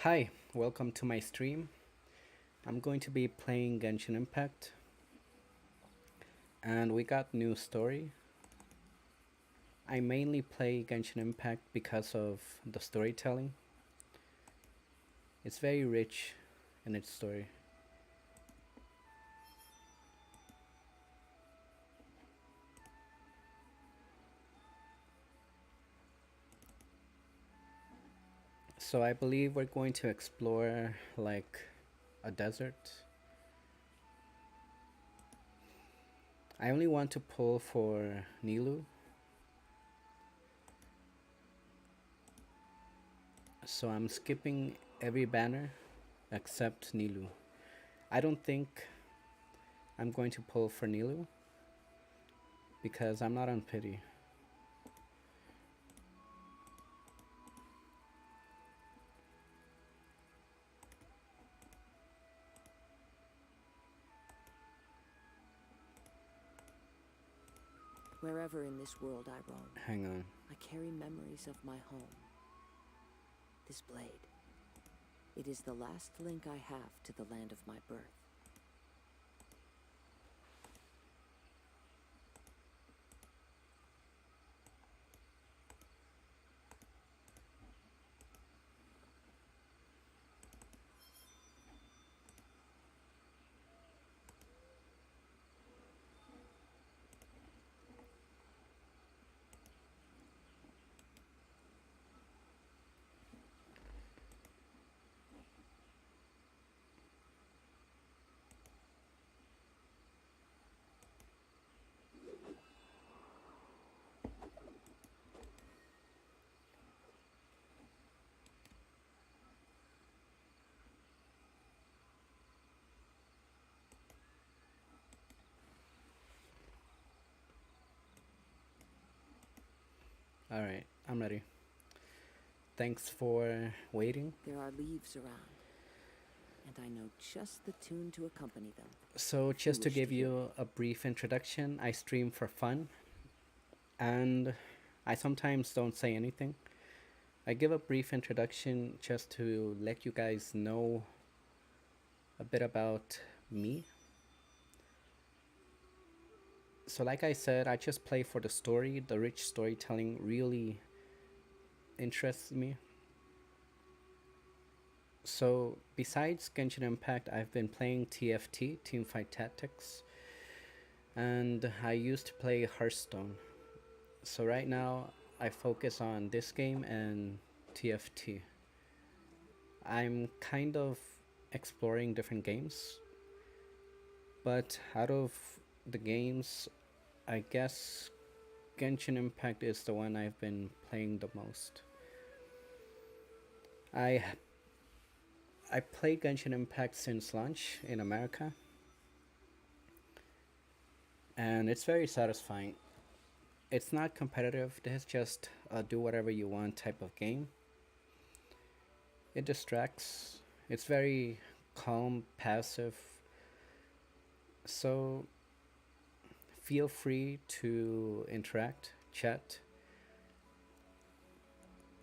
Hi, welcome to my stream. I'm going to be playing Genshin Impact, and we got new story. I mainly play Genshin Impact because of the storytelling. It's very rich in its story. So I believe we're going to explore like a desert. I only want to pull for Nilu, so I'm skipping every banner except Nilu. I don't think I'm going to pull for Nilu because I'm not on pity. Wherever in this world I roam, Hang on. I carry memories of my home. This blade, it is the last link I have to the land of my birth. Alright, I'm ready. Thanks for waiting. There are leaves around, and I know just the tune to accompany them. So, If you just to wish to give hear you a brief introduction, I stream for fun and I sometimes don't say anything. I give a brief introduction just to let you guys know a bit about me. So, like I said, I just play for the story. The rich storytelling really interests me. So, besides Genshin Impact, I've been playing TFT, Teamfight Tactics, and I used to play Hearthstone. So right now I focus on this game and TFT. I'm kind of exploring different games, but out of the games, I guess Genshin Impact is the one I've been playing the most. I I played Genshin Impact since launch in America, and it's very satisfying. It's not competitive. It's just a do whatever you want type of game. It distracts. It's very calm, passive. So feel free to interact, chat.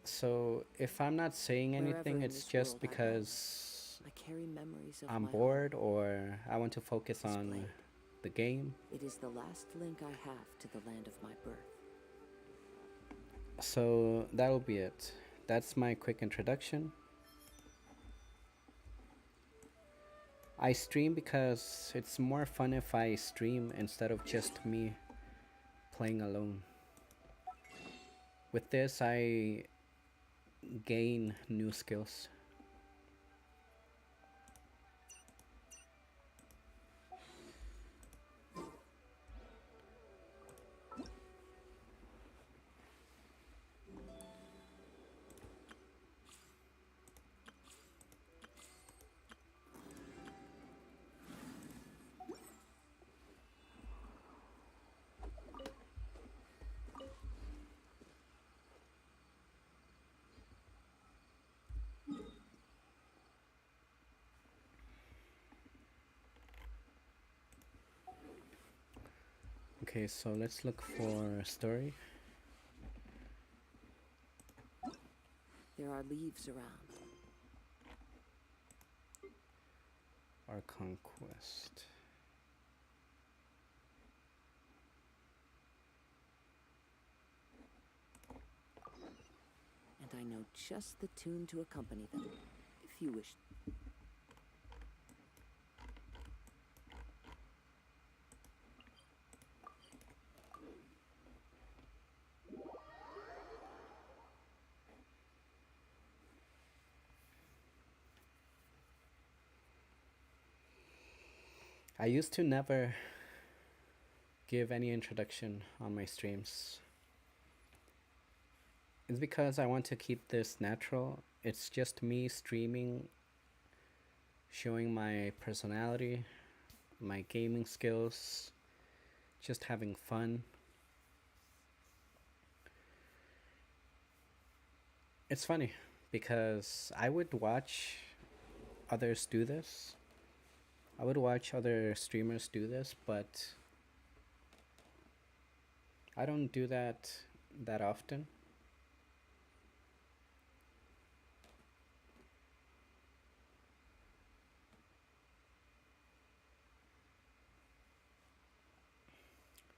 So if I'm not saying wherever anything, in it's this just world I roam. because I carry memories of I'm my home. bored or I want to focus This on blade, the game. it is the last link I have to the land of my birth. So that'll be it. That's my quick introduction. I stream because it's more fun if I stream instead of just me playing alone. With this, I gain new skills. Okay, so let's look for story. There are leaves around, our conquest. And I know just the tune to accompany them, if you wish. I used to never give any introduction on my streams. It's because I want to keep this natural. It's just me streaming, showing my personality, my gaming skills, just having fun. It's funny because I would watch others do this. I would watch other streamers do this, but I don't do that often.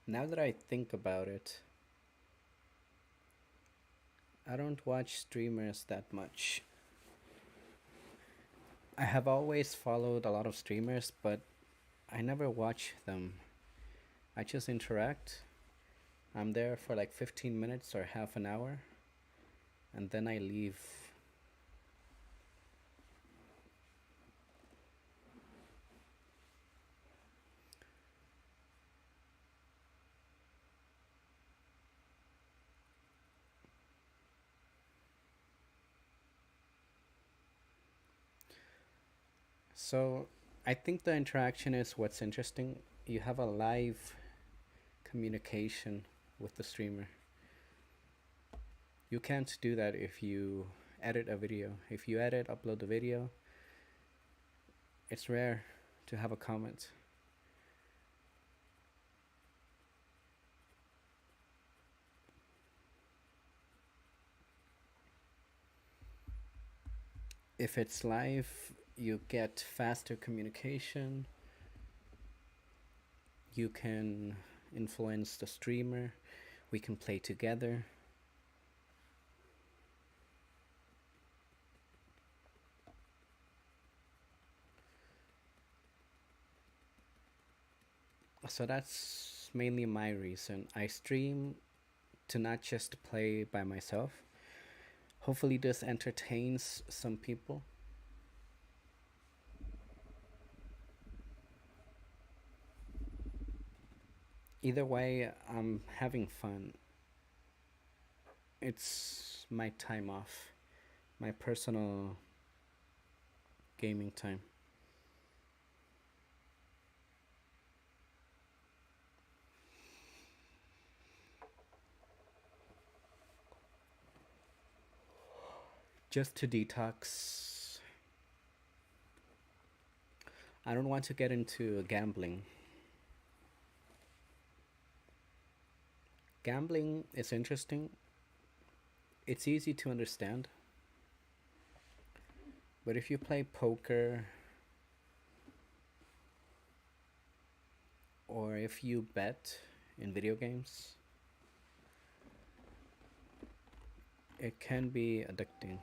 Now that I think about it, I don't watch streamers that much. I have always followed a lot of streamers, but I never watch them. I just interact. I'm there for like 15 minutes or half an hour, and then I leave. So I think the interaction is what's interesting. You have a live communication with the streamer. You can't do that if you edit a video. If you edit, upload the video, it's rare to have a comment. If it's live, you get faster communication. You can influence the streamer. We can play together. So that's mainly my reason. I stream to not just play by myself. Hopefully this entertains some people. Either way, I'm having fun. It's my time off, my personal gaming time. Just to detox. I don't want to get into gambling. Gambling is interesting. It's easy to understand. But if you play poker or if you bet in video games, it can be addicting.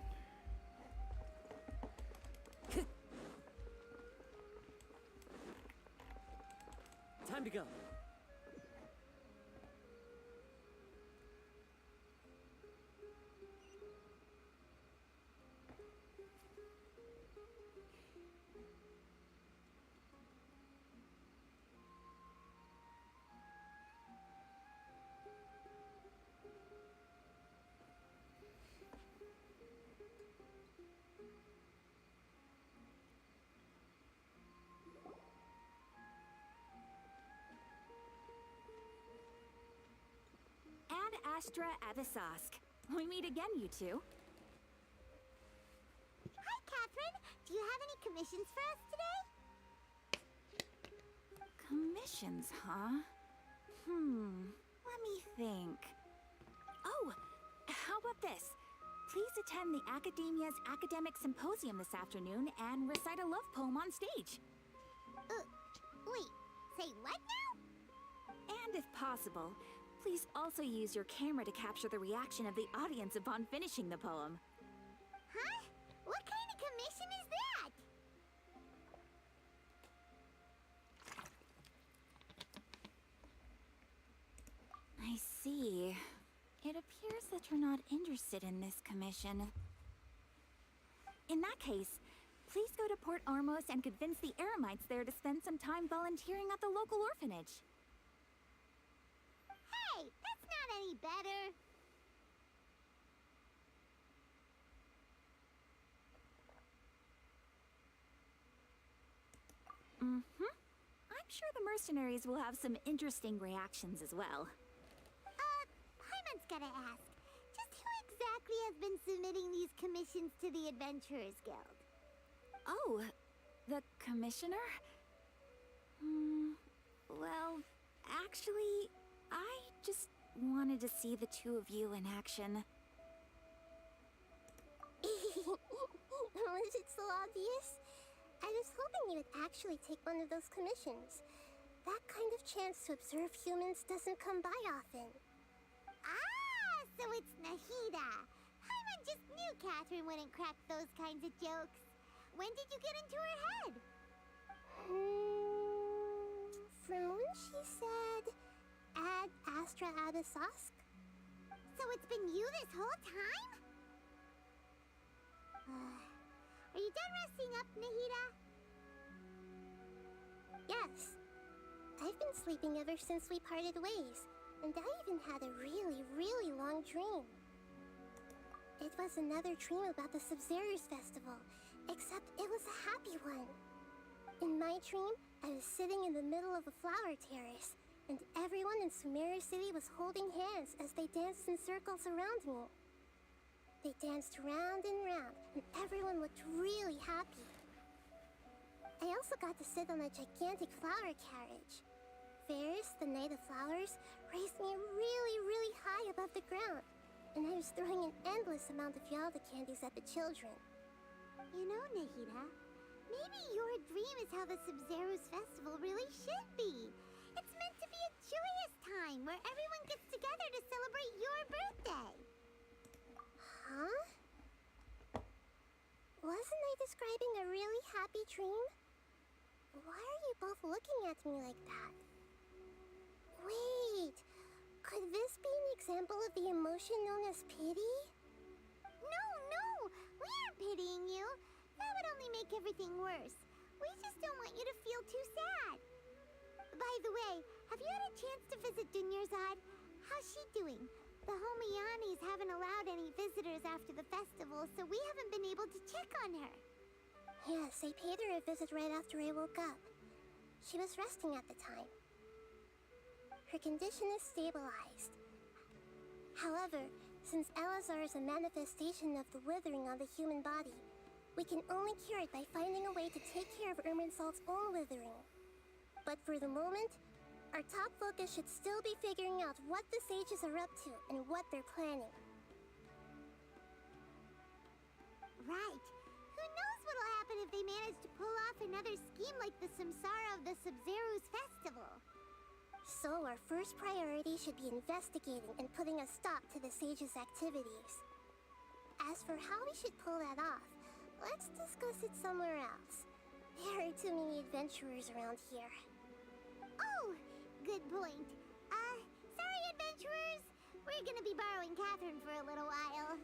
Time to go. Ad Astra Abyssosque. We meet again, you two. Hi, Catherine. Do you have any commissions for us today? Commissions, huh? Let me think. Oh, how about this? Please attend the Academia's Academic Symposium this afternoon and recite a love poem on stage. Say what now? And if possible, please also use your camera to capture the reaction of the audience upon finishing the poem. Huh? What kind of commission is that? I see. It appears that you're not interested in this commission. In that case, please go to Port Ormos and convince the Eremites there to spend some time volunteering at the local orphanage. Hey, that's not any better. Mm-hmm. I'm sure the mercenaries will have some interesting reactions as well. Paimon's gotta ask. Just who exactly has been submitting these commissions to the Adventurers Guild? Oh, the commissioner? Well, actually, I just wanted to see the two of you in action. Was it so obvious? I was hoping you would actually take one of those commissions. That kind of chance to observe humans doesn't come by often. Ah, so it's Nahida. Paimon just knew Catherine wouldn't crack those kinds of jokes. When did you get into her head? From when she said, Ad Astra Abyssosque? So it's been you this whole time? Are you done resting up, Nahida? Yes. I've been sleeping ever since we parted ways, and I even had a really, really long dream. It was another dream about the Subzerus Festival, except it was a happy one. In my dream, I was sitting in the middle of a flower terrace, and everyone in Sumeru City was holding hands as they danced in circles around me. They danced round and round, and everyone looked really happy. I also got to sit on a gigantic flower carriage. Ferris, the Knight of Flowers, raised me really, really high above the ground, and I was throwing an endless amount of Yalda candies at the children. You know, Nahida, maybe your dream is how the Subzerus Festival really should be. It's meant to be a joyous time where everyone gets together to celebrate your birthday. Huh? Wasn't I describing a really happy dream? Why are you both looking at me like that? Wait, could this be an example of the emotion known as pity? No, no, we aren't pitying you. That would only make everything worse. We just don't want you to feel too sad. By the way, have you had a chance to visit Dunyarzad? How's she doing? The Homianis haven't allowed any visitors after the festival, so we haven't been able to check on her. Yes, I paid her a visit right after I woke up. She was resting at the time. Her condition is stabilized. However, since Elazar is a manifestation of the withering on the human body, we can only cure it by finding a way to take care of Irminsul's own withering. But for the moment, our top focus should still be figuring out what the sages are up to and what they're planning. Right. Who knows what'll happen if they manage to pull off another scheme like the Samsara of the Subzerus Festival. So our first priority should be investigating and putting a stop to the sages' activities. As for how we should pull that off, let's discuss it somewhere else. There are too many adventurers around here. Oh! Good point. Sorry, adventurers. We're gonna be borrowing Catherine for a little while.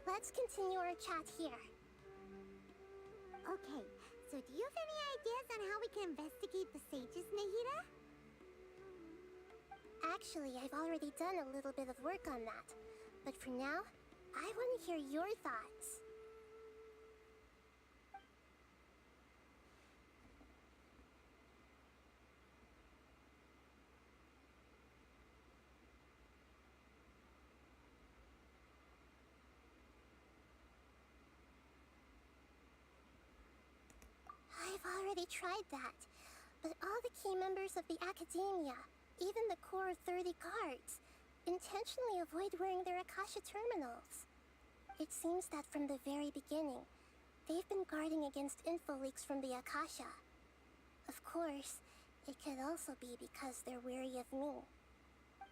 Let's continue our chat here. Okay. So do you have any ideas on how we can investigate the sages, Nahida? Actually, I've already done a little bit of work on that. But for now, I want to hear your thoughts. swear they tried that. But all the key members of the Academia, even the core 30 guards, intentionally avoid wearing their Akasha terminals. It seems that from the very beginning, they've been guarding against info leaks from the Akasha. Of course, it could also be because they're wary of me.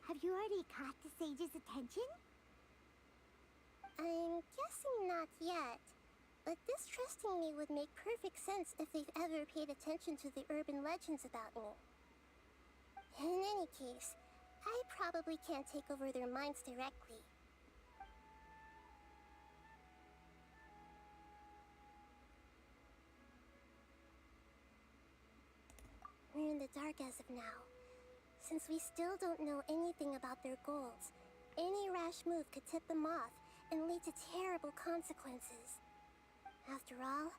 Have you already caught the sage's attention? I'm guessing not yet, but distrusting me would make perfect sense if they've ever paid attention to the urban legends about me. In any case, I probably can't take over their minds directly. We're in the dark as of now. Since we still don't know anything about their goals, any rash move could tip them off and lead to terrible consequences. After all,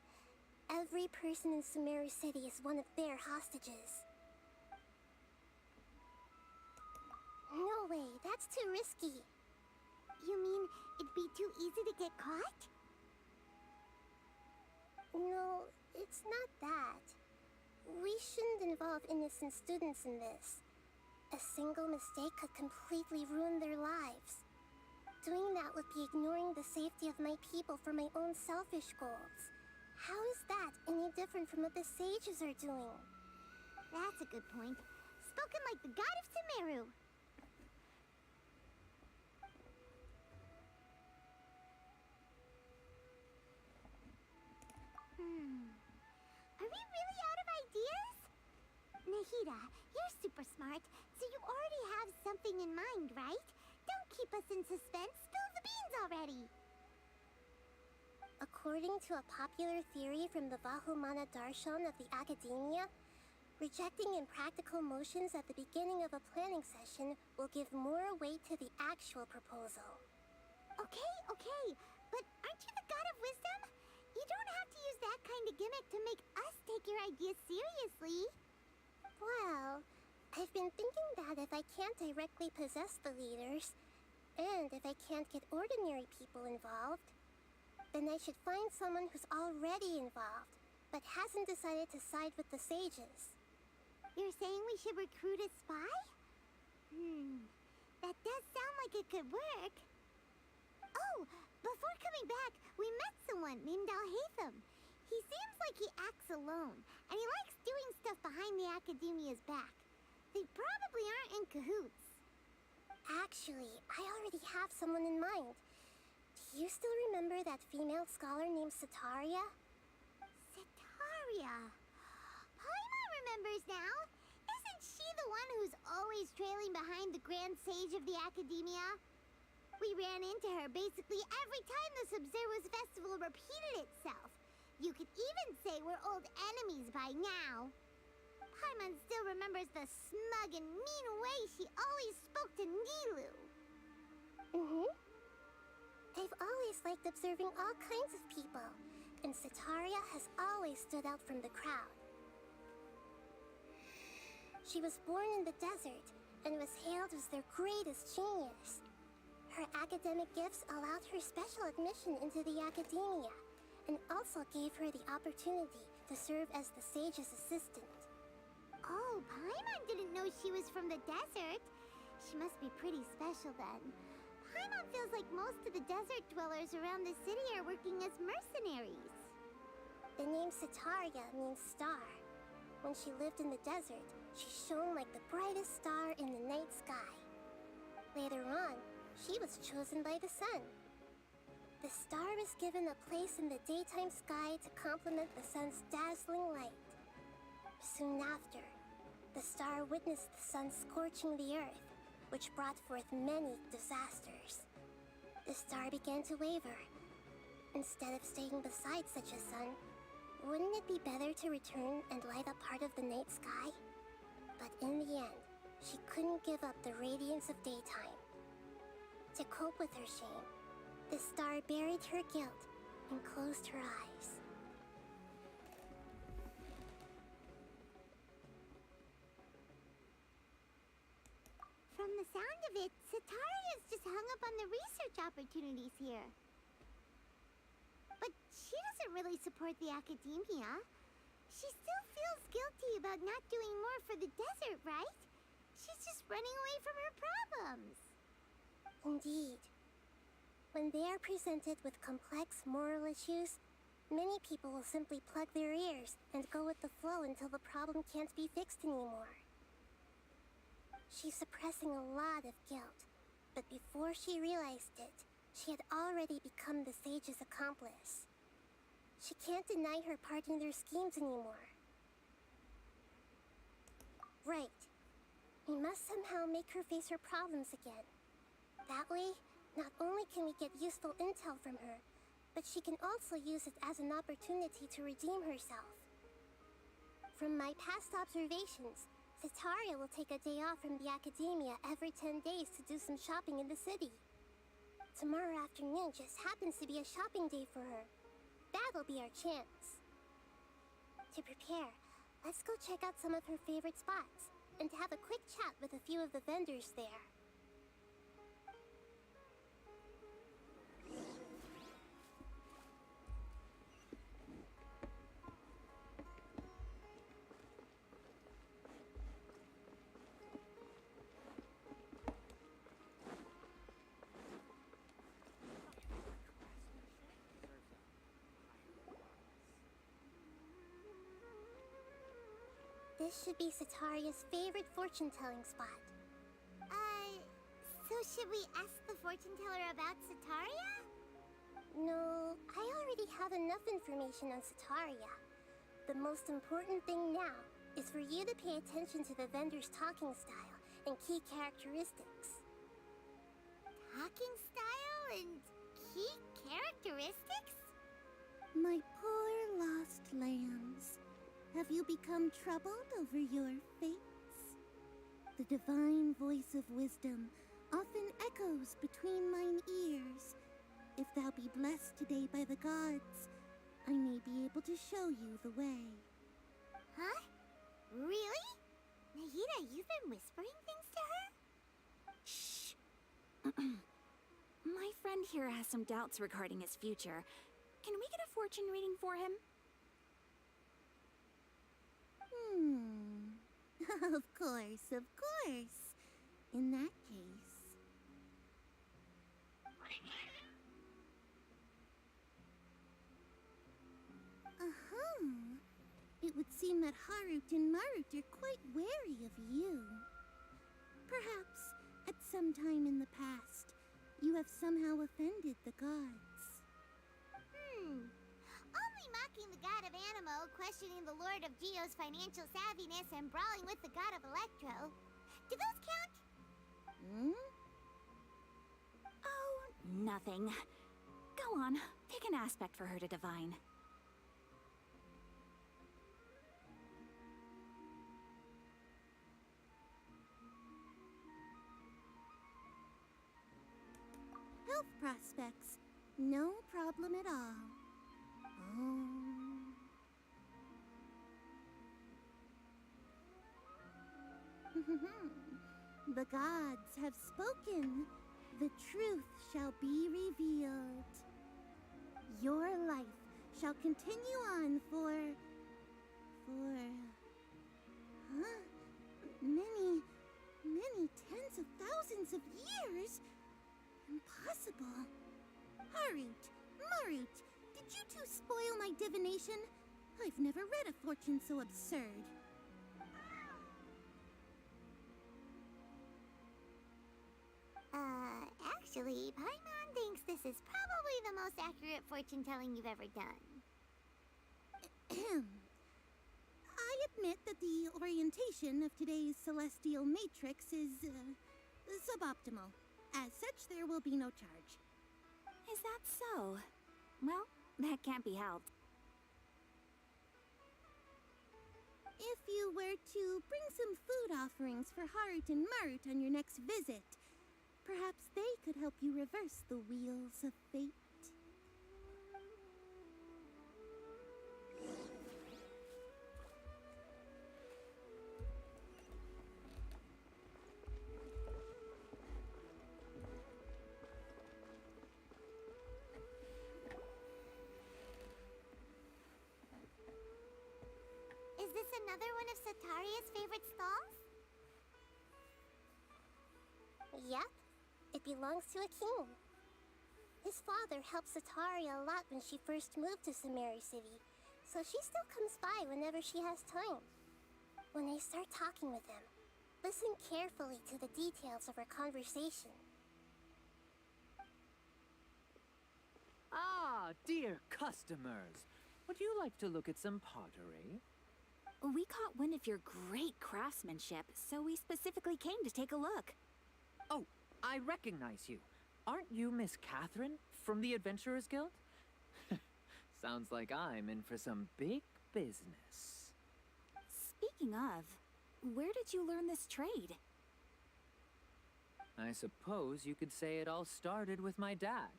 every person in Sumeru City is one of their hostages. No way, that's too risky. You mean it'd be too easy to get caught? No, it's not that. We shouldn't involve innocent students in this. A single mistake could completely ruin their lives. Doing that would be ignoring the safety of my people for my own selfish goals. How is that any different from what the sages are doing? That's a good point. Spoken like the god of Sumeru. Are we really out of ideas? Nahida, you're super smart, so you already have something in mind, right? Don't keep us in suspense. Spill the beans already. According to a popular theory from the Vahumana Darshan of the Academia, rejecting impractical motions at the beginning of a planning session will give more weight to the actual proposal. Okay, but aren't you the god of wisdom? You don't have to use that kind of gimmick to make us take your ideas seriously. Well, I've been thinking that if I can't directly possess the leaders, and if I can't get ordinary people involved, then I should find someone who's already involved, but hasn't decided to side with the sages. You're saying we should recruit a spy? That does sound like it could work. Oh, before coming back, we met someone named Alhaitham. He seems like he acts alone, and he likes doing stuff behind the Academia's back. They probably aren't in cahoots. Actually, I already have someone in mind. Do you still remember that female scholar named Sataria? Sataria. Paimon remembers now. Isn't she the one who's always trailing behind the Grand Sage of the Academia? We ran into her basically every time the Sub-Zero's festival repeated itself. You could even say we're old enemies by now. Paimon still remembers the smug and mean way she always spoke to Nilu. I've always liked observing all kinds of people, and Sataria has always stood out from the crowd. She was born in the desert and was hailed as their greatest genius. Her academic gifts allowed her special admission into the Academia, and also gave her the opportunity to serve as the sage's assistant. Oh, Paimon didn't know she was from the desert. She must be pretty special then. Paimon feels like most of the desert dwellers around the city are working as mercenaries. The name Sataria means star. When she lived in the desert, she shone like the brightest star in the night sky. Later on, she was chosen by the sun. The star was given a place in the daytime sky to complement the sun's dazzling light. Soon after, the star witnessed the sun scorching the earth, which brought forth many disasters. The star began to waver. Instead of staying beside such a sun, wouldn't it be better to return and light up part of the night sky? But in the end, she couldn't give up the radiance of daytime. To cope with her shame, the star buried her guilt and closed her eyes. From the sound of it, Sataria's just hung up on the research opportunities here. But she doesn't really support the Academia. She still feels guilty about not doing more for the desert, right? She's just running away from her problems. Indeed. When they are presented with complex moral issues, many people will simply plug their ears and go with the flow until the problem can't be fixed anymore. She's suppressing a lot of guilt, but before she realized it, she had already become the sage's accomplice. She can't deny her part in their schemes anymore. Right. We must somehow make her face her problems again. That way, not only can we get useful intel from her, but she can also use it as an opportunity to redeem herself. From my past observations, Satori will take a day off from the academia every 10 days to do some shopping in the city. Tomorrow afternoon just happens to be a shopping day for her. That'll be our chance. To prepare, let's go check out some of her favorite spots and have a quick chat with a few of the vendors there. This should be Satoria's favorite fortune-telling spot. So should we ask the fortune teller about Sataria? No, I already have enough information on Sataria. The most important thing now is for you to pay attention to the vendor's talking style and key characteristics. Talking style and key characteristics? My poor lost lambs, have you become troubled over your fates? The divine voice of wisdom often echoes between mine ears. If thou be blessed today by the gods, I may be able to show you the way. Huh? Really? Nahida, you've been whispering things to her? Shh. My friend here has some doubts regarding his future. Can we get a fortune reading for him? Of course, of course. In that case... It would seem that Harut and Marut are quite wary of you. Perhaps, at some time in the past, you have somehow offended the gods. Only mocking the god of Animo, questioning the lord of Geo's financial savviness, and brawling with the god of Electro. Do those count? Oh, nothing. Go on, pick an aspect for her to divine. Health prospects. No problem at all. The gods have spoken. The truth shall be revealed. Your life shall continue on for many tens of thousands of years. Impossible. Harut, Marut, did you two spoil my divination? I've never read a fortune so absurd. Actually, Paimon thinks this is probably the most accurate fortune-telling you've ever done. I admit that the orientation of today's celestial matrix is suboptimal. As such, there will be no charge. Is that so? Well, that can't be helped. If you were to bring some food offerings for Harut and Marut on your next visit, perhaps they could help you reverse the wheels of fate. another one of Sataria's favorite stalls? Yep. It belongs to a king. His father helped Sataria a lot when she first moved to Sumeru City, so she still comes by whenever she has time. When I start talking with him, listen carefully to the details of our conversation. Ah, dear customers. Would you like to look at some pottery? We caught wind of your great craftsmanship, so we specifically came to take a look. Oh, I recognize you. Aren't you Miss Catherine from the Adventurers Guild? Sounds like I'm in for some big business. Speaking of, where did you learn this trade? I suppose you could say it all started with my dad.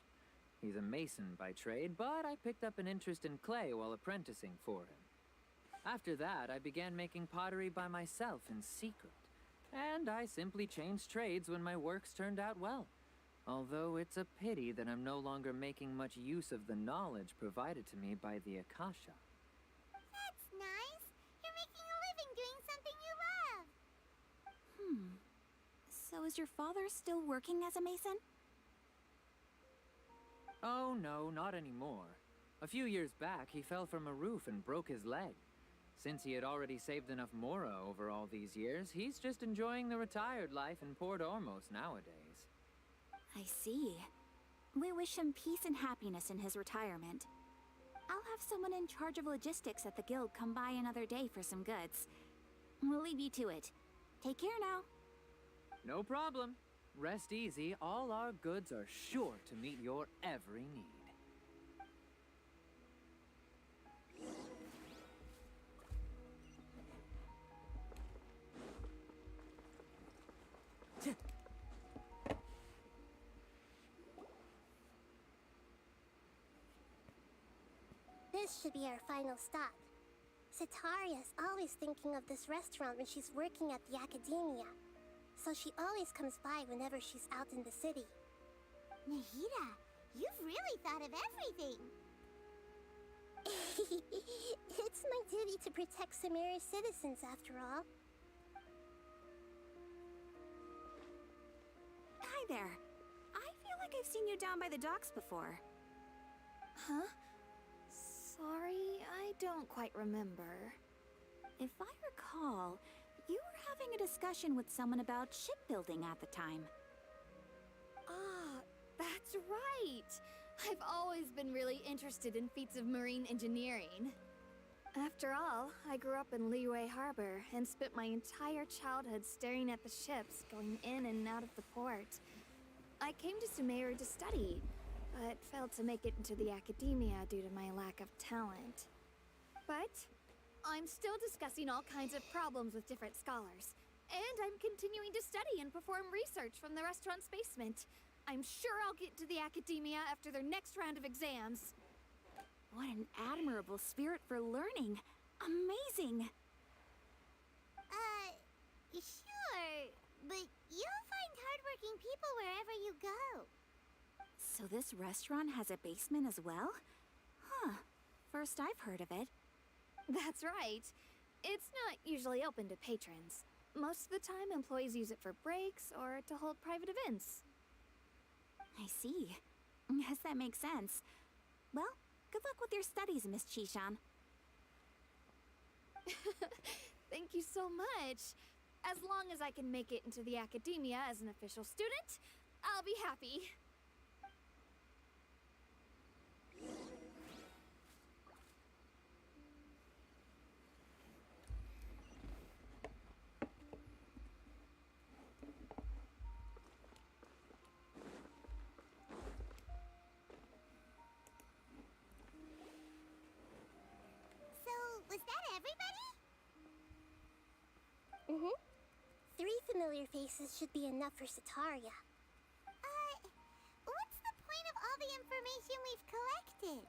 He's a mason by trade, but I picked up an interest in clay while apprenticing for him. After that, I began making pottery by myself in secret. And I simply changed trades when my works turned out well. Although it's a pity that I'm no longer making much use of the knowledge provided to me by the Akasha. That's nice. You're making a living doing something you love. So is your father still working as a mason? Oh no, not anymore. A few years back, he fell from a roof and broke his leg. Since he had already saved enough mora over all these years, he's just enjoying the retired life in Port Ormos nowadays. I see. We wish him peace and happiness in his retirement. I'll have someone in charge of logistics at the guild come by another day for some goods. We'll leave you to it. Take care now. No problem. Rest easy, all our goods are sure to meet your every need. This should be our final stop. Sataria's always thinking of this restaurant when she's working at the academia, so she always comes by whenever she's out in the city. Nahida, you've really thought of everything. It's my duty to protect Sumeru's citizens, after all. Hi there. I feel like I've seen you down by the docks before. Huh? Sorry, I don't quite remember. If I recall, you were having a discussion with someone about shipbuilding at the time. Ah, that's right! I've always been really interested in feats of marine engineering. After all, I grew up in Liyue Harbor and spent my entire childhood staring at the ships going in and out of the port. I came to Sumeru to study, but failed to make it into the academia due to my lack of talent. But I'm still discussing all kinds of problems with different scholars, and I'm continuing to study and perform research from the restaurant's basement. I'm sure I'll get to the academia after their next round of exams. What an admirable spirit for learning. Amazing. Sure, but you'll find hardworking people wherever you go. So this restaurant has a basement as well? Huh. First I've heard of it. That's right. It's not usually open to patrons. Most of the time, employees use it for breaks or to hold private events. I see. Yes, that makes sense. Well, good luck with your studies, Miss Chishan. Thank you so much. As long as I can make it into the academia as an official student, I'll be happy. Was that everybody? Mm-hmm. 3 familiar faces should be enough for Sataria. What's the point of all the information we've collected?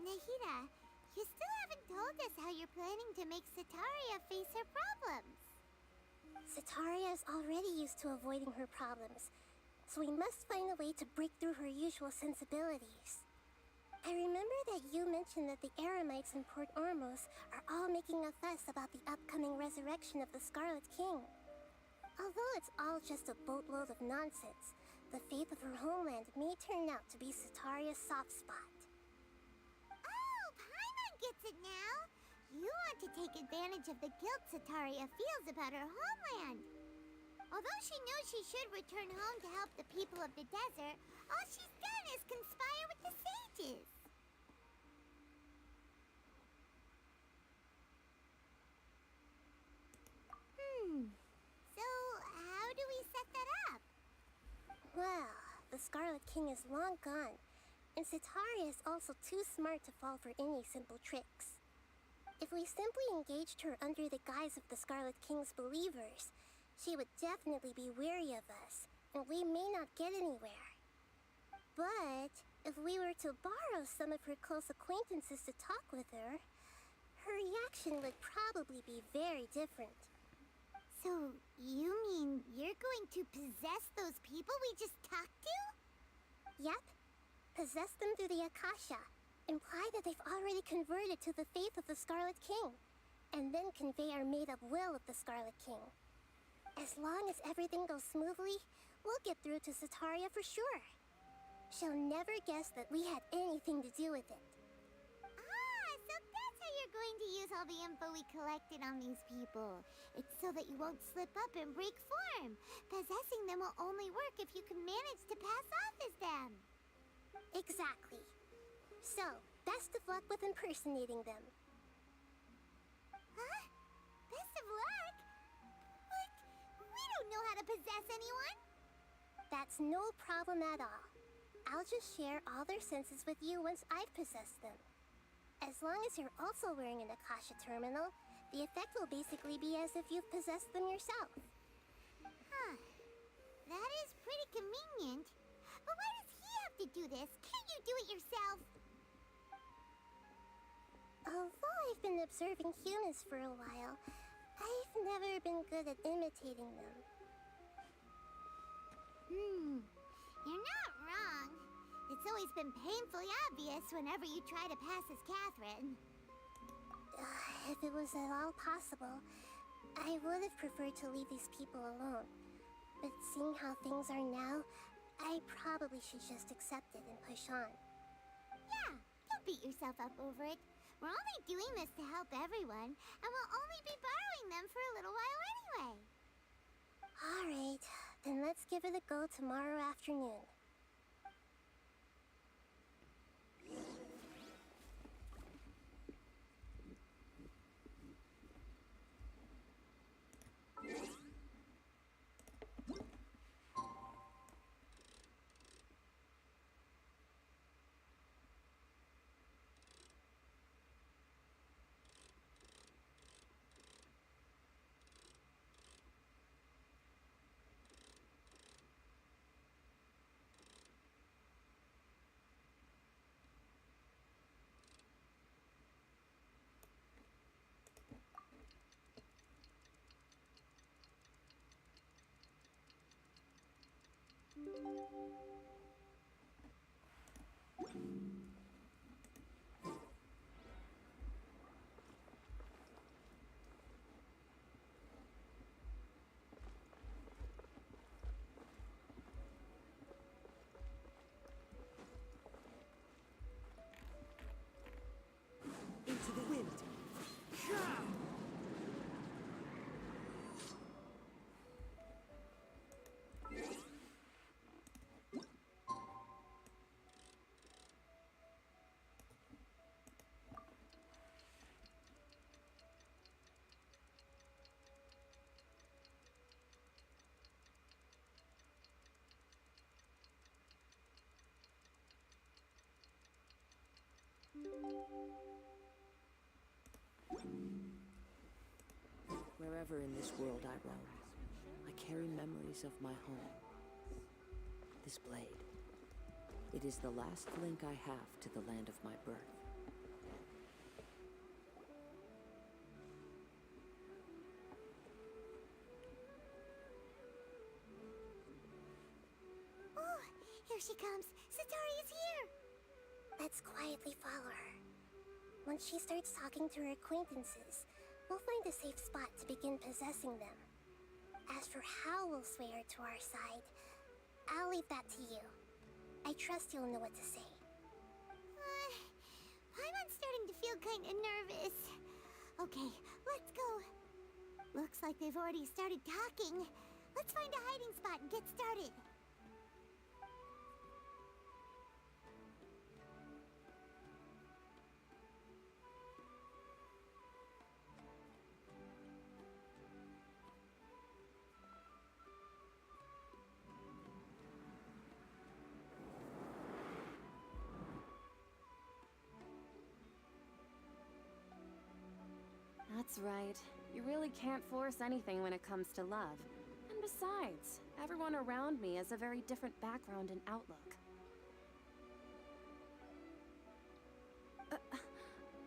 Nahida, you still haven't told us how you're planning to make Sataria face her problems. Sataria is already used to avoiding her problems, so we must find a way to break through her usual sensibilities. I remember that you mentioned that the Eremites in Port Ormos are all making a fuss about the upcoming resurrection of the Scarlet King. Although it's all just a boatload of nonsense, the fate of her homeland may turn out to be Satoria's soft spot. Oh, Paimon gets it now! You want to take advantage of the guilt Sataria feels about her homeland. Although she knows she should return home to help the people of the desert, all she's done is conspire with the sages. So how do we set that up? Well, the Scarlet King is long gone, and Sataria is also too smart to fall for any simple tricks. If we simply engaged her under the guise of the Scarlet King's believers, she would definitely be wary of us, and we may not get anywhere. But if we were to borrow some of her close acquaintances to talk with her, her reaction would probably be very different. So, you mean you're going to possess those people we just talked to? Yep. Possess them through the Akasha. Imply that they've already converted to the faith of the Scarlet King, and then convey our made-up will of the Scarlet King. As long as everything goes smoothly, we'll get through to Sataria for sure. She'll never guess that we had anything to do with it. Ah, so that's how you're going to use all the info we collected on these people. It's so that you won't slip up and break form. Possessing them will only work if you can manage to pass off as them. Exactly. So, best of luck with impersonating them. Huh? Best of luck? But we don't know how to possess anyone. That's no problem at all. I'll just share all their senses with you once I've possessed them. As long as you're also wearing an Akasha terminal, the effect will basically be as if you've possessed them yourself. Huh. That is pretty convenient. But why does he have to do this? Can't you do it yourself? Although I've been observing humans for a while, I've never been good at imitating them. You're not wrong. It's always been painfully obvious whenever you try to pass as Catherine. If it was at all possible, I would have preferred to leave these people alone. But seeing how things are now, I probably should just accept it and push on. Yeah, don't beat yourself up over it. We're only doing this to help everyone, and we'll only be borrowing them for a little while anyway. Alright, then let's give it a go tomorrow afternoon. Into the wind. Wherever in this world I roam, I carry memories of my home. This blade. It is the last link I have to the land of my birth. Oh, here she comes. Satori is here. Let's quietly follow her. Once she starts talking to her acquaintances, we'll find a safe spot to begin possessing them. As for how we'll sway her to our side, I'll leave that to you. I trust you'll know what to say. Paimon's starting to feel kinda nervous. Okay, let's go. Looks like they've already started talking. Let's find a hiding spot and get started. That's right. You really can't force anything when it comes to love. And besides, everyone around me has a very different background and outlook.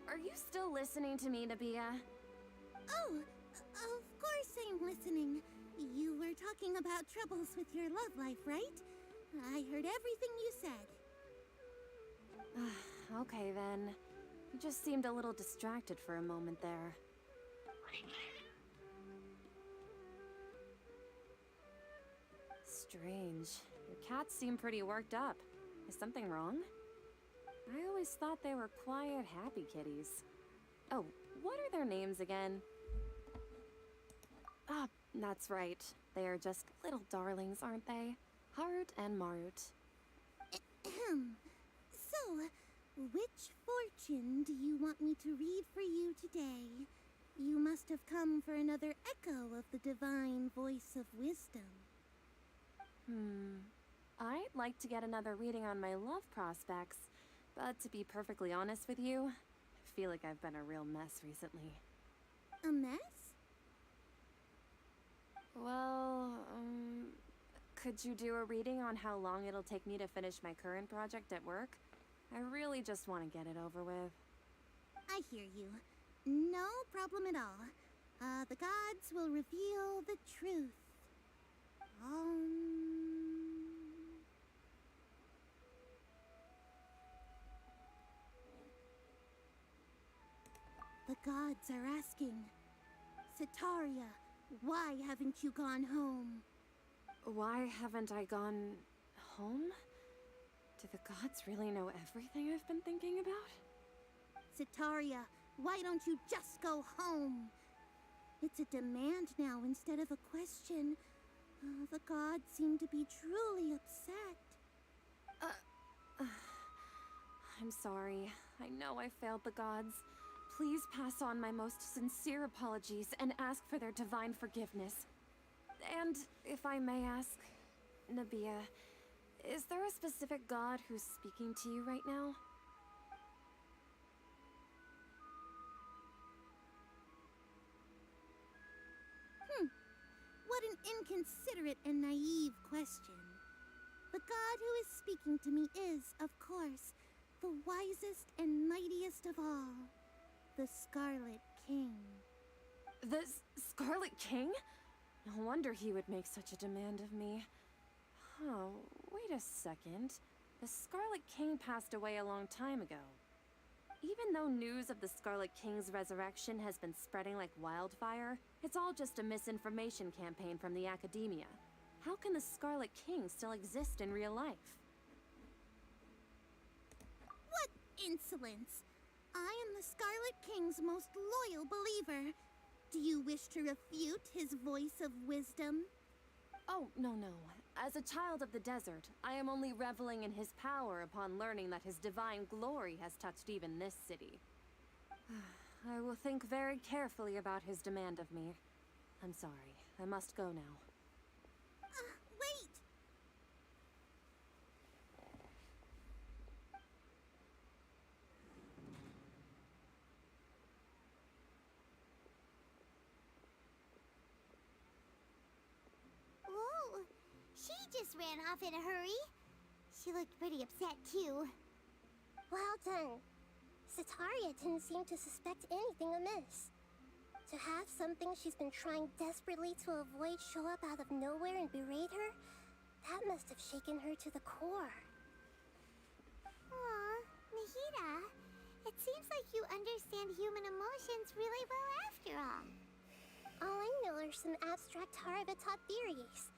Are you still listening to me, Nabia? Oh, of course I'm listening. You were talking about troubles with your love life, right? I heard everything you said. Okay then. You just seemed a little distracted for a moment there. Strange. Your cats seem pretty worked up. Is something wrong? I always thought they were quiet, happy kitties. Oh, what are their names again? Ah, that's right. They are just little darlings, aren't they? Harut and Marut. So, which fortune do you want me to read for you today? You must have come for another echo of the divine voice of wisdom. I'd like to get another reading on my love prospects, but to be perfectly honest with you, I feel like I've been a real mess recently. A mess? Well, could you do a reading on how long it'll take me to finish my current project at work? I really just want to get it over with. I hear you. No problem at all. The gods will reveal the truth. The gods are asking, Sataria, why haven't you gone home? Why haven't I gone home? Do the gods really know everything I've been thinking about? Sataria, why don't you just go home? It's a demand now instead of a question. The gods seem to be truly upset. I'm sorry. I know I failed the gods. Please pass on my most sincere apologies and ask for their divine forgiveness. And if I may ask, Nabia, is there a specific god who's speaking to you right now? What an inconsiderate and naive question. The god who is speaking to me is, of course, the wisest and mightiest of all, the Scarlet King. The Scarlet King? No wonder he would make such a demand of me. Oh, wait a second. The Scarlet King passed away a long time ago. Even though news of the Scarlet King's resurrection has been spreading like wildfire, it's all just a misinformation campaign from the academia. How can the Scarlet King still exist in real life? What insolence! I am the Scarlet King's most loyal believer. Do you wish to refute his voice of wisdom? Oh, no. As a child of the desert, I am only reveling in his power upon learning that his divine glory has touched even this city. I will think very carefully about his demand of me. I'm sorry. I must go now. Wait! Whoa! She just ran off in a hurry. She looked pretty upset, too. Well done. Sataria didn't seem to suspect anything amiss. To have something she's been trying desperately to avoid show up out of nowhere and berate her, that must have shaken her to the core. Aw, understand human emotions really well after all. All I know are some abstract Harava-taught theories.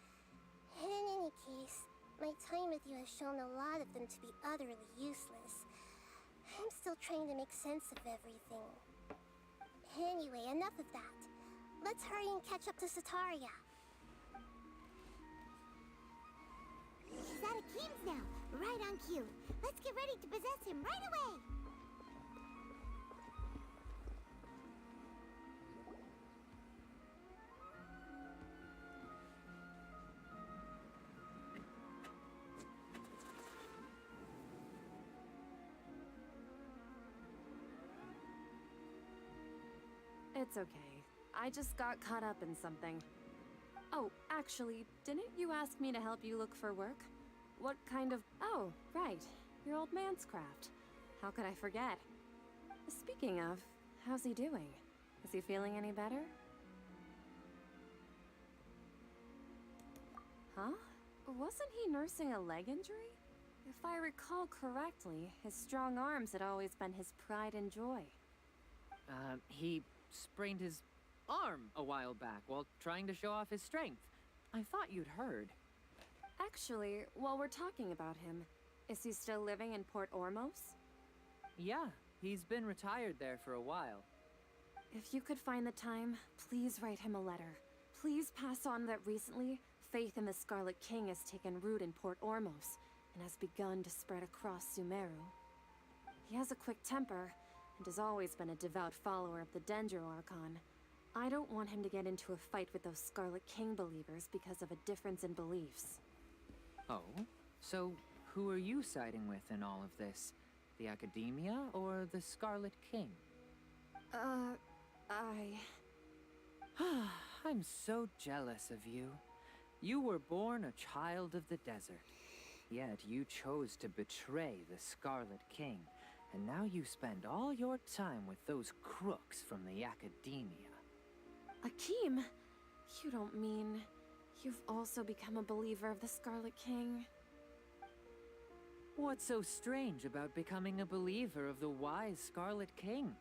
And in any case, my time with you has shown a lot of them to be utterly useless. I'm still trying to make sense of everything. Anyway, enough of that. Let's hurry and catch up to Sataria. She's out of Keem's now, right on cue. Let's get ready to possess him right away. It's okay. I just got caught up in something. Oh, actually, didn't you ask me to help you look for work? What kind of... Oh, right. Your old man's craft. How could I forget? Speaking of, how's he doing? Is he feeling any better? Huh? Wasn't he nursing a leg injury? If I recall correctly, his strong arms had always been his pride and joy. He sprained his arm a while back while trying to show off his strength. I thought you'd heard. Actually, while we're talking about him, is he still living in Port Ormos? Yeah, he's been retired there for a while. If you could find the time, please write him a letter. Please pass on that recently, faith in the Scarlet King has taken root in Port Ormos and has begun to spread across Sumeru. He has a quick temper and has always been a devout follower of the Dendro Archon. I don't want him to get into a fight with those Scarlet King believers because of a difference in beliefs. Oh? So, who are you siding with in all of this? The Academia or the Scarlet King? I'm so jealous of you. You were born a child of the desert. Yet you chose to betray the Scarlet King, and now you spend all your time with those crooks from the Academia. Akeem, you don't mean you've also become a believer of the Scarlet King? What's so strange about becoming a believer of the wise Scarlet King?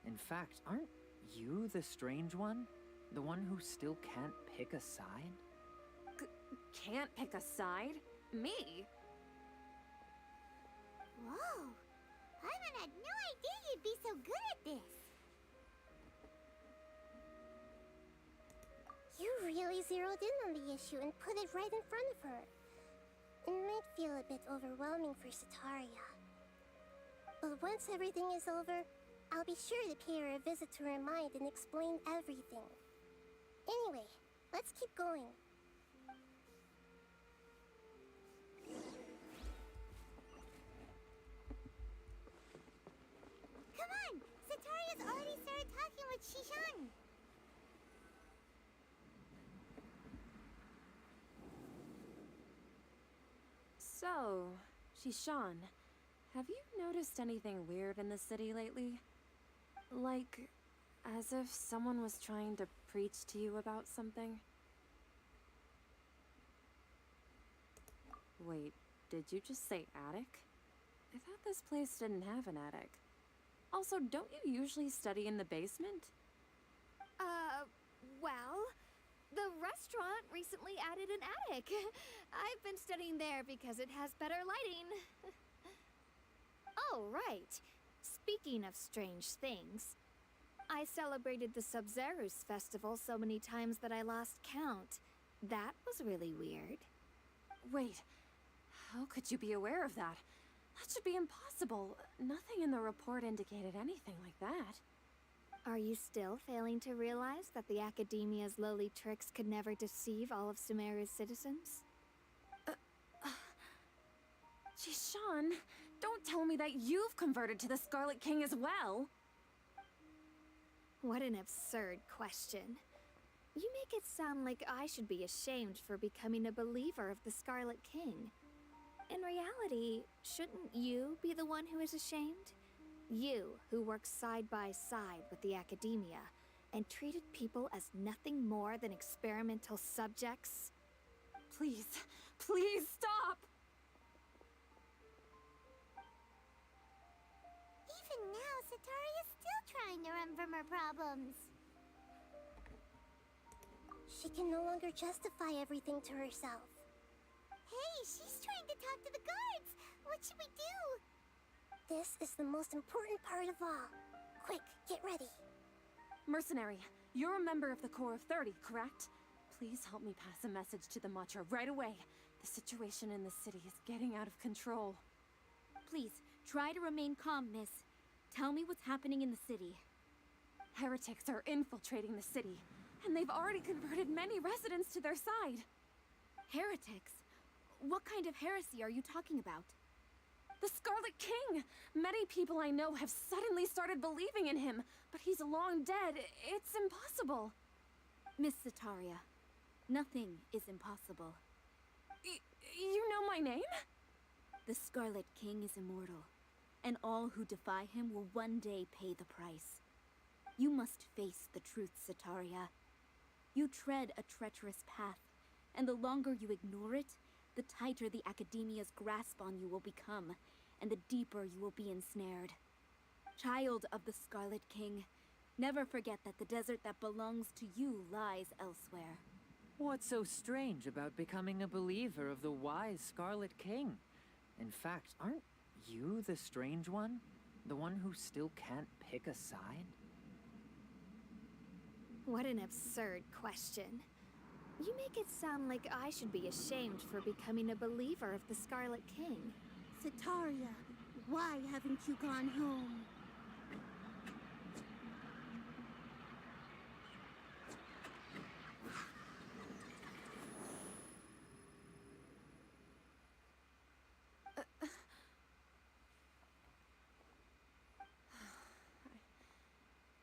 In fact, aren't you the strange one? The one who still can't pick a side? Can't pick a side? Me? Whoa! Paimon had no idea you'd be so good at this. You really zeroed in on the issue and put it right in front of her. It might feel a bit overwhelming for Sataria. But once everything is over, I'll be sure to pay her a visit to her mind and explain everything. Anyway, let's keep going. Come on! Sataria's already started talking with Shishan. So, Shishan, have you noticed anything weird in the city lately? Like, as if someone was trying to preach to you about something? Wait, did you just say attic? I thought this place didn't have an attic. Also, don't you usually study in the basement? Well, the restaurant recently added an attic. I've been studying there because it has better lighting. Oh, right. Speaking of strange things, I celebrated the Sub-Zerus festival so many times that I lost count. That was really weird. Wait, how could you be aware of that? That should be impossible. Nothing in the report indicated anything like that. Are you still failing to realize that the Academia's lowly tricks could never deceive all of Sumeru's citizens? Jishan, don't tell me that you've converted to the Scarlet King as well! What an absurd question. You make it sound like I should be ashamed for becoming a believer of the Scarlet King. In reality, shouldn't you be the one who is ashamed? You, who worked side by side with the Academia and treated people as nothing more than experimental subjects? Please, please stop! Even now, Sataria's still trying to run from her problems. She can no longer justify everything to herself. Hey, she's trying to talk to the guards! What should we do? This is the most important part of all. Quick, get ready. Mercenary, you're a member of the Corps of 30, correct? Please help me pass a message to the Matcha right away. The situation in the city is getting out of control. Please, try to remain calm, miss. Tell me what's happening in the city. Heretics are infiltrating the city, and they've already converted many residents to their side. Heretics? What kind of heresy are you talking about? The Scarlet King! Many people I know have suddenly started believing in him, but he's long dead. It's impossible. Miss Sataria, nothing is impossible. You know my name? The Scarlet King is immortal, and all who defy him will one day pay the price. You must face the truth, Sataria. You tread a treacherous path, and the longer you ignore it, the tighter the Academia's grasp on you will become, and the deeper you will be ensnared. Child of the Scarlet King, never forget that the desert that belongs to you lies elsewhere. What's so strange about becoming a believer of the wise Scarlet King? In fact, aren't you the strange one? The one who still can't pick a side? What an absurd question. You make it sound like I should be ashamed for becoming a believer of the Scarlet King. Sataria, why haven't you gone home?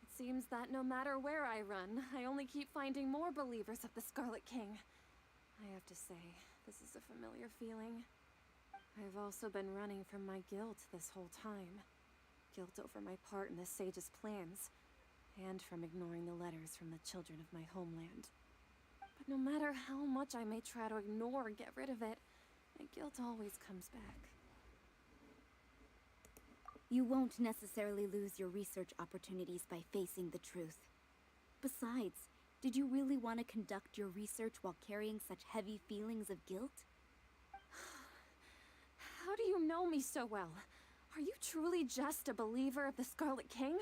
It seems that no matter where I run, I only keep finding more believers of the Scarlet King. I have to say, this is a familiar feeling. I've also been running from my guilt this whole time. Guilt over my part in the Sage's plans, and from ignoring the letters from the children of my homeland. But no matter how much I may try to ignore or get rid of it, my guilt always comes back. You won't necessarily lose your research opportunities by facing the truth. Besides, did you really want to conduct your research while carrying such heavy feelings of guilt? How do you know me so well? Are you truly just a believer of the Scarlet King?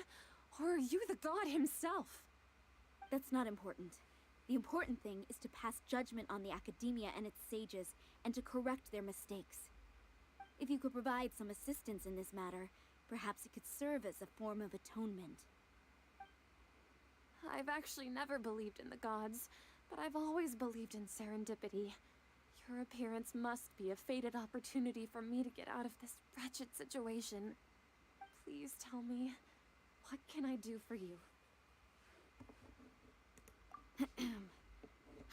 Or are you the god himself? That's not important. The important thing is to pass judgment on the Academia and its sages, and to correct their mistakes. If you could provide some assistance in this matter, perhaps it could serve as a form of atonement. I've actually never believed in the gods, but I've always believed in serendipity. Your appearance must be a fated opportunity for me to get out of this wretched situation. Please tell me, what can I do for you?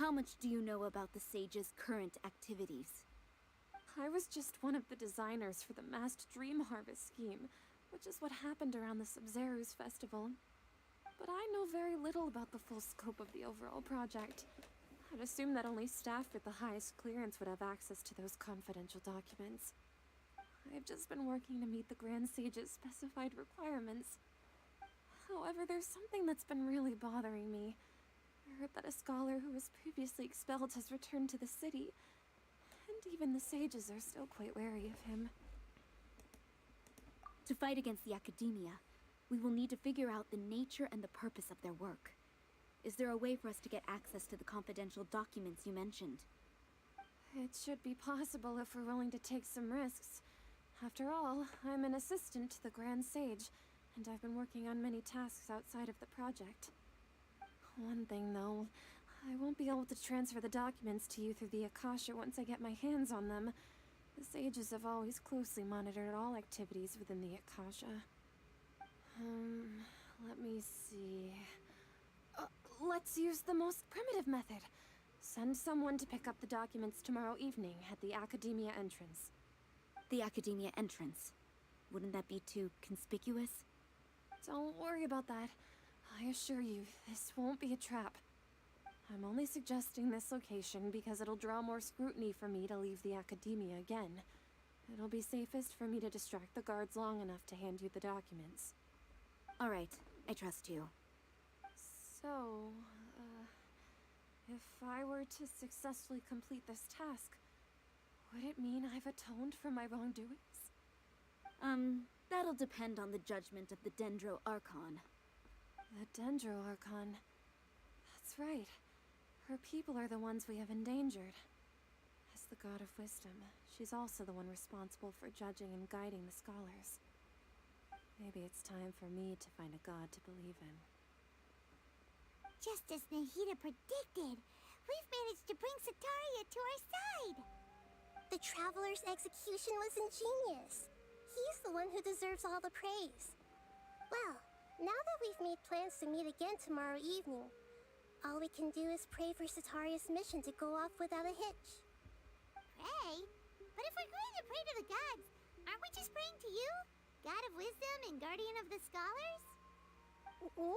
How much do you know about the sage's current activities? I was just one of the designers for the masked dream harvest scheme, which is what happened around the Sumeru's festival. But I know very little about the full scope of the overall project. I'd assume that only staff with the highest clearance would have access to those confidential documents. I've just been working to meet the Grand Sage's specified requirements. However, there's something that's been really bothering me. I heard that a scholar who was previously expelled has returned to the city, and even the sages are still quite wary of him. To fight against the Academia, we will need to figure out the nature and the purpose of their work. Is there a way for us to get access to the confidential documents you mentioned? It should be possible if we're willing to take some risks. After all, I'm an assistant to the Grand Sage, and I've been working on many tasks outside of the project. One thing, though, I won't be able to transfer the documents to you through the Akasha once I get my hands on them. The sages have always closely monitored all activities within the Akasha. Let me see... let's use the most primitive method. Send someone to pick up the documents tomorrow evening at the Academia entrance. The Academia entrance. Wouldn't that be too conspicuous? Don't worry about that. I assure you, this won't be a trap. I'm only suggesting this location because it'll draw more scrutiny for me to leave the Academia again. It'll be safest for me to distract the guards long enough to hand you the documents. Alright, I trust you. So, if I were to successfully complete this task, would it mean I've atoned for my wrongdoings? That'll depend on the judgment of the Dendro Archon. The Dendro Archon. That's right. Her people are the ones we have endangered. As the god of wisdom, she's also the one responsible for judging and guiding the scholars. Maybe it's time for me to find a god to believe in. Just as Nahida predicted, we've managed to bring Sataria to our side. The Traveler's execution was ingenious. He's the one who deserves all the praise. Well, now that we've made plans to meet again tomorrow evening, all we can do is pray for Sataria's mission to go off without a hitch. Pray? But if we're going to pray to the gods, aren't we just praying to you? God of wisdom and guardian of the scholars? No.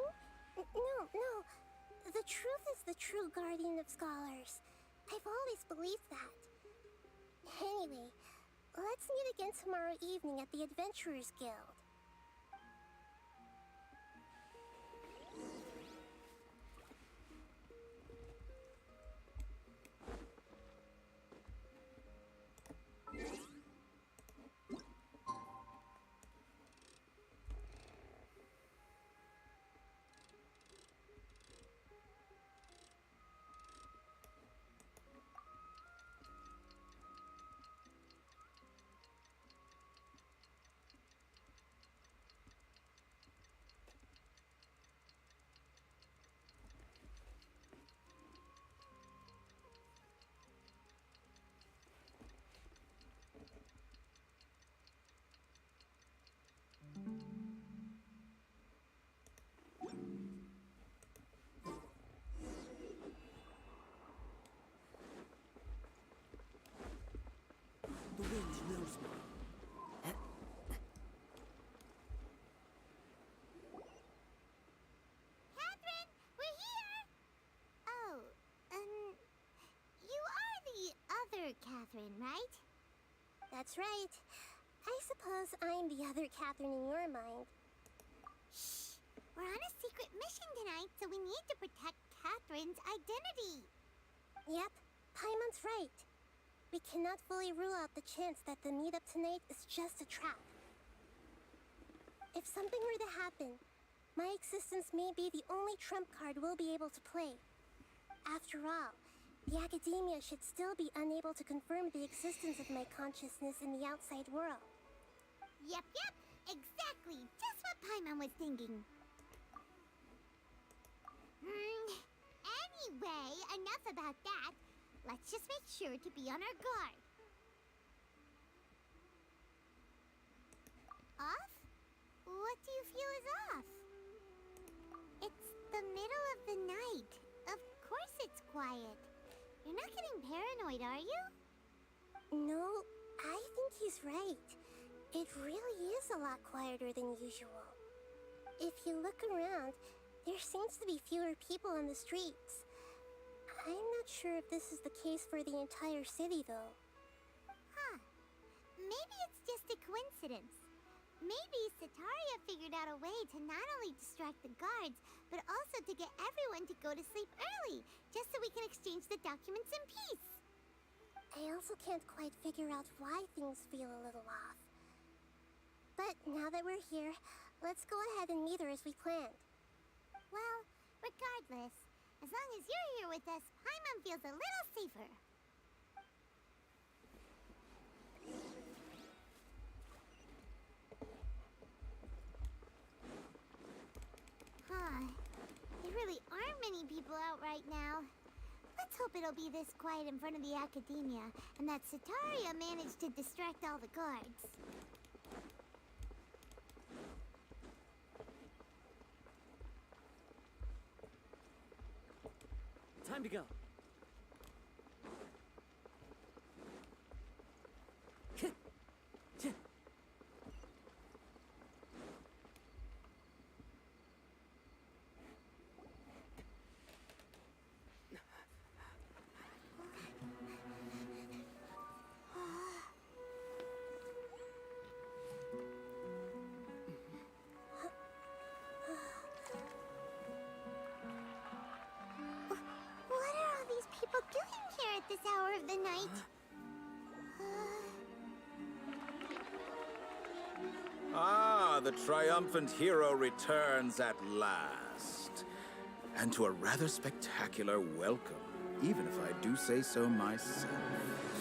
The truth is the true guardian of scholars. I've always believed that. Anyway, let's meet again tomorrow evening at the Adventurers Guild. The wind knows me. Catherine, we're here! Oh, you are the other Catherine, right? That's right. I suppose I'm the other Catherine in your mind. Shh! We're on a secret mission tonight, so we need to protect Catherine's identity. Yep, Paimon's right. We cannot fully rule out the chance that the meetup tonight is just a trap. If something were to happen, my existence may be the only trump card we'll be able to play. After all, the Academia should still be unable to confirm the existence of my consciousness in the outside world. Yep, exactly. Just what Paimon was thinking. Anyway, enough about that. Let's just make sure to be on our guard. Off? What do you feel is off? It's the middle of the night. Of course it's quiet. You're not getting paranoid, are you? No, I think he's right. It really is a lot quieter than usual. If you look around, there seems to be fewer people on the streets. I'm not sure if this is the case for the entire city, though. Huh. Maybe it's just a coincidence. Maybe Sataria figured out a way to not only distract the guards, but also to get everyone to go to sleep early, just so we can exchange the documents in peace. I also can't quite figure out why things feel a little off. But now that we're here, let's go ahead and meet her as we planned. Well, regardless, as long as you're here with us, Paimon feels a little safer. Huh. There really aren't many people out right now. Let's hope it'll be this quiet in front of the Academia, and that Sataria managed to distract all the guards. Time to go. hour of the night. Ah, the triumphant hero returns at last. And to a rather spectacular welcome, even if I do say so myself.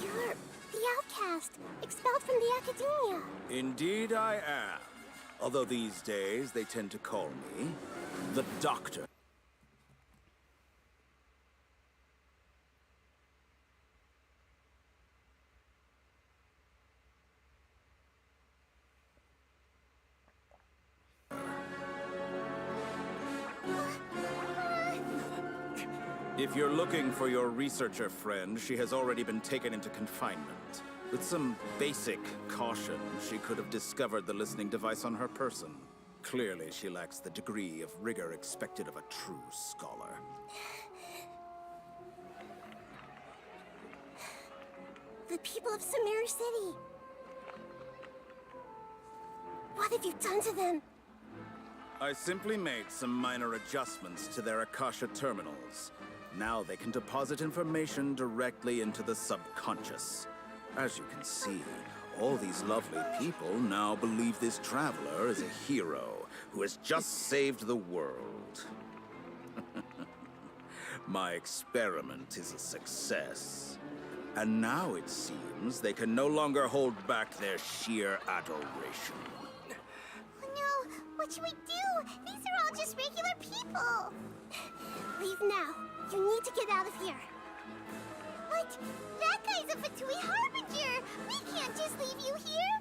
You're the outcast, expelled from the academia. Indeed I am. Although these days they tend to call me the Doctor. If you're looking for your researcher friend, she has already been taken into confinement. With some basic caution, she could have discovered the listening device on her person. Clearly, she lacks the degree of rigor expected of a true scholar. The people of Sumeru City. What have you done to them? I simply made some minor adjustments to their Akasha terminals. Now they can deposit information directly into the subconscious. As you can see, all these lovely people now believe this traveler is a hero who has just saved the world. My experiment is a success. And now it seems they can no longer hold back their sheer adoration. No, what should we do? These are all just regular people. Leave now. You need to get out of here. But that guy's a Fatui Harbinger. We can't just leave you here.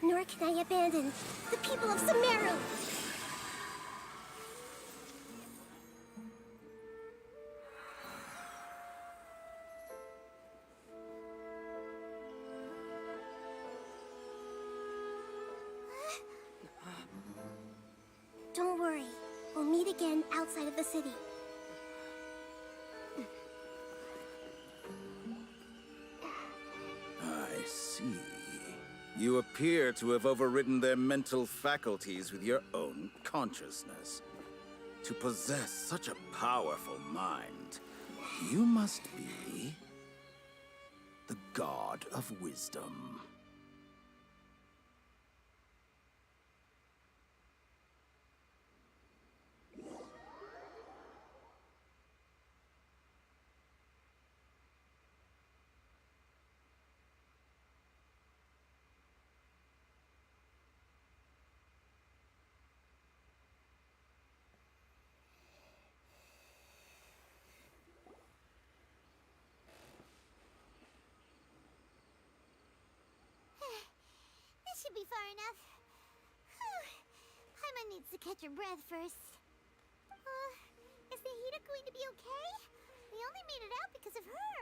Nor can I abandon the people of Sumeru. Don't worry. We'll meet again outside of the city. I see. You appear to have overridden their mental faculties with your own consciousness. To possess such a powerful mind, you must be the god of wisdom. This should be far enough. Paimon needs to catch her breath first. Is Nahida going to be okay? We only made it out because of her.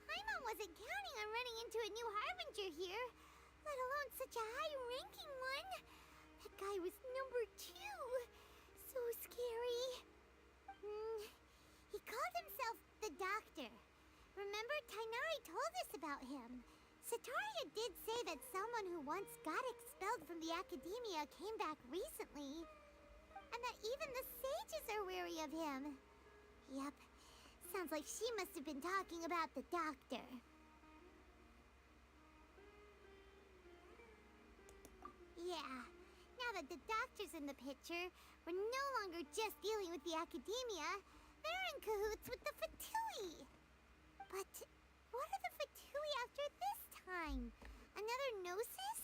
Paimon wasn't counting on running into a new Harbinger here, let alone such a high-ranking one. That guy was number 2. So scary. He called himself the Doctor. Remember, Tainari told us about him. Satori did say that someone who once got expelled from the academia came back recently. And that even the sages are wary of him. Yep. Sounds like she must have been talking about the Doctor. Yeah. Now that the Doctor's in the picture, we're no longer just dealing with the academia. They're in cahoots with the Fatui. But what are the Fatui after this time? Another Gnosis?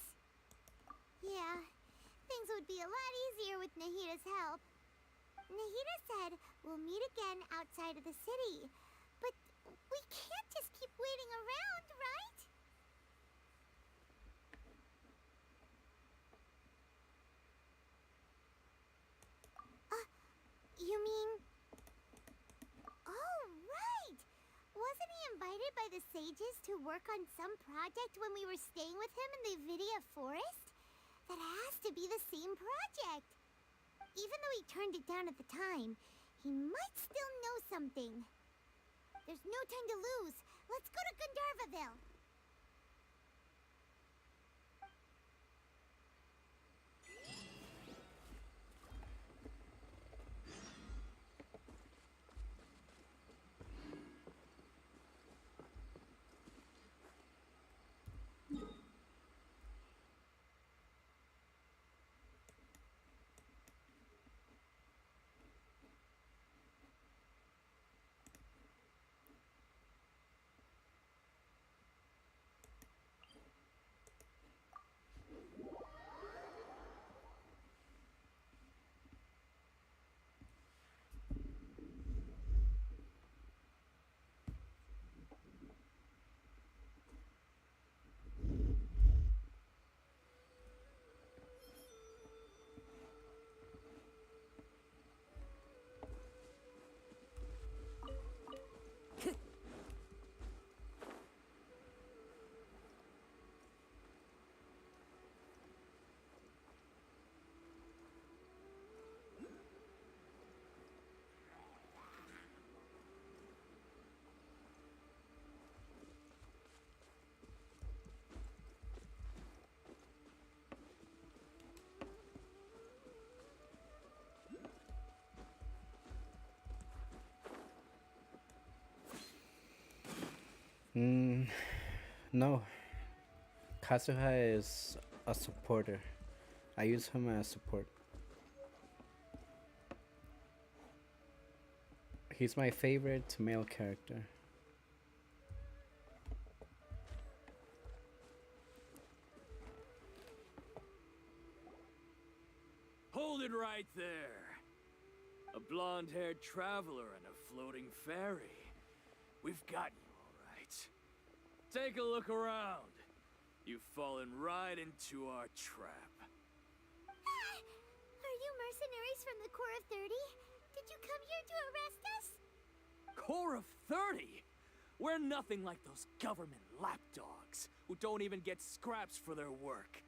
Yeah, things would be a lot easier with Nahida's help. Nahida said we'll meet again outside of the city. But we can't just keep waiting around, right? You mean... Oh, right! Wasn't he invited by the sages to work on some project when we were staying with him in the Vidia Forest? That has to be the same project. Even though he turned it down at the time, he might still know something. There's no time to lose. Let's go to Gandharvaville. No, Kazuha is a supporter. I use him as support. He's my favorite male character. Hold it right there. A blonde-haired traveler and a floating fairy. We've got you, all right. Take a look around. You've fallen right into our trap. Are you mercenaries from the Corps of 30? Did you come here to arrest us? Corps of 30? We're nothing like those government lapdogs who don't even get scraps for their work.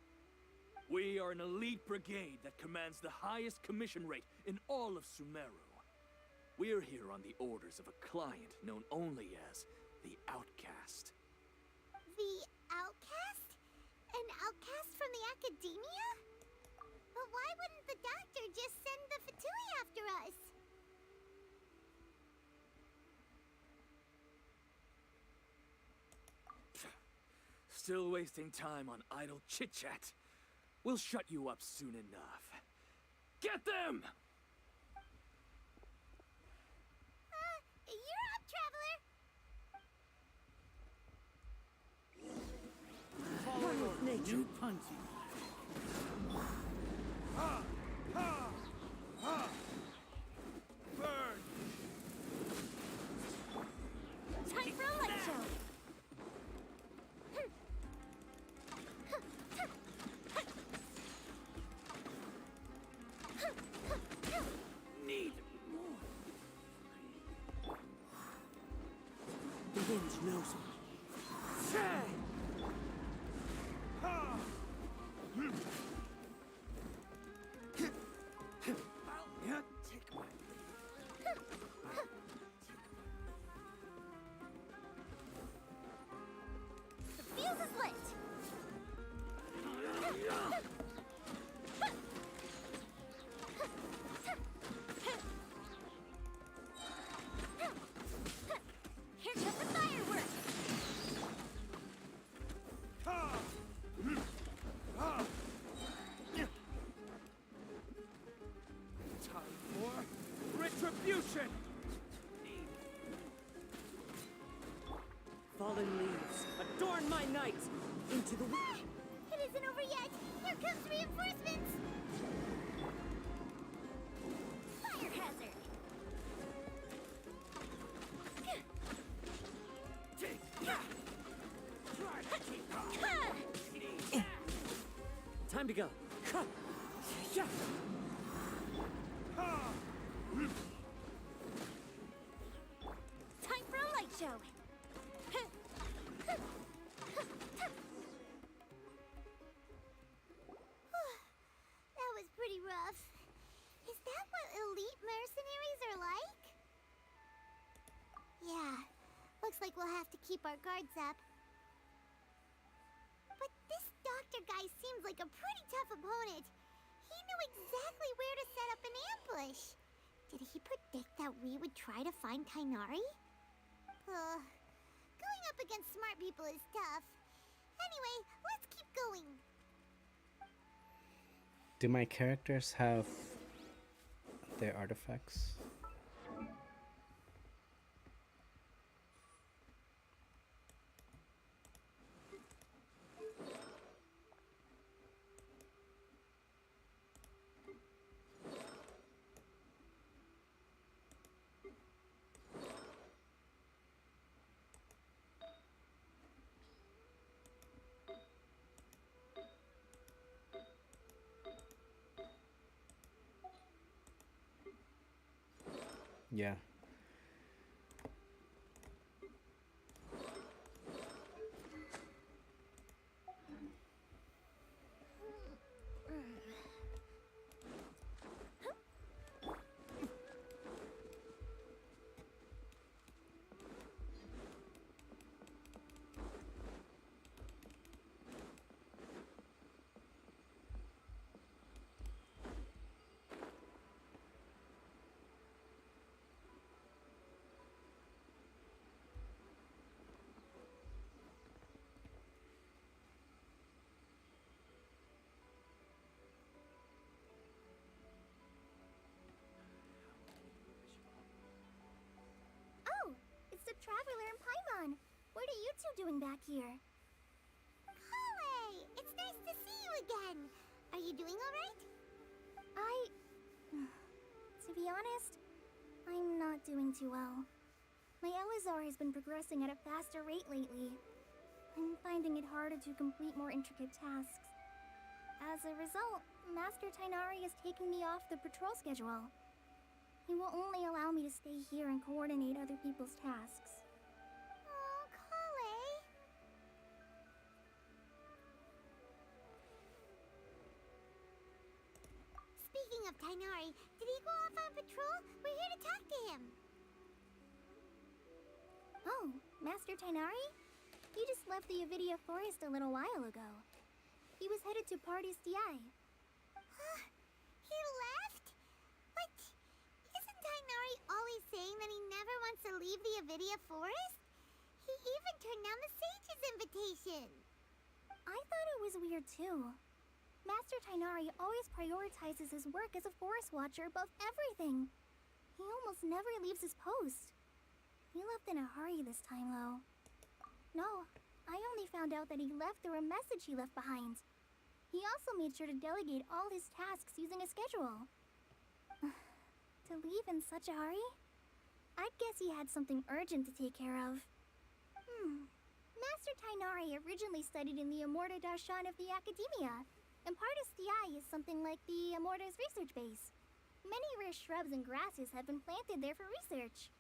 We are an elite brigade that commands the highest commission rate in all of Sumeru. We're here on the orders of a client known only as the Outcast. The outcast? An outcast from the academia? But why wouldn't the doctor just send the Fatui after us? Still wasting time on idle chit-chat. We'll shut you up soon enough. Get them! You're up, traveler! Follow your nature. Punching. Burn! Time for a light show! Need more. The wind knows me. Say! I'll take my The fuse is lit! Here comes the fireworks! time for retribution! Fallen leaves, adorn my night! Into the wind! It isn't over yet! Here comes reinforcements! Fire hazard! Time to go! Time for a light show! That was pretty rough. Is that what elite mercenaries are like? Yeah, looks like we'll have to keep our guards up. But this doctor guy seems like a pretty tough opponent. He knew exactly where to set up an ambush. Did he predict that we would try to find Tainari? Going up against smart people is tough. Anyway, let's keep going. Do my characters have their artifacts? Yeah. Traveler and Paimon. What are you two doing back here? Kale! It's nice to see you again. Are you doing alright? To be honest, I'm not doing too well. My Elazar has been progressing at a faster rate lately. I'm finding it harder to complete more intricate tasks. As a result, Master Tainari is taking me off the patrol schedule. He will only allow me to stay here and coordinate other people's tasks. Oh, Kale. Speaking of Tainari, did he go off on patrol? We're here to talk to him. Oh, Master Tainari? He just left the Avidia Forest a little while ago. He was headed to Party's DI. Huh? He left? But isn't Tainari always saying that he never wants to leave the Avidia Forest? He even turned down the Sage's invitation. I thought it was weird too. Master Tainari always prioritizes his work as a forest watcher above everything. He almost never leaves his post. He left in a hurry this time, though. No, I only found out that he left through a message he left behind. He also made sure to delegate all his tasks using a schedule. To leave in such a hurry? I'd guess he had something urgent to take care of. Master Tainari originally studied in the Amorta Darshan of the Academia, and Partis DI is something like the Amorta's research base. Many rare shrubs and grasses have been planted there for research.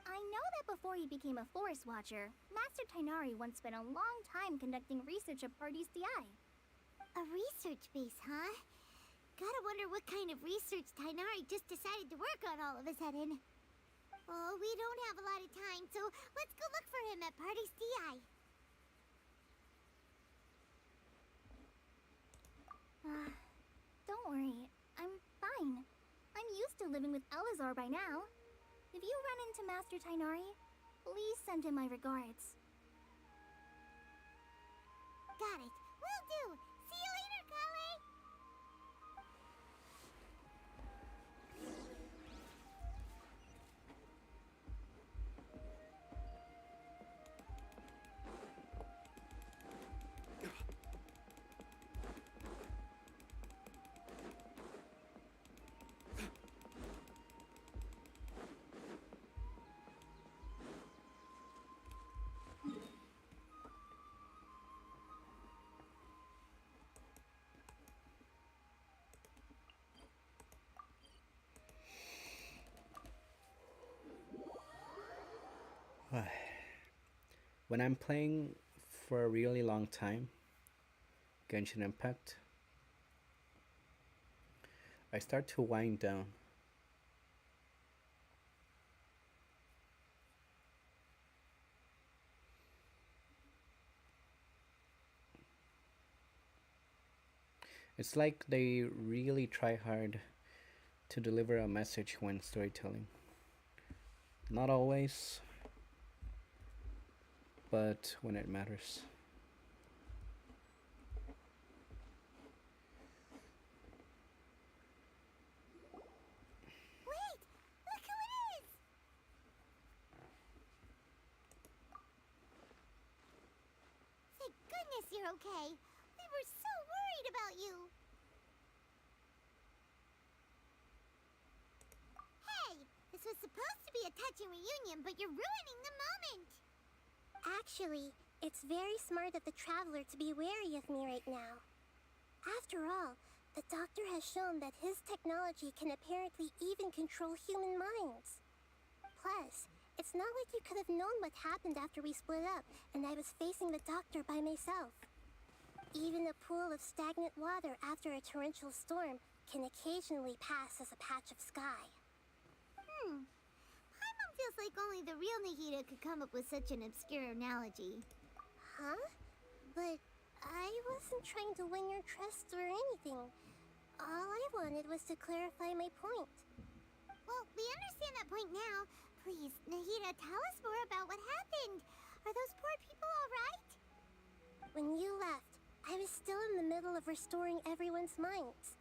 I know that before he became a forest watcher, Master Tainari once spent a long time conducting research at Partis DI. A research base, huh? Gotta wonder what kind of research Tainari just decided to work on all of a sudden. Oh, we don't have a lot of time, so let's go look for him at Party's DI. Don't worry. I'm fine. I'm used to living with Elazar by now. If you run into Master Tainari, please send him my regards. Got it. Will do. See you later, Kale. When I'm playing for a really long time, Genshin Impact, I start to wind down. It's like they really try hard to deliver a message when storytelling. Not always, but when it matters. Wait! Look who it is! Thank goodness you're okay. We were so worried about you. Hey! This was supposed to be a touching reunion, but you're ruining the moment! Actually, it's very smart of the Traveler to be wary of me right now. After all, the Doctor has shown that his technology can apparently even control human minds. Plus, it's not like you could have known what happened after we split up and I was facing the Doctor by myself. Even a pool of stagnant water after a torrential storm can occasionally pass as a patch of sky. Paimon feels like only the real Nahida could come up with such an obscure analogy. Huh? But I wasn't trying to win your trust or anything. All I wanted was to clarify my point. Well, we understand that point now. Please, Nahida, tell us more about what happened. Are those poor people all right? When you left, I was still in the middle of restoring everyone's minds.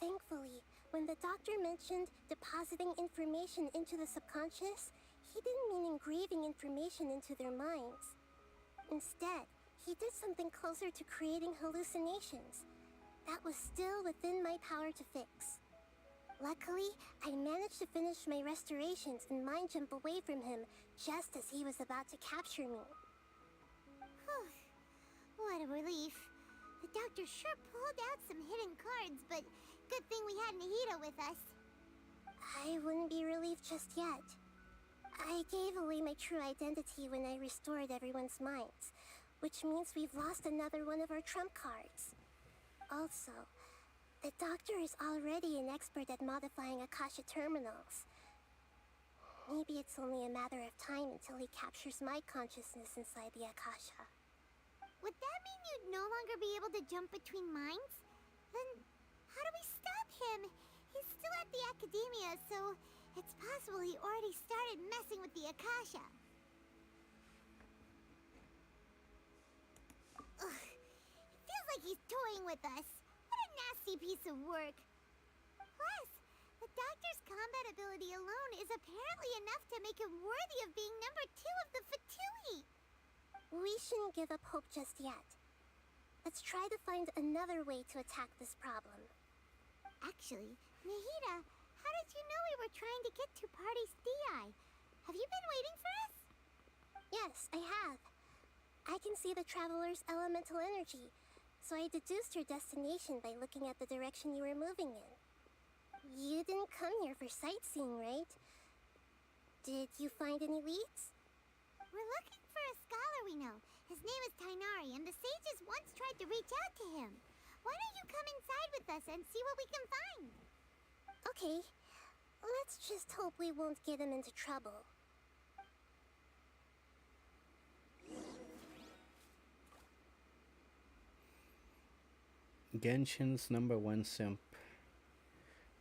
Thankfully, when the Doctor mentioned depositing information into the subconscious, he didn't mean engraving information into their minds. Instead, he did something closer to creating hallucinations. That was still within my power to fix. Luckily, I managed to finish my restorations and mind jump away from him just as he was about to capture me. Whew. What a relief. The doctor sure pulled out some hidden cards, but good thing we had Nahida with us. I wouldn't be relieved just yet. I gave away my true identity when I restored everyone's minds, which means we've lost another one of our trump cards. Also, the doctor is already an expert at modifying Akasha terminals. Maybe it's only a matter of time until he captures my consciousness inside the Akasha. Would that mean you'd no longer be able to jump between minds? Then how do we stop him? He's still at the academia, so it's possible he already started messing with the Akasha. Ugh. It feels like he's toying with us. What a nasty piece of work. Plus, the doctor's combat ability alone is apparently enough to make him worthy of being number 2 of the Fatui. We shouldn't give up hope just yet. Let's try to find another way to attack this problem. Actually, Nahida, how did you know we were trying to get to Party's DI? Have you been waiting for us? Yes, I have. I can see the traveler's elemental energy, so I deduced your destination by looking at the direction you were moving in. You didn't come here for sightseeing, right? Did you find any leads? We're looking for a scholar we know. His name is Tainari, and the sages once tried to reach out to him. Why don't you come inside with us and see what we can find? Okay, let's just hope we won't get him into trouble. Genshin's #1 simp.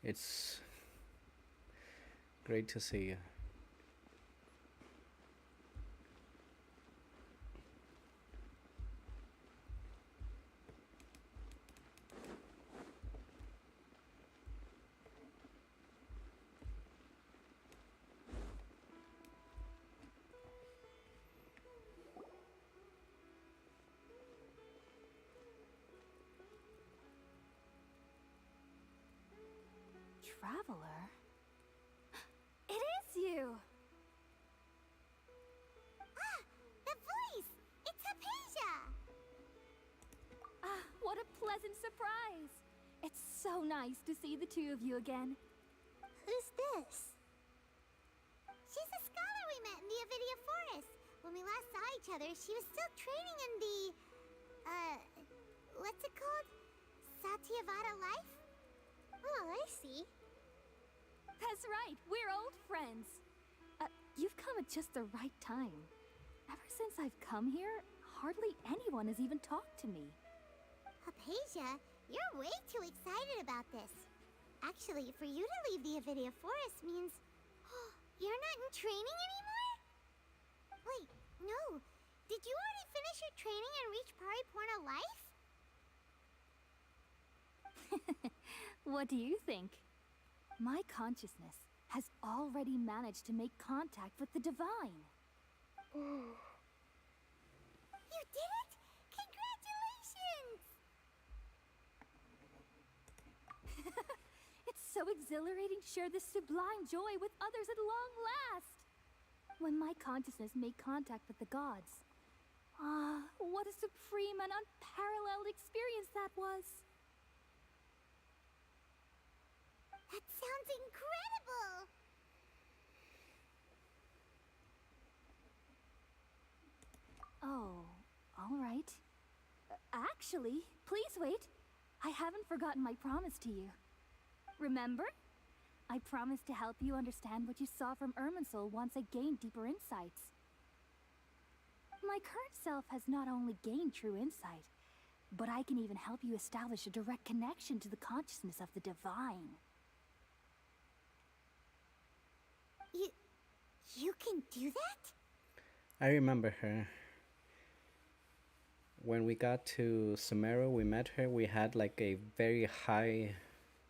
It's great to see you. Traveler? It is you! Ah! The voice! It's Hypatia! Ah, what a pleasant surprise! It's so nice to see the two of you again. Who's this? She's a scholar we met in the Avidia Forest. When we last saw each other, she was still training in the... what's it called? Satyavada life? Oh, I see. That's right, we're old friends. You've come at just the right time. Ever since I've come here, hardly anyone has even talked to me. Hypatia, you're way too excited about this. Actually, for you to leave the Avidia Forest means... you're not in training anymore? Wait, no. Did you already finish your training and reach Pariporna life? What do you think? My consciousness has already managed to make contact with the divine. You did it! Congratulations! It's so exhilarating to share this sublime joy with others at long last. When my consciousness made contact with the gods. Ah, what a supreme and unparalleled experience that was. That sounds incredible! Oh, all right. Actually, please wait. I haven't forgotten my promise to you. Remember? I promised to help you understand what you saw from Irminsul once I gained deeper insights. My current self has not only gained true insight, but I can even help you establish a direct connection to the consciousness of the divine. You can do that? I remember her. When we got to Sumeru, we met her. We had like a very high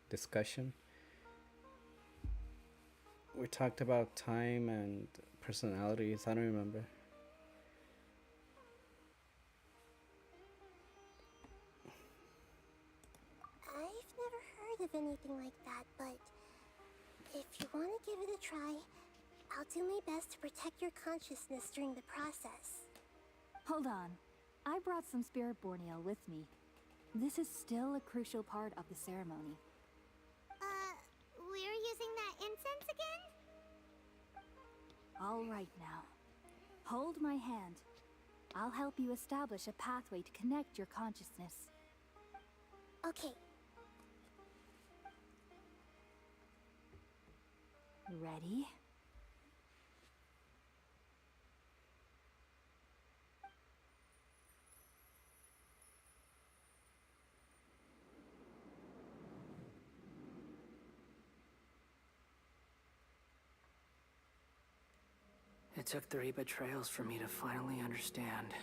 discussion. We talked about time and personalities. I don't remember. I've never heard of anything like that, but if you want to give it a try, I'll do my best to protect your consciousness during the process. Hold on. I brought some spirit borneo with me. This is still a crucial part of the ceremony. We're using that incense again? All right now. Hold my hand. I'll help you establish a pathway to connect your consciousness. Okay. Ready? It took 3 betrayals for me to finally understand.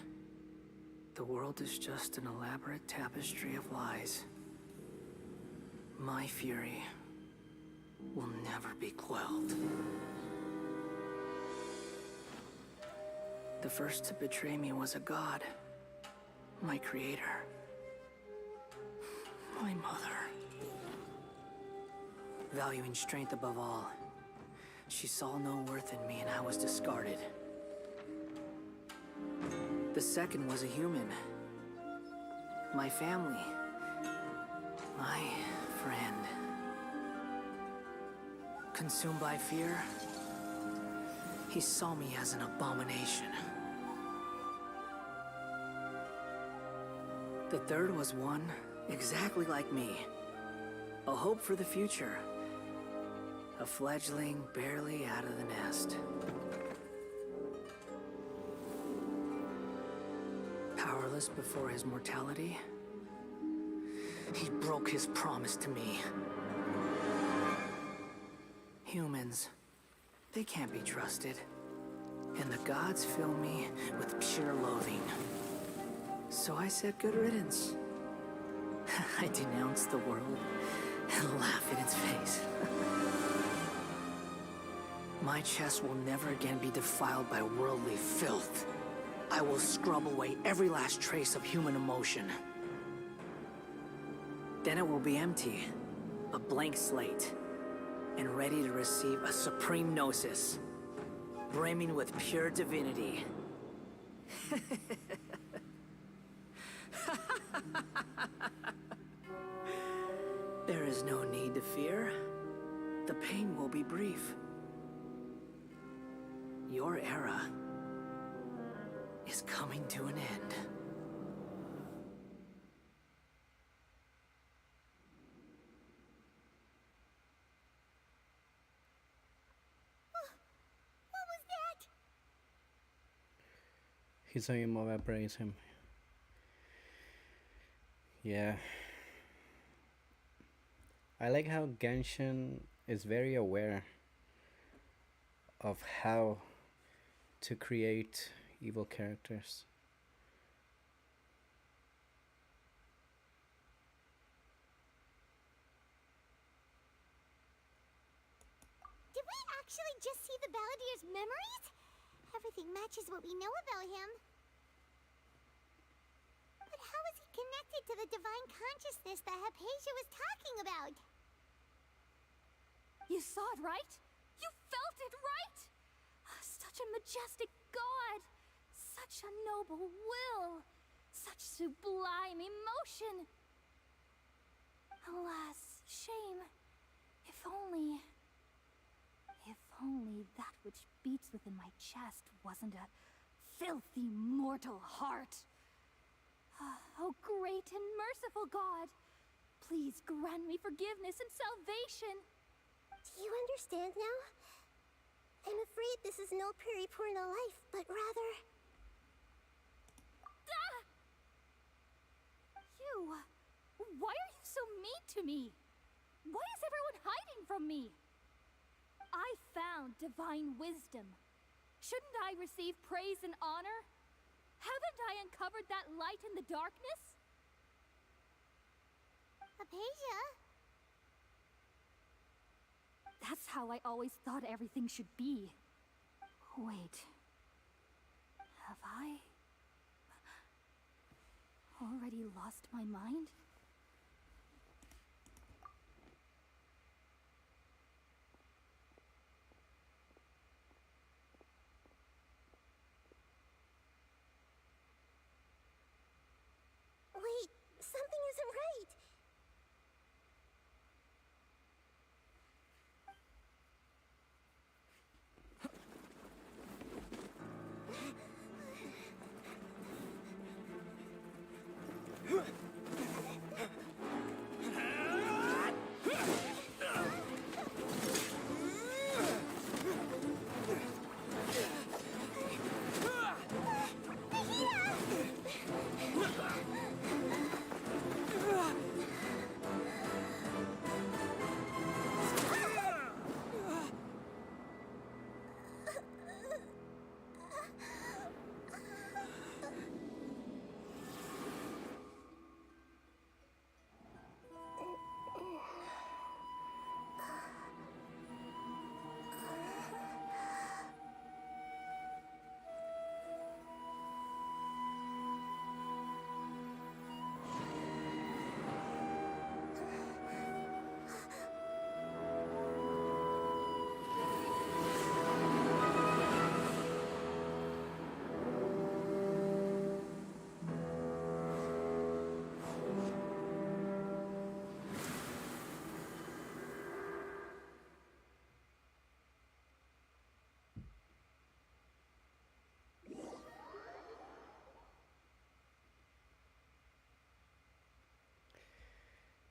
The world is just an elaborate tapestry of lies. My fury will never be quelled. The first to betray me was a god. My creator. My mother. Valuing strength above all, she saw no worth in me and I was discarded. The second was a human. My family. My friend. Consumed by fear, he saw me as an abomination. The third was one exactly like me. A hope for the future. A fledgling barely out of the nest. Powerless before his mortality, he broke his promise to me. Humans, they can't be trusted. And the gods fill me with pure loathing. So I said good riddance. I denounce the world and laugh in its face. My chest will never again be defiled by worldly filth. I will scrub away every last trace of human emotion. Then it will be empty, a blank slate, and ready to receive a supreme gnosis, brimming with pure divinity. There is no need to fear. The pain will be brief. Your era is coming to an end. What was that? Hisoyama evaporates him. Yeah. I like how Genshin is very aware of how to create evil characters. Did we actually just see the Baladier's memories? Everything matches what we know about him. But how is he connected to the divine consciousness that Hypatia was talking about? You saw it, right? You felt it, right? Such a majestic god! Such a noble will! Such sublime emotion! Alas, shame. If only that which beats within my chest wasn't a filthy mortal heart. Oh, great and merciful God! Please grant me forgiveness and salvation! Do you understand now? I'm afraid this is no Purna life, but rather... Ah! Why are you so mean to me? Why is everyone hiding from me? I found divine wisdom. Shouldn't I receive praise and honor? Haven't I uncovered that light in the darkness? Hypatia? That's how I always thought everything should be. Wait. Have I already lost my mind? Wait, something isn't right.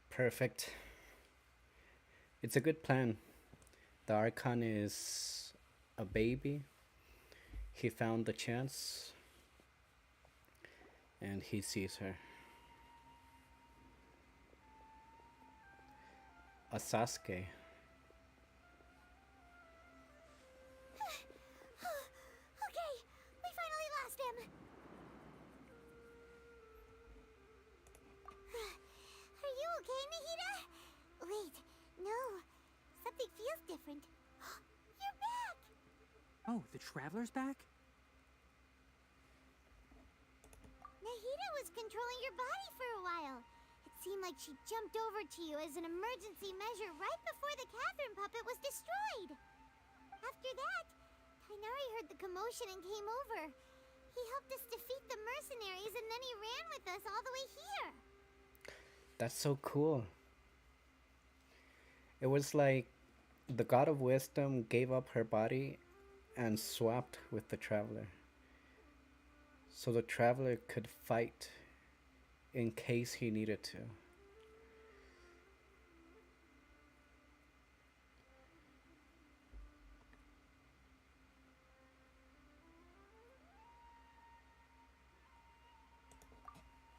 Perfect. It's a good plan. The Archon is a baby. He found the chance and he sees her. A Sasuke. Okay, we finally lost him. Are you okay, Nahida? Wait, no. Something feels different. You're back! Oh, the Traveler's back? Nahida was controlling your body for a while. It seemed like she jumped over to you as an emergency measure right before the Catherine puppet was destroyed. After that, Tainari heard the commotion and came over. He helped us defeat the mercenaries and then he ran with us all the way here. That's so cool. It was like the God of Wisdom gave up her body and swapped with the Traveler. So the Traveler could fight in case he needed to.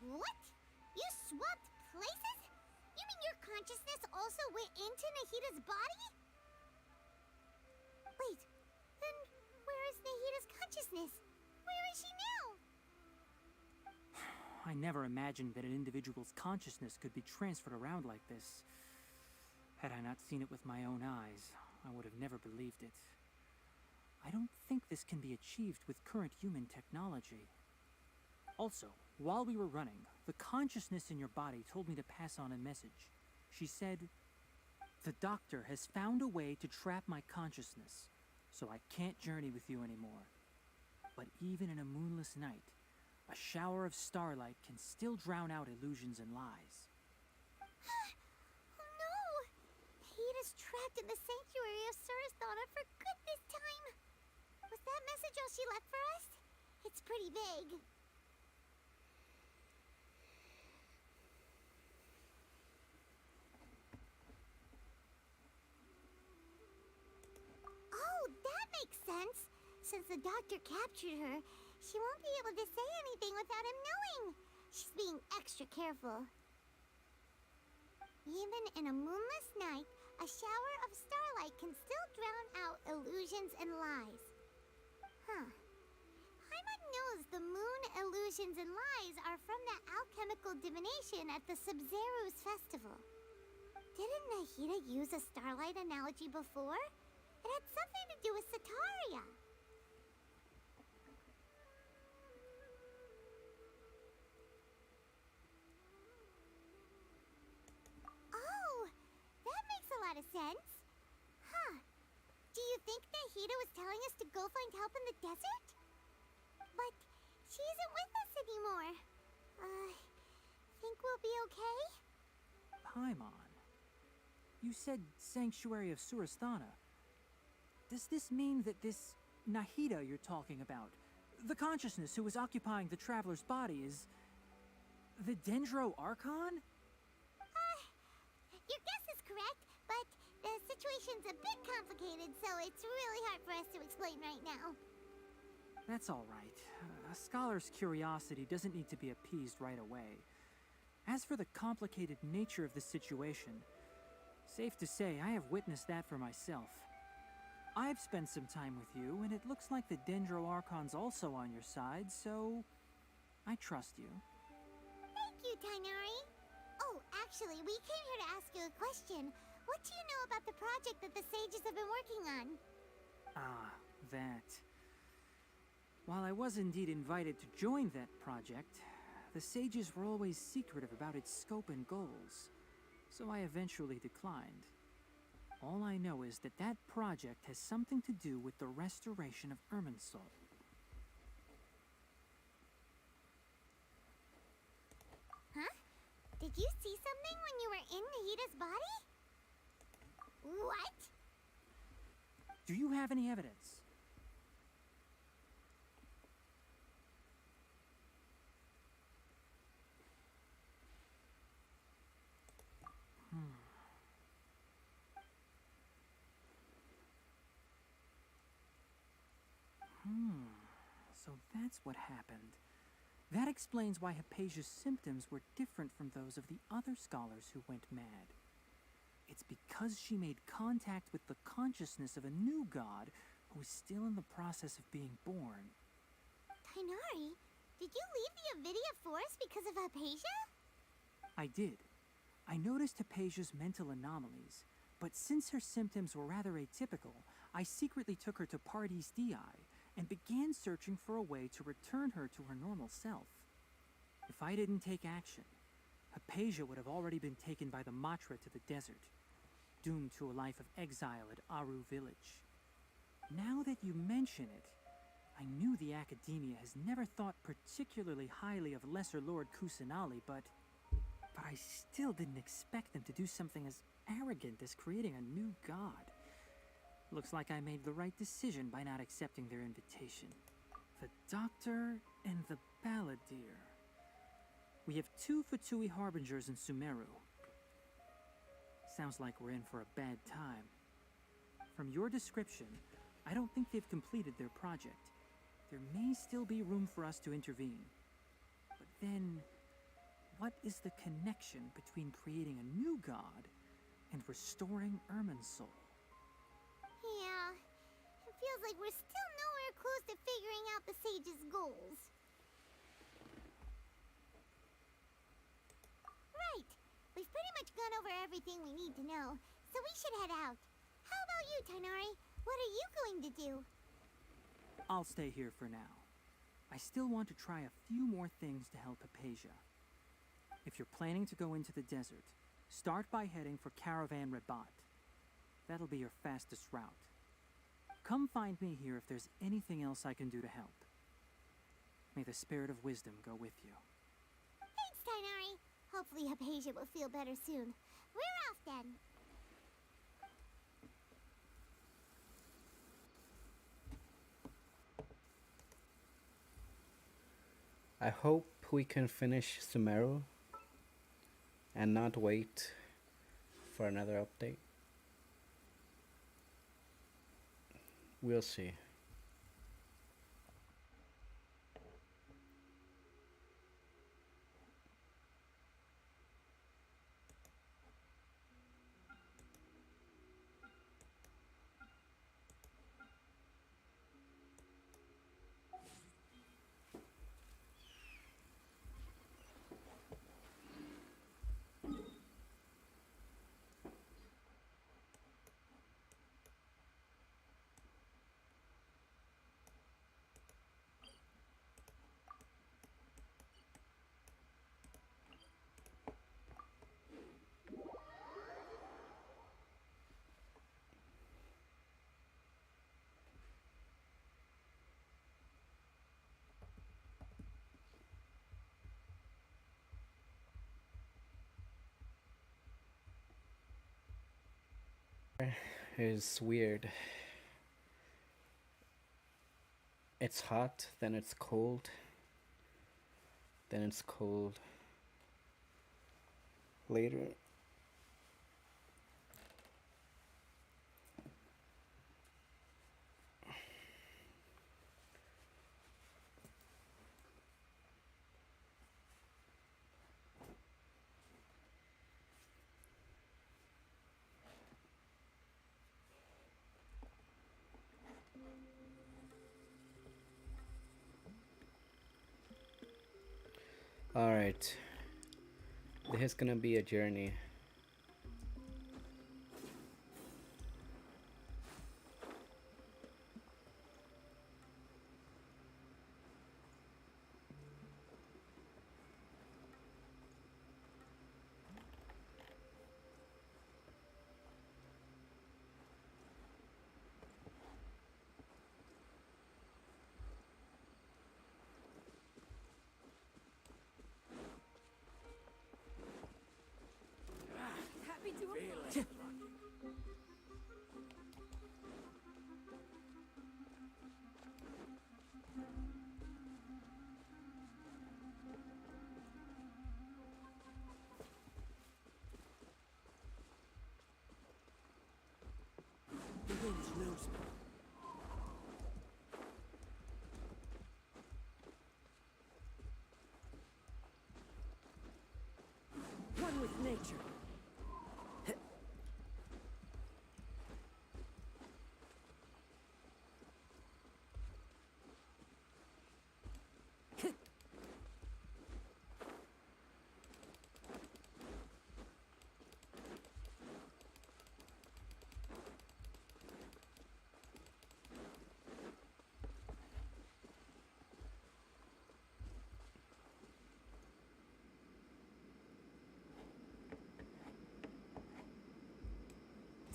What? You swapped places? You mean your consciousness also went into Nahida's body? Wait, then where is Nahida's consciousness? Where is she now? I never imagined that an individual's consciousness could be transferred around like this. Had I not seen it with my own eyes, I would have never believed it. I don't think this can be achieved with current human technology. Also, while we were running, the consciousness in your body told me to pass on a message. She said, "The doctor has found a way to trap my consciousness, so I can't journey with you anymore. But even in a moonless night, a shower of starlight can still drown out illusions and lies." Oh no! Nahida's trapped in the sanctuary of Surasthana for good this time. Was that message all she left for us? It's pretty vague. Oh, that makes sense. Since the doctor captured her, she won't be able to say anything without him knowing. She's being extra careful. Even in a moonless night, a shower of starlight can still drown out illusions and lies. Huh. Paimon knows the moon illusions and lies are from the alchemical divination at the Sub-Zero's festival. Didn't Nahida use a starlight analogy before? It had something to do with Sataria. sense. Huh. Do you think Nahida was telling us to go find help in the desert? But she isn't with us anymore. Think we'll be okay? Paimon, you said Sanctuary of Surasthana. Does this mean that this Nahida you're talking about, the consciousness who was occupying the traveler's body, is the Dendro Archon? Your guess is correct, but the situation's a bit complicated, so it's really hard for us to explain right now. That's all right. A scholar's curiosity doesn't need to be appeased right away. As for the complicated nature of the situation, safe to say I have witnessed that for myself. I've spent some time with you, and it looks like the Dendro Archon's also on your side, so I trust you. Thank you, Tainari. Oh, actually, we came here to ask you a question. What do you know about the project that the sages have been working on? Ah, that. While I was indeed invited to join that project, the sages were always secretive about its scope and goals, so I eventually declined. All I know is that that project has something to do with the restoration of Irminsul. Huh? Did you see something when you were in Nahida's body? What? Do you have any evidence? So that's what happened. That explains why Hypatia's symptoms were different from those of the other scholars who went mad. It's because she made contact with the consciousness of a new god who is still in the process of being born. Tainari, did you leave the Avidia Forest because of Hypatia? I did. I noticed Hypatia's mental anomalies, but since her symptoms were rather atypical, I secretly took her to Pardis Dii and began searching for a way to return her to her normal self. If I didn't take action, Hypatia would have already been taken by the Matra to the desert, doomed to a life of exile at Aru village. Now that you mention it, I knew the Academia has never thought particularly highly of Lesser Lord Kusanali, but I still didn't expect them to do something as arrogant as creating a new god. Looks like I made the right decision by not accepting their invitation. The Doctor and the Balladeer. We have 2 Fatui Harbingers in Sumeru. Sounds like we're in for a bad time. From your description, I don't think they've completed their project. There may still be room for us to intervene. But then, what is the connection between creating a new god and restoring Irminsul? Yeah, it feels like we're still nowhere close to figuring out the sage's goals. Right, we've pretty much gone over everything we need to know, so we should head out. How about you, Tainari? What are you going to do? I'll stay here for now. I still want to try a few more things to help Hypatia. If you're planning to go into the desert, start by heading for Caravan Rabat. That'll be your fastest route. Come find me here if there's anything else I can do to help. May the spirit of wisdom go with you. Thanks, Tainari. Hopefully Hypatia will feel better soon. We're off then. I hope we can finish Sumeru and not wait for another update. We'll see. is weird. It's hot, then it's cold, then it's cold. Later. Alright. This is gonna be a journey. Happy to Feeling The wind knows me. One with nature.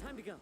Time to go.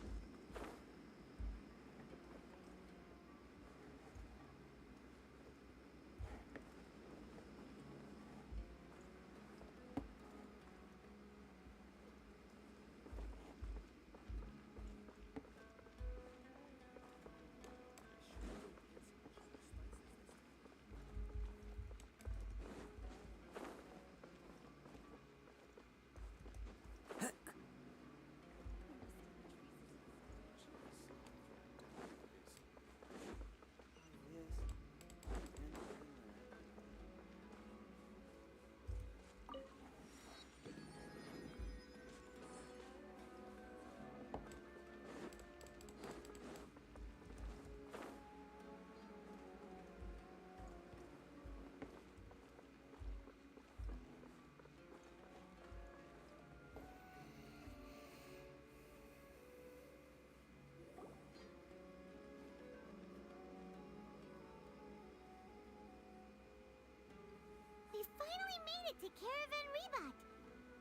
We finally made it to Caravan Rebat.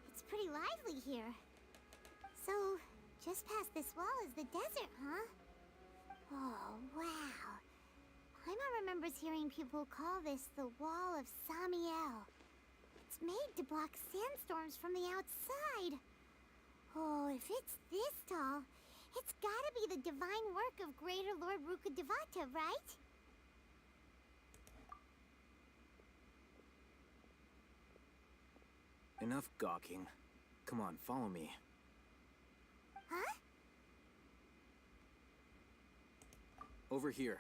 It's pretty lively here. So, just past this wall is the desert, huh? Oh, wow. Paimon remembers hearing people call this the Wall of Samiel. It's made to block sandstorms from the outside. Oh, if it's this tall, it's gotta be the divine work of Greater Lord Rukkhadevata, right? Enough gawking. Come on, follow me. Huh? Over here.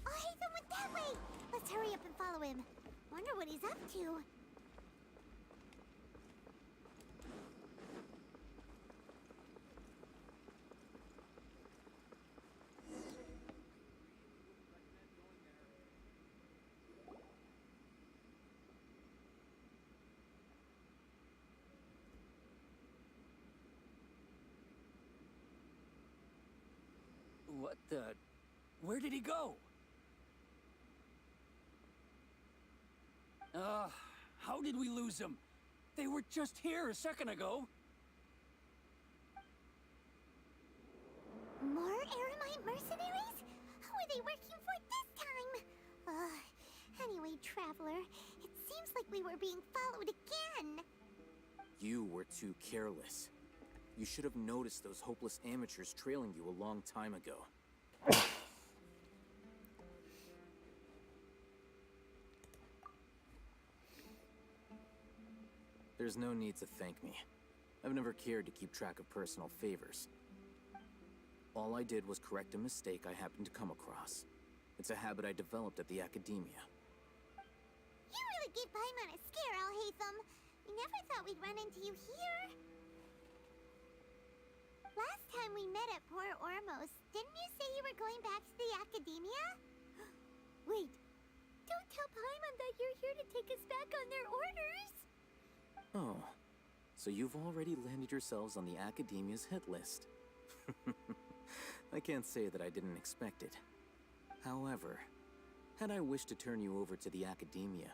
Oh, Hatham went that way! Let's hurry up and follow him. Wonder what he's up to. what the... Where did he go? How did we lose him? They were just here a second ago. More Aramite mercenaries? Who are they working for this time? Anyway, Traveler, it seems like we were being followed again. You were too careless. You should have noticed those hopeless amateurs trailing you a long time ago. There's no need to thank me. I've never cared to keep track of personal favors. All I did was correct a mistake I happened to come across. It's a habit I developed at the academia. You really gave Paimon a scare, Alhaitham. We never thought we'd run into you here. Last time we met at Port Ormos, didn't you say you were going back to the academia? Wait, don't tell Paimon that you're here to take us back on their orders. Oh, so you've already landed yourselves on the academia's hit list. I can't say that I didn't expect it. However, had I wished to turn you over to the academia,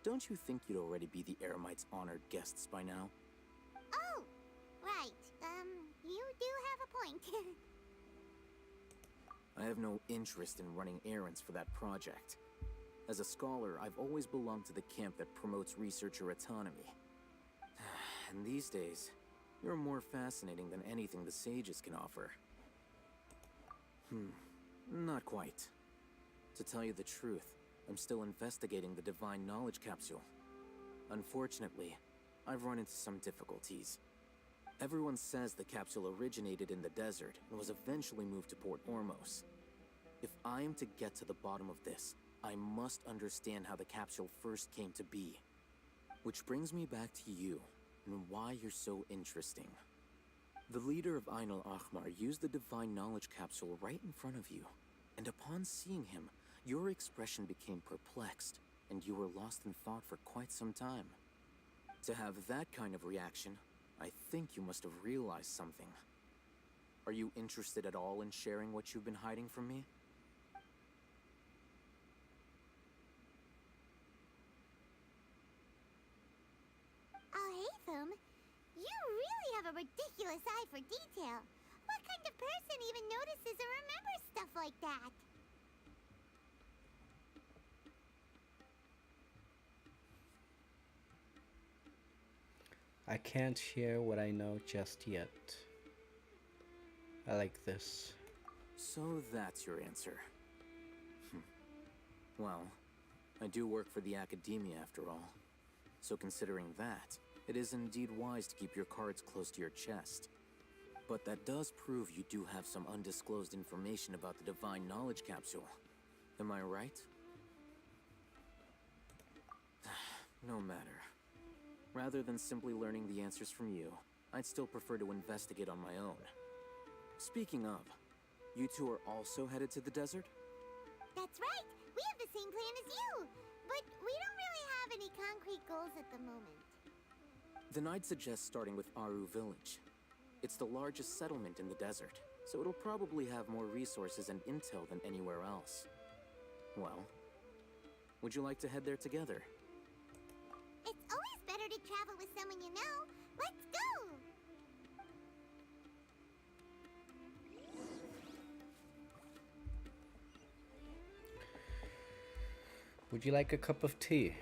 don't you think you'd already be the Eremites' honored guests by now? Oh, right. You do have a point. I have no interest in running errands for that project. As a scholar, I've always belonged to the camp that promotes researcher autonomy. And these days, you're more fascinating than anything the sages can offer. Not quite. To tell you the truth, I'm still investigating the Divine Knowledge Capsule. Unfortunately, I've run into some difficulties. Everyone says the capsule originated in the desert and was eventually moved to Port Ormos. If I am to get to the bottom of this, I must understand how the capsule first came to be. Which brings me back to you, and why you're so interesting. The leader of Ainul Ahmar used the Divine Knowledge Capsule right in front of you, and upon seeing him, your expression became perplexed, and you were lost in thought for quite some time. To have that kind of reaction, I think you must have realized something. Are you interested at all in sharing what you've been hiding from me? Alhaitham, you really have a ridiculous eye for detail. What kind of person even notices or remembers stuff like that? I can't share what I know just yet. I like this. So that's your answer. Well, I do work for the academia after all. So considering that, it is indeed wise to keep your cards close to your chest. But that does prove you do have some undisclosed information about the Divine Knowledge Capsule. Am I right? No matter. Rather than simply learning the answers from you, I'd still prefer to investigate on my own. Speaking of, you two are also headed to the desert? That's right! We have the same plan as you! But we don't really have any concrete goals at the moment. Then I'd suggest starting with Aru Village. It's the largest settlement in the desert, so it'll probably have more resources and intel than anywhere else. Well, would you like to head there together? It's always better to travel with someone you know. Let's go! Would you like a cup of tea?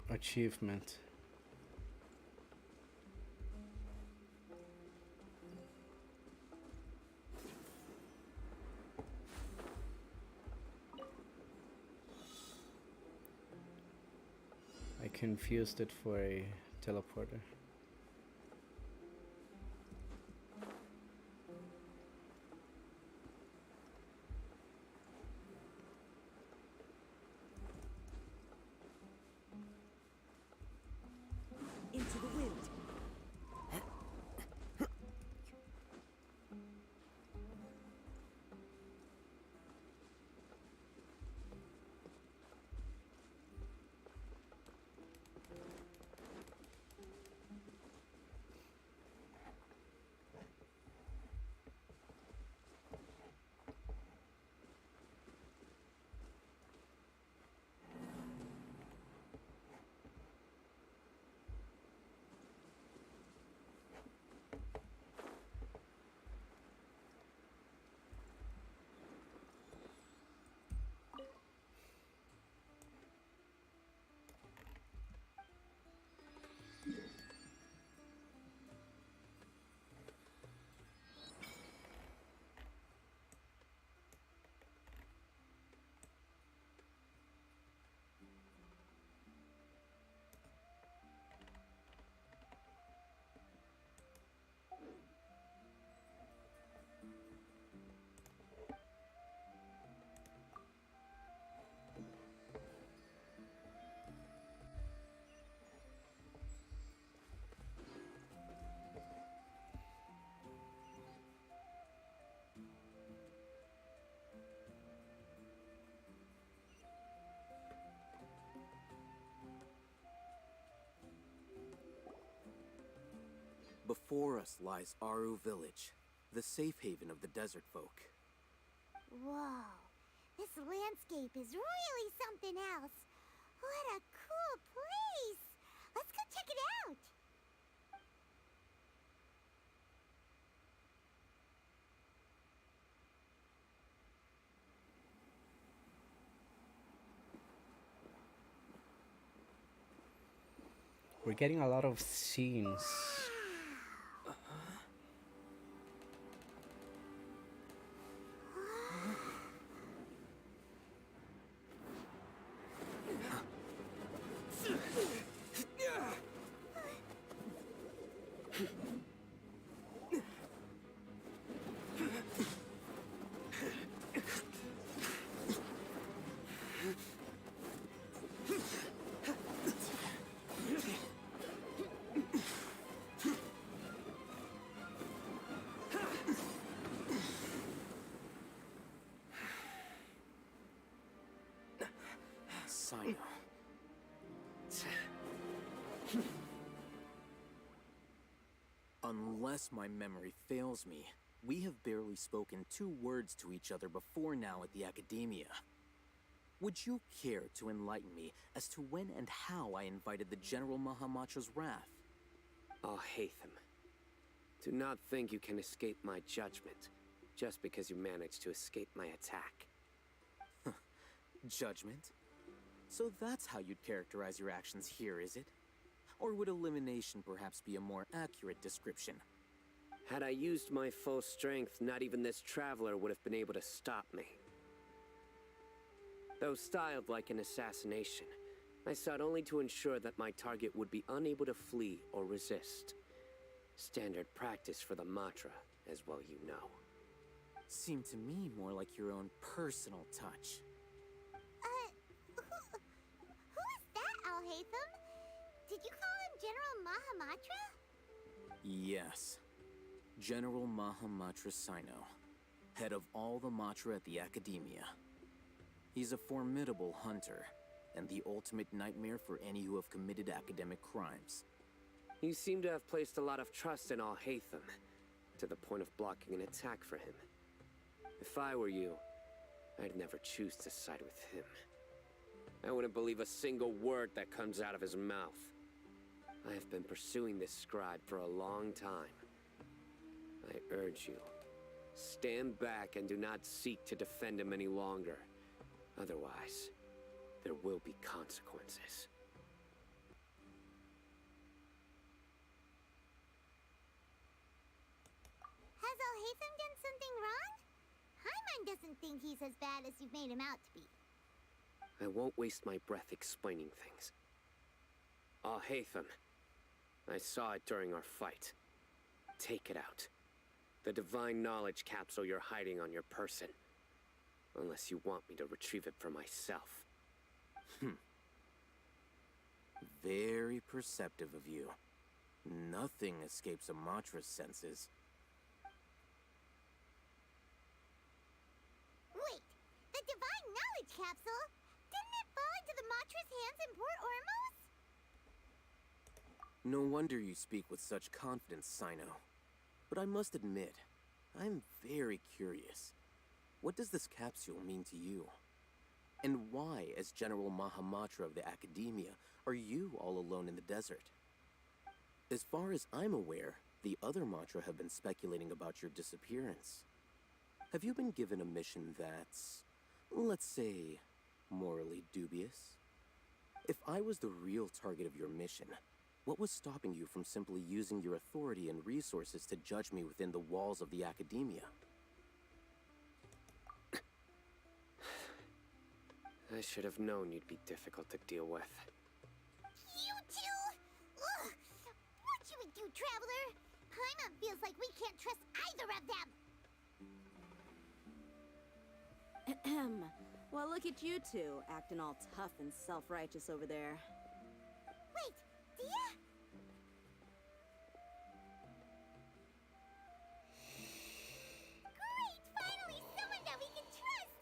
Achievement. I confused it for a teleporter. Before us lies Aru Village, the safe haven of the desert folk. Whoa, this landscape is really something else. What a cool place! Let's go check it out! We're getting a lot of scenes. Sino. Unless my memory fails me, we have barely spoken 2 words to each other before now at the Academia. Would you care to enlighten me as to when and how I invited the General Mahamatra's wrath? Oh, Hatham. Do not think you can escape my judgment, just because you managed to escape my attack. Judgment? So that's how you'd characterize your actions here, is it? Or would elimination perhaps be a more accurate description? Had I used my full strength, not even this traveler would have been able to stop me. Though styled like an assassination, I sought only to ensure that my target would be unable to flee or resist. Standard practice for the Matra, as well you know. Seemed to me more like your own personal touch. Who is that, Alhaitham? Did you call him General Mahamatra? Yes. General Mahamatra Sino, head of all the Matra at the Academia. He's a formidable hunter, and the ultimate nightmare for any who have committed academic crimes. You seem to have placed a lot of trust in Alhaitham, to the point of blocking an attack for him. If I were you, I'd never choose to side with him. I wouldn't believe a single word that comes out of his mouth. I have been pursuing this scribe for a long time. I urge you, stand back and do not seek to defend him any longer. Otherwise, there will be consequences. Has Alhaitham done something wrong? Hyman doesn't think he's as bad as you've made him out to be. I won't waste my breath explaining things. Alhaitham, I saw it during our fight. Take it out. The divine knowledge capsule you're hiding on your person. Unless you want me to retrieve it for myself. Very perceptive of you. Nothing escapes a Matra's senses. Wait, the divine knowledge capsule? Didn't it fall into the Matra's hands in Port Ormos? No wonder you speak with such confidence, Sino. But I must admit, I'm very curious. What does this capsule mean to you? And why, as General Mahamatra of the Academia, are you all alone in the desert? As far as I'm aware, the other Matra have been speculating about your disappearance. Have you been given a mission that's, let's say, morally dubious? If I was the real target of your mission, what was stopping you from simply using your authority and resources to judge me within the walls of the Academia? I should have known you'd be difficult to deal with. You two? Ugh! What should we do, Traveler? Paimon feels like we can't trust either of them. Ahem. Well, look at you two, acting all tough and self-righteous over there. Wait, Dia? Great! Finally, someone that we can trust!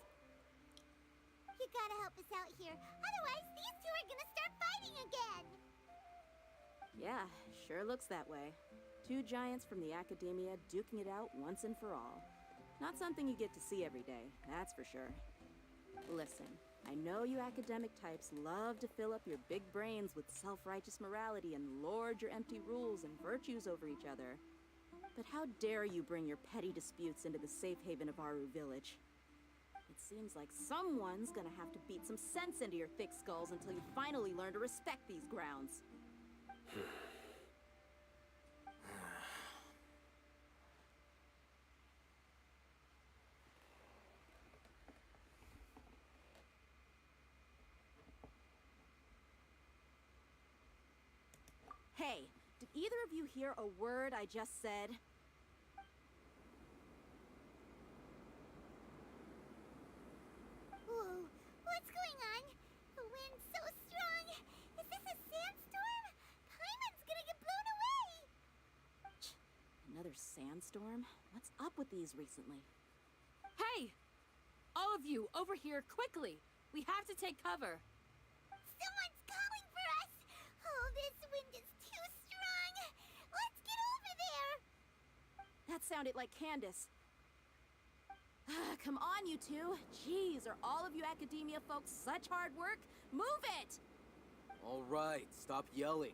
You gotta help us out here. Otherwise, these two are gonna start fighting again! Yeah, sure looks that way. two giants from the academia duking it out once and for all. Not something you get to see every day, that's for sure. Listen, I know you academic types love to fill up your big brains with self-righteous morality and lord your empty rules and virtues over each other. But how dare you bring your petty disputes into the safe haven of Aru Village? It seems like someone's gonna have to beat some sense into your thick skulls until you finally learn to respect these grounds. Hey, did either of you hear a word I just said? Whoa, what's going on? The wind's so strong. Is this a sandstorm? Paimon's gonna get blown away. Another sandstorm? What's up with these recently? Hey! All of you, over here, quickly! We have to take cover! Someone's calling for us! Oh, this wind is too strong! Let's get over there! That sounded like Candace. Come on, you two. Jeez, are all of you academia folks such hard work? Move it! All right, stop yelling.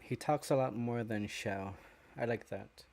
He talks a lot more than Xiao. I like that.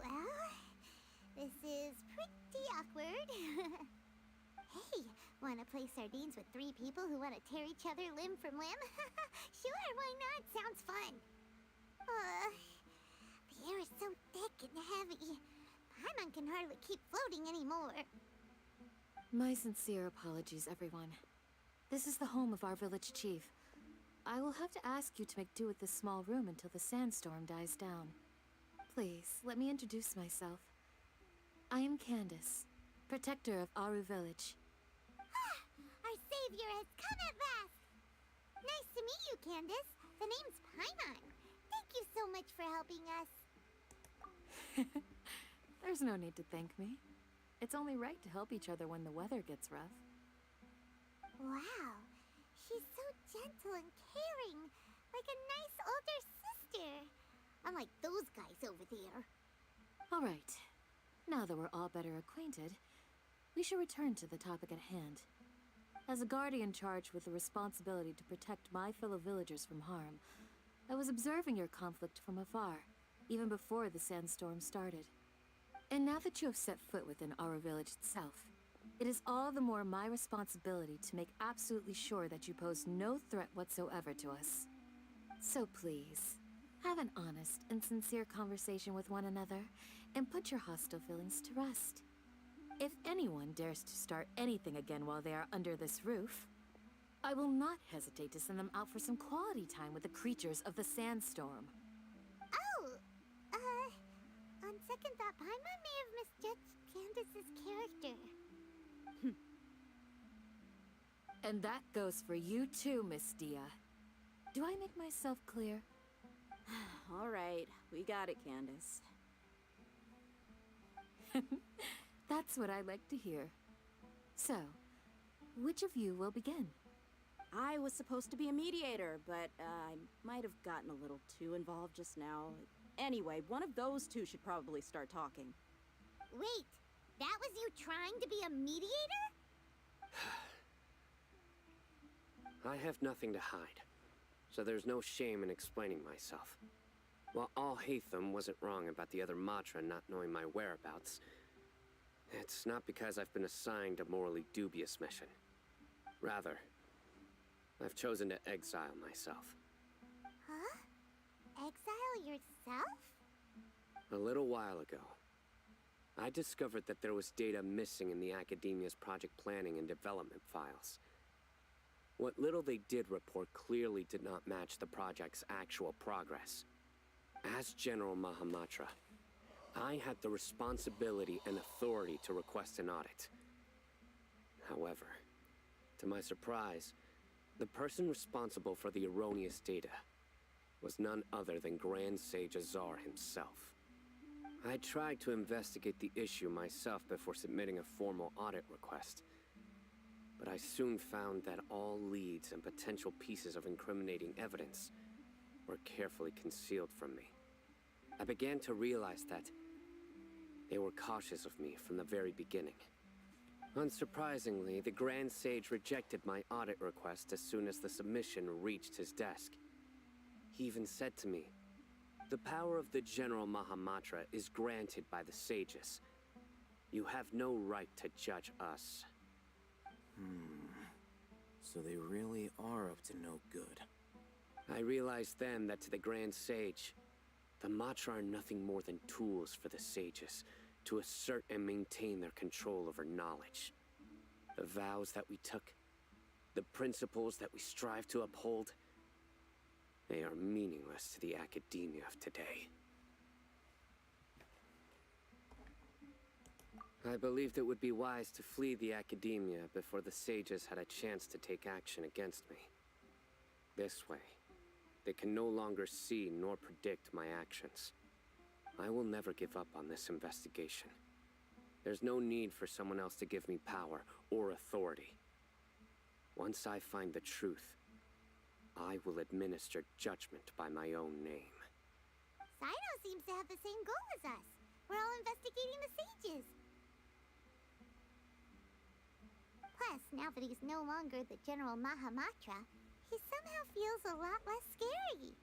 Well, this is pretty awkward. Hey, wanna play sardines with three people who wanna tear each other limb from limb? Sure, why not? Sounds fun. The air is so thick and heavy. Paimon can hardly keep floating anymore. My sincere apologies, everyone. This is the home of our village chief. I will have to ask you to make do with this small room until the sandstorm dies down. Please, let me introduce myself. I am Candace, protector of Aru Village. Our savior has come at last! Nice to meet you, Candace. The name's Paimon. Thank you so much for helping us. There's no need to thank me. It's only right to help each other when the weather gets rough. Wow, she's so gentle and caring, like a nice older sister. Unlike those guys over there. All right. Now that we're all better acquainted, we should return to the topic at hand. As a guardian charged with the responsibility to protect my fellow villagers from harm, I was observing your conflict from afar, even before the sandstorm started. And now that you have set foot within our village itself, it is all the more my responsibility to make absolutely sure that you pose no threat whatsoever to us. So please, have an honest and sincere conversation with one another, and put your hostile feelings to rest. If anyone dares to start anything again while they are under this roof, I will not hesitate to send them out for some quality time with the creatures of the sandstorm. Oh, on second thought, Paimon may have misjudged Candace's character. And that goes for you too, Miss Dia. Do I make myself clear? All right, we got it, Candace. That's what I like to hear. So, which of you will begin? I was supposed to be a mediator, but I might have gotten a little too involved just now. Anyway, one of those two should probably start talking. Wait, that was you trying to be a mediator? I have nothing to hide, so there's no shame in explaining myself. While Alhaitham wasn't wrong about the other Matra not knowing my whereabouts, it's not because I've been assigned a morally dubious mission. Rather, I've chosen to exile myself. Huh? Exile yourself? A little while ago, I discovered that there was data missing in the Academia's project planning and development files. What little they did report clearly did not match the project's actual progress. As General Mahamatra, I had the responsibility and authority to request an audit. However, to my surprise, the person responsible for the erroneous data was none other than Grand Sage Azar himself. I tried to investigate the issue myself before submitting a formal audit request, but I soon found that all leads and potential pieces of incriminating evidence were carefully concealed from me. I began to realize that they were cautious of me from the very beginning. Unsurprisingly, the Grand Sage rejected my audit request as soon as the submission reached his desk. He even said to me, "The power of the General Mahamatra is granted by the sages. You have no right to judge us." So they really are up to no good. I realized then that to the Grand Sage, the Matra are nothing more than tools for the sages to assert and maintain their control over knowledge. The vows that we took, the principles that we strive to uphold, they are meaningless to the academia of today. I believed it would be wise to flee the academia before the sages had a chance to take action against me. This way, they can no longer see nor predict my actions. I will never give up on this investigation. There's no need for someone else to give me power or authority. Once I find the truth, I will administer judgment by my own name. Sino seems to have the same goal as us. We're all investigating the sages. Plus, now that he's no longer the General Mahamatra, he somehow feels a lot less scary.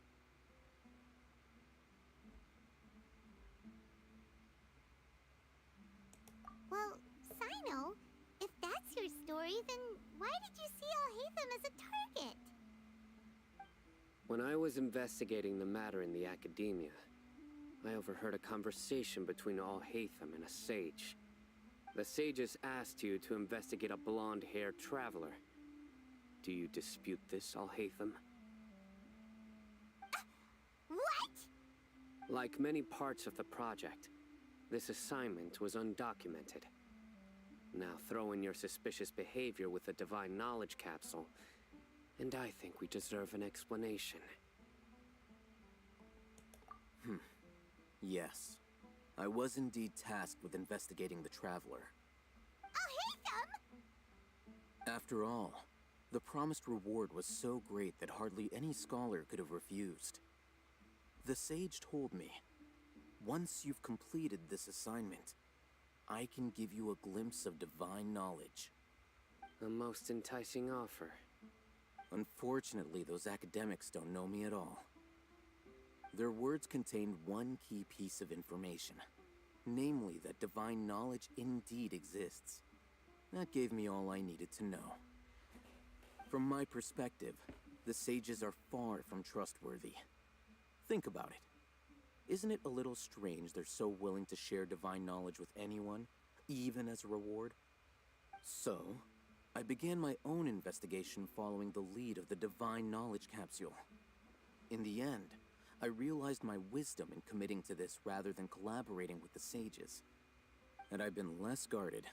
Well, Sino, if that's your story, then why did you see Alhaitham as a target? When I was investigating the matter in the academia, I overheard a conversation between Alhaitham and a sage. The sages asked you to investigate a blonde-haired traveler. Do you dispute this, Alhaitham? What? Like many parts of the project, this assignment was undocumented. Now throw in your suspicious behavior with the Divine Knowledge Capsule, and I think we deserve an explanation. Yes. I was indeed tasked with investigating the Traveler. Alhaitham! After all, the promised reward was so great that hardly any scholar could have refused. The sage told me, once you've completed this assignment, I can give you a glimpse of divine knowledge. A most enticing offer. Unfortunately, those academics don't know me at all. Their words contained one key piece of information. Namely, that divine knowledge indeed exists. That gave me all I needed to know. From my perspective, the sages are far from trustworthy. Think about it. Isn't it a little strange they're so willing to share divine knowledge with anyone, even as a reward? So, I began my own investigation following the lead of the divine knowledge capsule. In the end, I realized my wisdom in committing to this rather than collaborating with the sages. Had I been less guarded,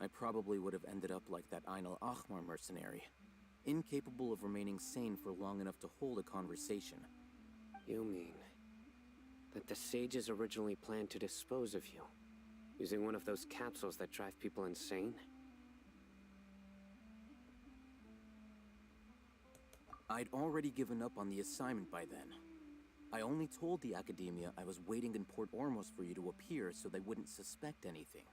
I probably would have ended up like that Ainul Ahmar mercenary, incapable of remaining sane for long enough to hold a conversation. You mean that the sages originally planned to dispose of you, using one of those capsules that drive people insane? I'd already given up on the assignment by then. I only told the Academia I was waiting in Port Ormos for you to appear so they wouldn't suspect anything.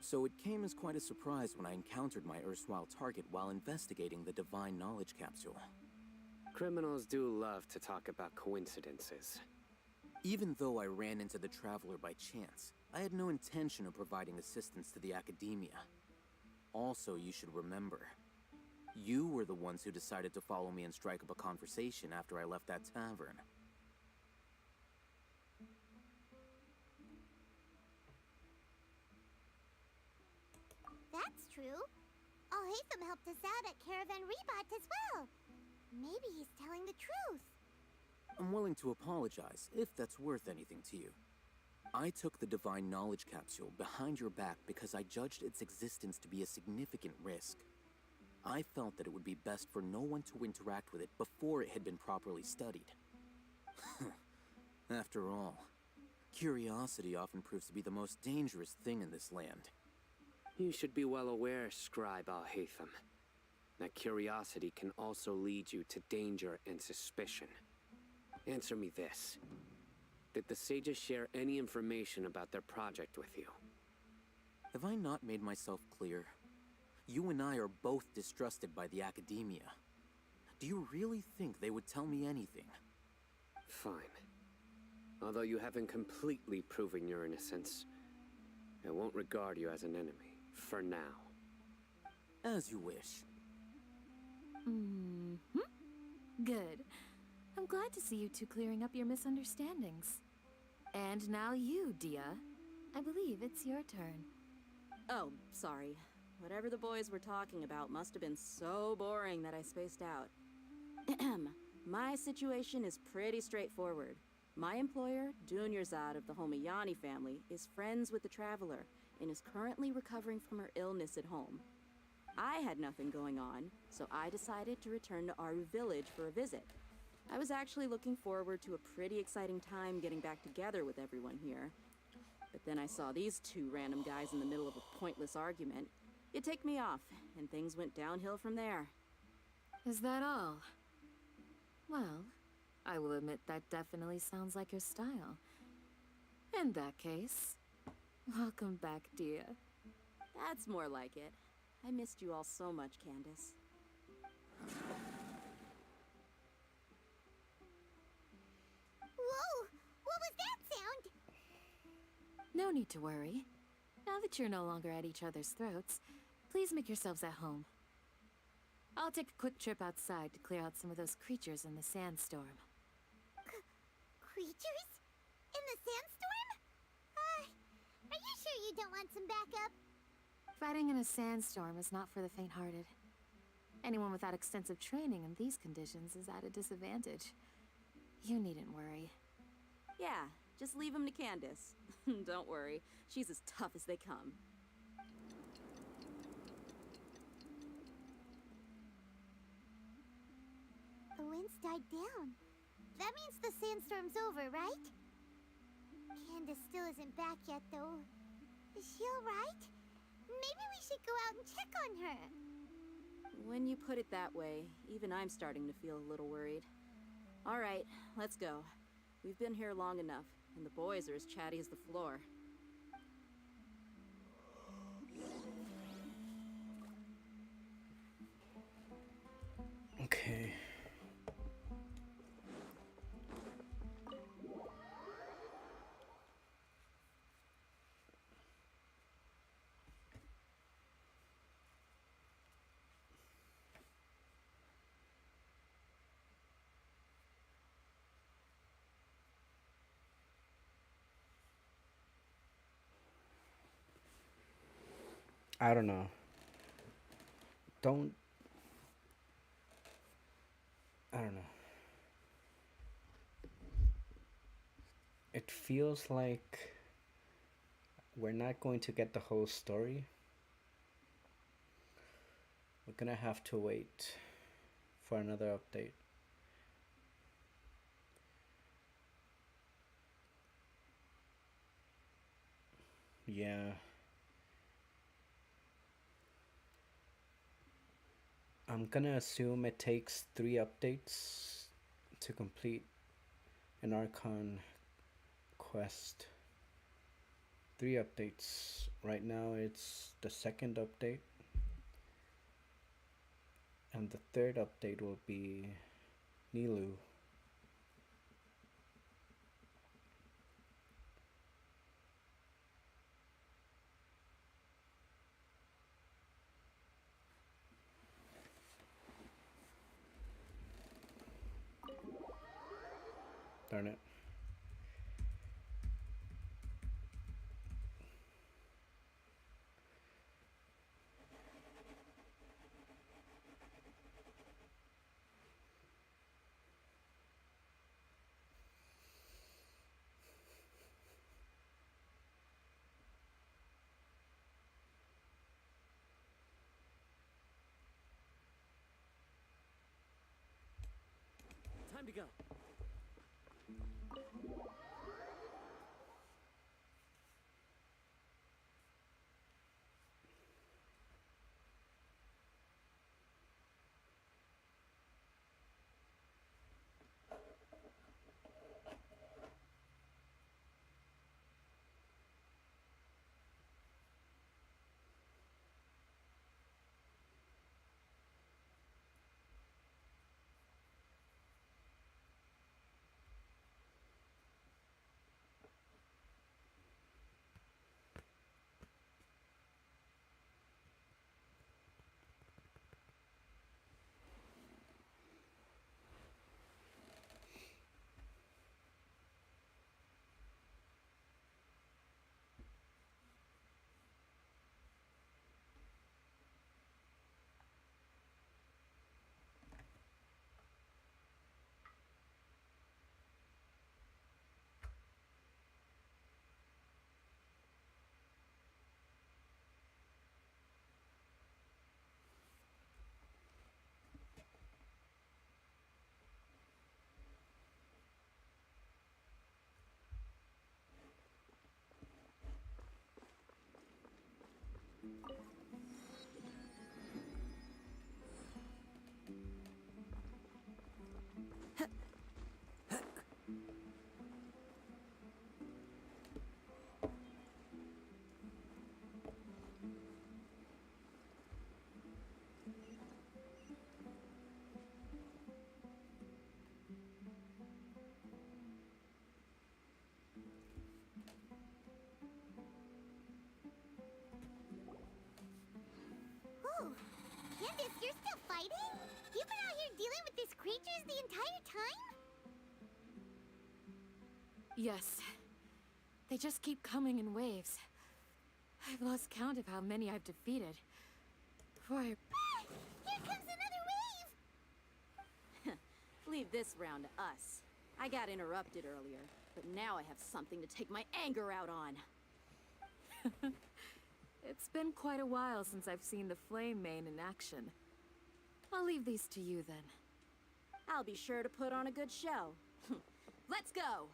So it came as quite a surprise when I encountered my erstwhile target while investigating the Divine Knowledge Capsule. Criminals do love to talk about coincidences. Even though I ran into the Traveler by chance, I had no intention of providing assistance to the Academia. Also, you should remember, you were the ones who decided to follow me and strike up a conversation after I left that tavern. That's true. Alhaitham helped us out at Caravan Rebot as well. Maybe he's telling the truth. I'm willing to apologize, if that's worth anything to you. I took the Divine Knowledge Capsule behind your back because I judged its existence to be a significant risk. I felt that it would be best for no one to interact with it before it had been properly studied. After all, curiosity often proves to be the most dangerous thing in this land. You should be well aware, Scribe Alhaitham, that curiosity can also lead you to danger and suspicion. Answer me this. Did the sages share any information about their project with you? Have I not made myself clear? You and I are both distrusted by the Academia. Do you really think they would tell me anything? Fine. Although you haven't completely proven your innocence, I won't regard you as an enemy, for now. As you wish. Good. I'm glad to see you two clearing up your misunderstandings. And now you, Dia. I believe it's your turn. Oh, sorry. Whatever the boys were talking about must have been so boring that I spaced out. My situation is pretty straightforward. My employer, Dunyarzad of the Homayani family, is friends with the Traveler and is currently recovering from her illness at home. I had nothing going on, so I decided to return to Aru village for a visit. I was actually looking forward to a pretty exciting time getting back together with everyone here. But then I saw these two random guys in the middle of a pointless argument. It ticked me off, and things went downhill from there. Is that all? Well, I will admit that definitely sounds like your style. In that case, welcome back, Dia. That's more like it. I missed you all so much, Candace. Whoa! What was that sound? No need to worry. Now that you're no longer at each other's throats, please make yourselves at home. I'll take a quick trip outside to clear out some of those creatures in the sandstorm. Creatures? In the sandstorm? Are you sure you don't want some backup? Fighting in a sandstorm is not for the faint-hearted. Anyone without extensive training in these conditions is at a disadvantage. You needn't worry. Yeah, just leave him to Candace. Don't worry, she's as tough as they come. The winds died down. That means the sandstorm's over, right? Candace still isn't back yet, though. Is she alright? Maybe we should go out and check on her. When you put it that way, even I'm starting to feel a little worried. All right, let's go. We've been here long enough, and the boys are as chatty as the floor. Okay. I don't know. Don't. I don't know. It feels like we're not going to get the whole story. We're gonna have to wait for another update. Yeah. I'm gonna assume it takes 3 updates to complete an Archon quest. 3 updates. Right now it's the second update. And the third update will be Nilu. Darn it. Time to go. Oh, Candace, you're still fighting? You've been out here dealing with these creatures the entire time? Yes. They just keep coming in waves. I've lost count of how many I've defeated. Before I... Here comes another wave! Leave this round to us. I got interrupted earlier, but now I have something to take my anger out on. It's been quite a while since I've seen the Flame Main in action. I'll leave these to you then. I'll be sure to put on a good show. Let's go!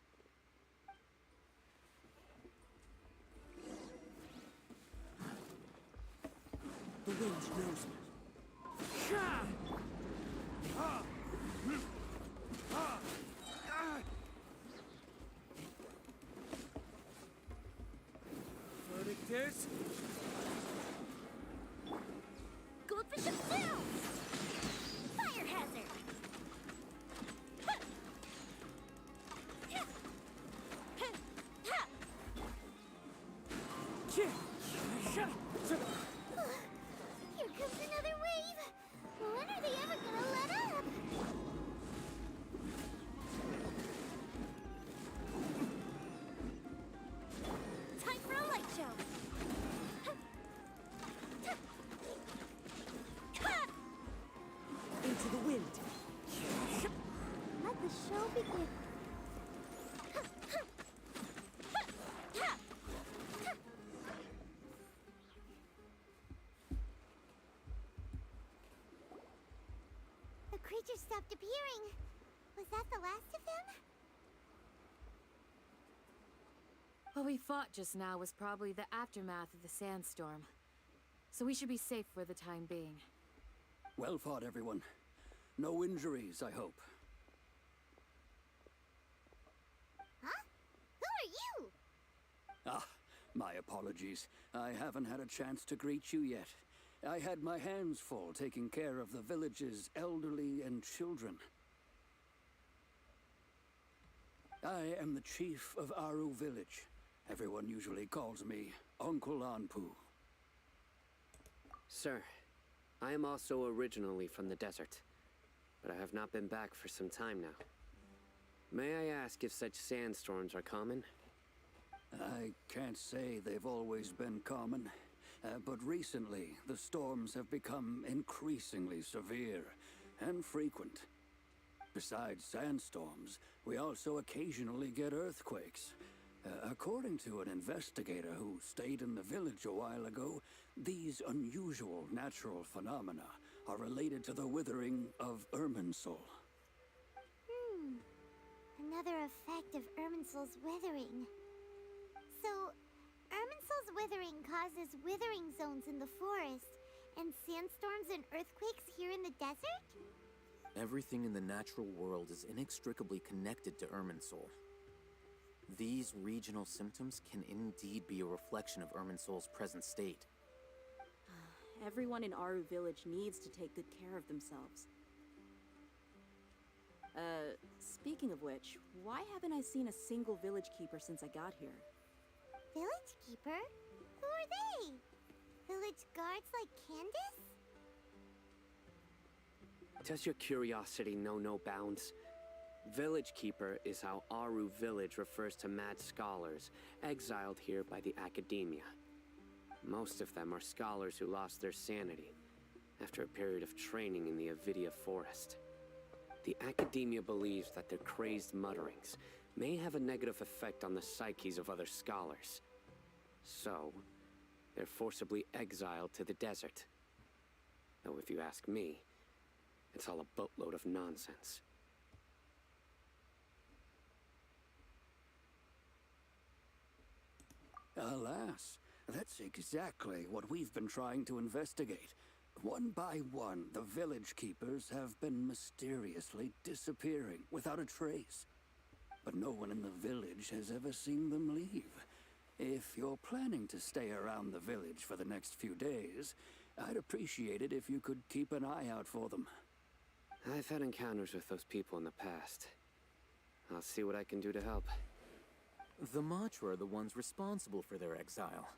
The wind knows me. Verdict is... Goldfish of Steel! Fire hazard! Here comes another wave! When are creatures stopped appearing. Was that the last of them? What we fought just now was probably the aftermath of the sandstorm. So we should be safe for the time being. Well fought, everyone. No injuries, I hope. Huh? Who are you? Ah, my apologies. I haven't had a chance to greet you yet. I had my hands full taking care of the village's elderly and children. I am the chief of Aru village. Everyone usually calls me Uncle Anpu. Sir, I am also originally from the desert, but I have not been back for some time now. May I ask if such sandstorms are common? I can't say they've always been common, but recently the storms have become increasingly severe and frequent. Besides sandstorms, we also occasionally get earthquakes. According to an investigator who stayed in the village a while ago, these unusual natural phenomena are related to the withering of Irminsul. Another effect of Irminsul's withering. So, Irminsul's withering causes withering zones in the forest, and sandstorms and earthquakes here in the desert? Everything in the natural world is inextricably connected to Irminsul. These regional symptoms can indeed be a reflection of Irminsul's present state. Everyone in Aru village needs to take good care of themselves. Speaking of which, why haven't I seen a single village keeper since I got here? Village keeper? Who are they? Village guards like Candace? Does your curiosity know no bounds? Village Keeper is how Aru village refers to mad scholars exiled here by the academia. Most of them are scholars who lost their sanity after a period of training in the Avidia forest. The academia believes that their crazed mutterings may have a negative effect on the psyches of other scholars. So, they're forcibly exiled to the desert. Though if you ask me, it's all a boatload of nonsense. Alas, that's exactly what we've been trying to investigate. One by one, the village keepers have been mysteriously disappearing without a trace. But no one in the village has ever seen them leave. If you're planning to stay around the village for the next few days, I'd appreciate it if you could keep an eye out for them. I've had encounters with those people in the past. I'll see what I can do to help. The Matra are the ones responsible for their exile.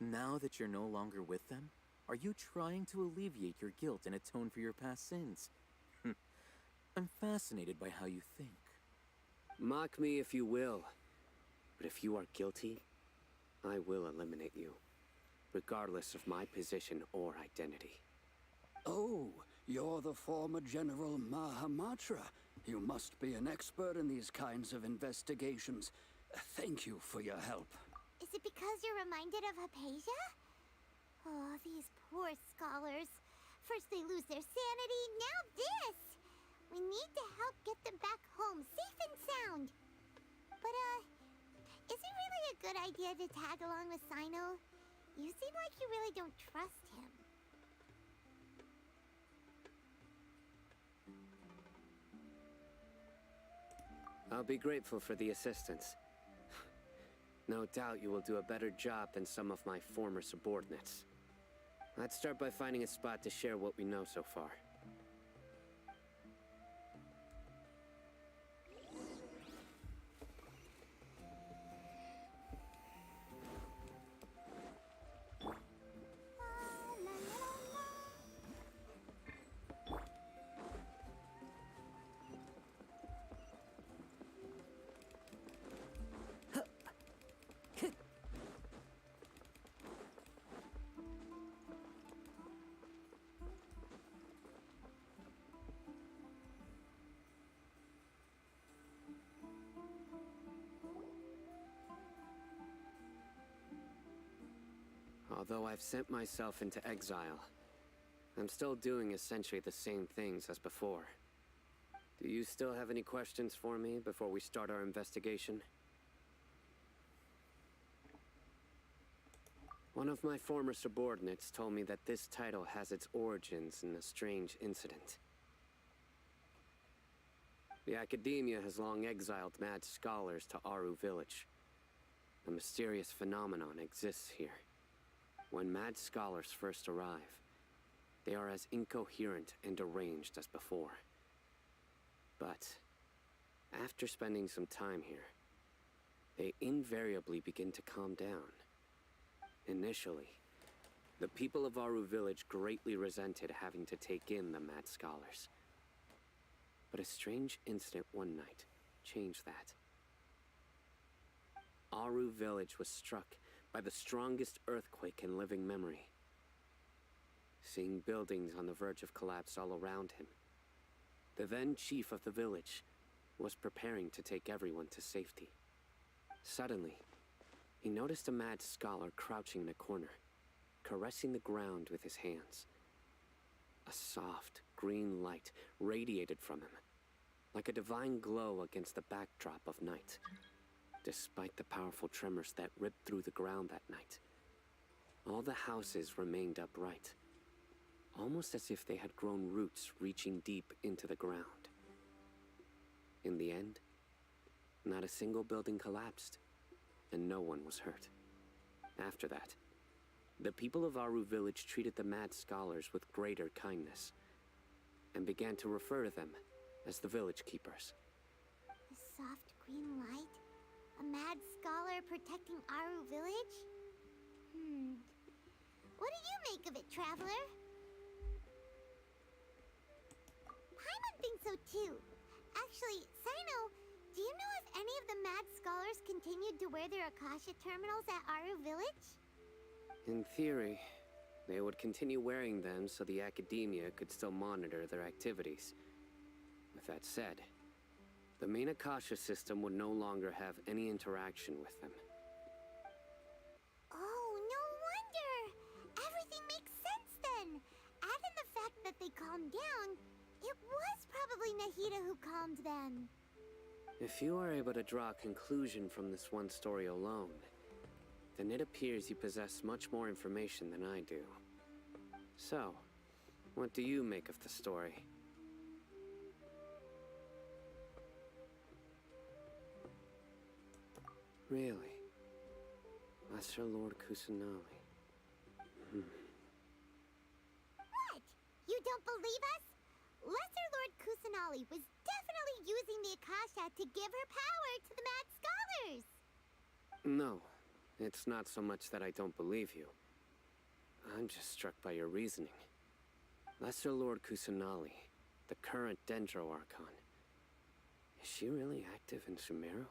Now that you're no longer with them, are you trying to alleviate your guilt and atone for your past sins? I'm fascinated by how you think. Mock me if you will, but if you are guilty, I will eliminate you, regardless of my position or identity. Oh, you're the former General Mahamatra. You must be an expert in these kinds of investigations. Thank you for your help. Is it because you're reminded of Hypatia? Oh, these poor scholars. First they lose their sanity, now this! We need to help get them back home, safe and sound. But, is it really a good idea to tag along with Sino? You seem like you really don't trust him. I'll be grateful for the assistance. No doubt you will do a better job than some of my former subordinates. Let's start by finding a spot to share what we know so far. Although I've sent myself into exile, I'm still doing essentially the same things as before. Do you still have any questions for me before we start our investigation? One of my former subordinates told me that this title has its origins in a strange incident. The Academia has long exiled mad scholars to Aru Village. A mysterious phenomenon exists here. When mad scholars first arrive, they are as incoherent and deranged as before. But after spending some time here, they invariably begin to calm down. Initially, the people of Aru Village greatly resented having to take in the mad scholars. But a strange incident one night changed that. Aru Village was struck by the strongest earthquake in living memory. Seeing buildings on the verge of collapse all around him, the then chief of the village was preparing to take everyone to safety. Suddenly, he noticed a mad scholar crouching in a corner, caressing the ground with his hands. A soft, green light radiated from him, like a divine glow against the backdrop of night. Despite the powerful tremors that ripped through the ground that night, all the houses remained upright, almost as if they had grown roots reaching deep into the ground. In the end, not a single building collapsed, and no one was hurt. After that, the people of Aru Village treated the mad scholars with greater kindness, and began to refer to them as the village keepers. A soft green light? A mad scholar protecting Aru Village? What do you make of it, Traveler? Paimon thinks so too. Actually, Sino, do you know if any of the mad scholars continued to wear their Akasha terminals at Aru Village? In theory, they would continue wearing them so the Academia could still monitor their activities. With that said, the main Akasha system would no longer have any interaction with them. Oh, no wonder! Everything makes sense then! Add in the fact that they calmed down, it was probably Nahida who calmed them. If you are able to draw a conclusion from this one story alone, then it appears you possess much more information than I do. So, what do you make of the story? Really? Lesser Lord Kusanali. What? You don't believe us? Lesser Lord Kusanali was definitely using the Akasha to give her power to the mad scholars! No, it's not so much that I don't believe you. I'm just struck by your reasoning. Lesser Lord Kusanali, the current Dendro Archon. Is she really active in Sumeru?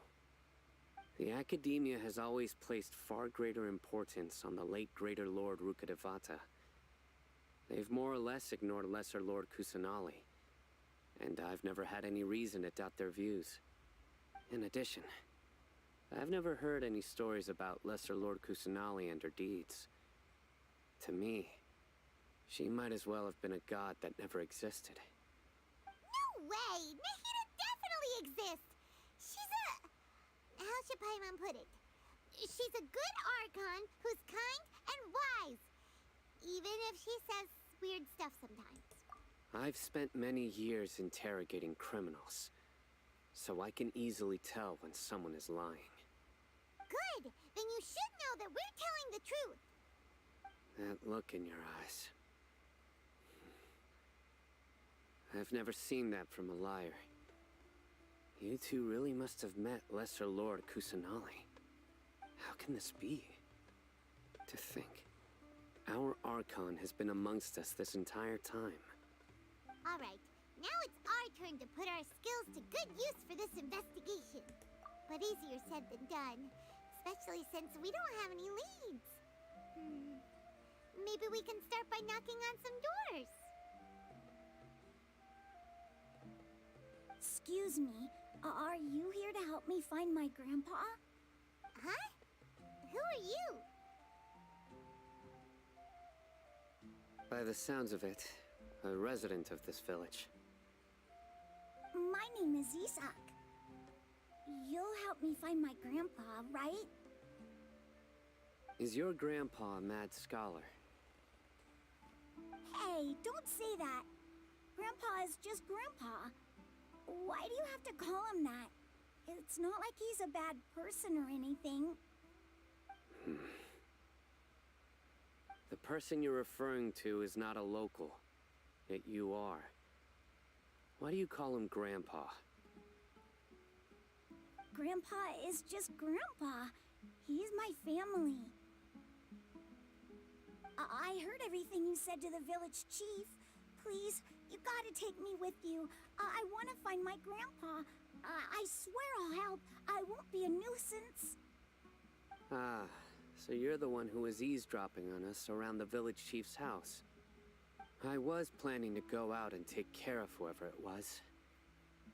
The Academia has always placed far greater importance on the late Greater Lord Rukkhadevata. They've more or less ignored Lesser Lord Kusanali, and I've never had any reason to doubt their views. In addition, I've never heard any stories about Lesser Lord Kusanali and her deeds. To me, she might as well have been a god that never existed. No way! Nahida definitely exists! She's a... how should Paimon put it? She's a good Archon who's kind and wise. Even if she says weird stuff sometimes. I've spent many years interrogating criminals, so I can easily tell when someone is lying. Good! Then you should know that we're telling the truth. That look in your eyes. I've never seen that from a liar. You two really must have met Lesser Lord Kusanali. How can this be? To think, our Archon has been amongst us this entire time. Alright, now it's our turn to put our skills to good use for this investigation. But easier said than done, especially since we don't have any leads. Maybe we can start by knocking on some doors. Excuse me, are you here to help me find my grandpa? Huh? Who are you? By the sounds of it, a resident of this village. My name is Isak. You'll help me find my grandpa, right? Is your grandpa a mad scholar? Hey, don't say that. Grandpa is just Grandpa. Why do you have to call him that? It's not like he's a bad person or anything. The person you're referring to is not a local, yet you are. Why do you call him Grandpa? Grandpa is just Grandpa. He's my family. I heard everything you said to the village chief. Please, you gotta take me with you. I want to find my grandpa. I swear I'll help. I won't be a nuisance. Ah, so you're the one who was eavesdropping on us around the village chief's house. I was planning to go out and take care of whoever it was,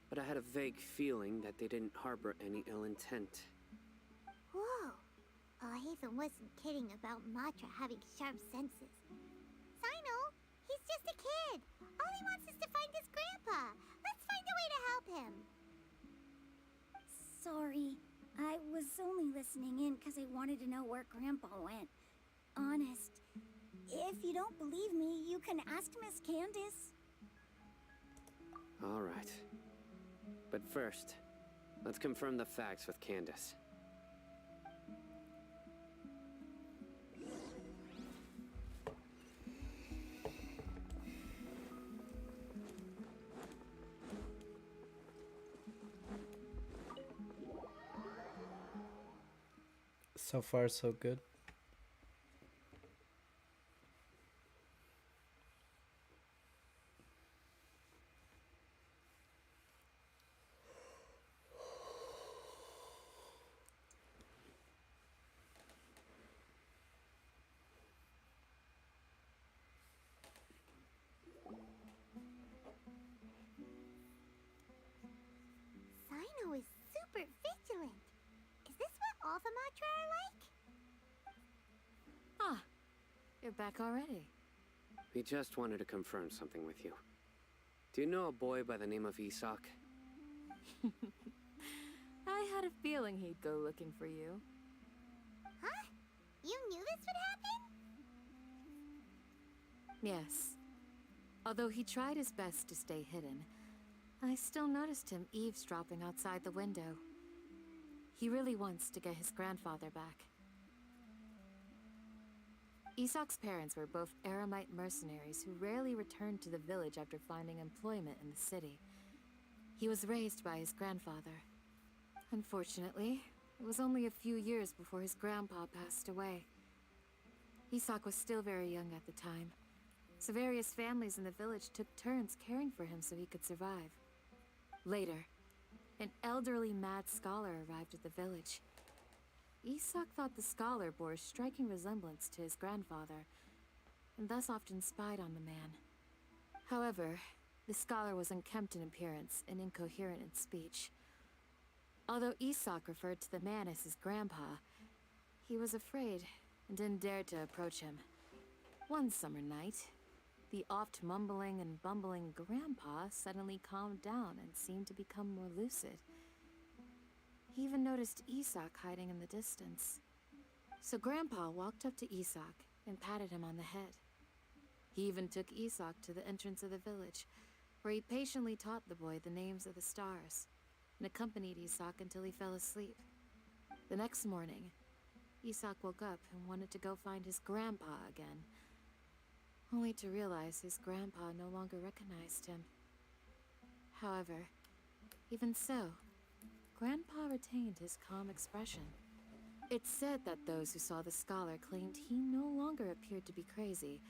but I had a vague feeling that they didn't harbor any ill intent. Whoa. Hatham wasn't kidding about Matra having sharp senses. Sino, he's just a kid. All he wants is to find his grandpa. Let's find a way to help him. Sorry. I was only listening in because I wanted to know where Grandpa went. Honest. If you don't believe me, you can ask Miss Candace. All right. But first, let's confirm the facts with Candace. So far, so good. Sino is super vigilant. Is this what all the Matra are like? Ah, you're back already. We just wanted to confirm something with you. Do you know a boy by the name of Isak? I had a feeling he'd go looking for you. Huh? You knew this would happen? Yes. Although he tried his best to stay hidden, I still noticed him eavesdropping outside the window. He really wants to get his grandfather back. Isak's parents were both Eremite mercenaries who rarely returned to the village after finding employment in the city. He was raised by his grandfather. Unfortunately, it was only a few years before his grandpa passed away. Isak was still very young at the time, so various families in the village took turns caring for him so he could survive. Later, an elderly mad scholar arrived at the village. Isak thought the scholar bore a striking resemblance to his grandfather, and thus often spied on the man. However, the scholar was unkempt in appearance and incoherent in speech. Although Isak referred to the man as his grandpa, he was afraid and didn't dare to approach him. One summer night, the oft mumbling and bumbling grandpa suddenly calmed down and seemed to become more lucid. He even noticed Isak hiding in the distance. So Grandpa walked up to Isak and patted him on the head. He even took Isak to the entrance of the village, where he patiently taught the boy the names of the stars, and accompanied Isak until he fell asleep. The next morning, Isak woke up and wanted to go find his grandpa again, only to realize his grandpa no longer recognized him. However, even so, Grandpa retained his calm expression. It's said that those who saw the scholar claimed he no longer appeared to be crazy,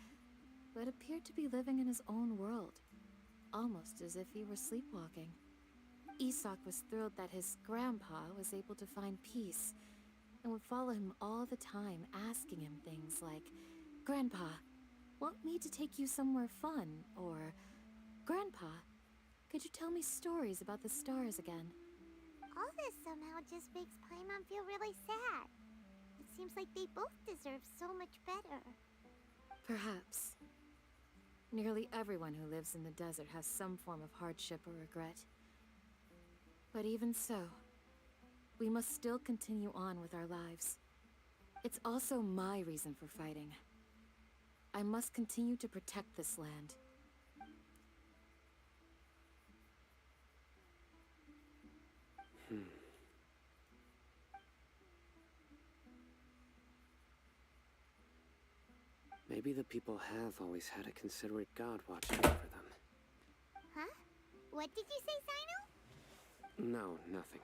but appeared to be living in his own world, almost as if he were sleepwalking. Isak was thrilled that his grandpa was able to find peace, and would follow him all the time, asking him things like, "Grandpa, want me to take you somewhere fun?" Or, "Grandpa, could you tell me stories about the stars again?" All this somehow just makes Paimon feel really sad. It seems like they both deserve so much better. Perhaps. Nearly everyone who lives in the desert has some form of hardship or regret. But even so, we must still continue on with our lives. It's also my reason for fighting. I must continue to protect this land. Maybe the people have always had a considerate god watching over them. Huh? What did you say, Sino? No, nothing.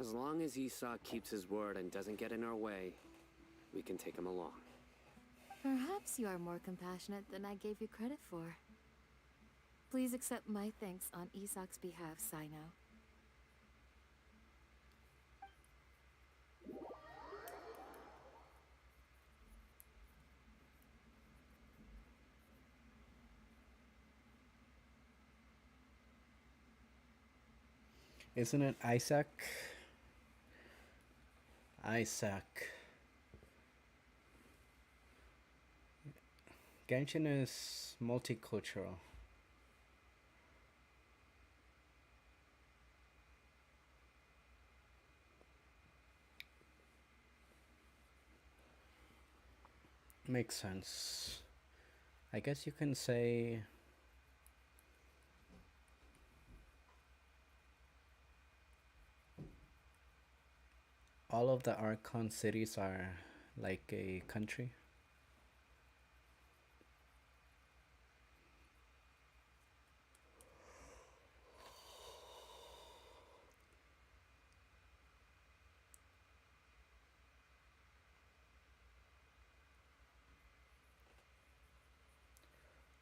As long as Esau keeps his word and doesn't get in our way, we can take him along. Perhaps you are more compassionate than I gave you credit for. Please accept my thanks on Isak's behalf, Sino. Isn't it Isaac? Isaac. Genshin is multicultural. Makes sense. I guess you can say all of the Archon cities are like a country.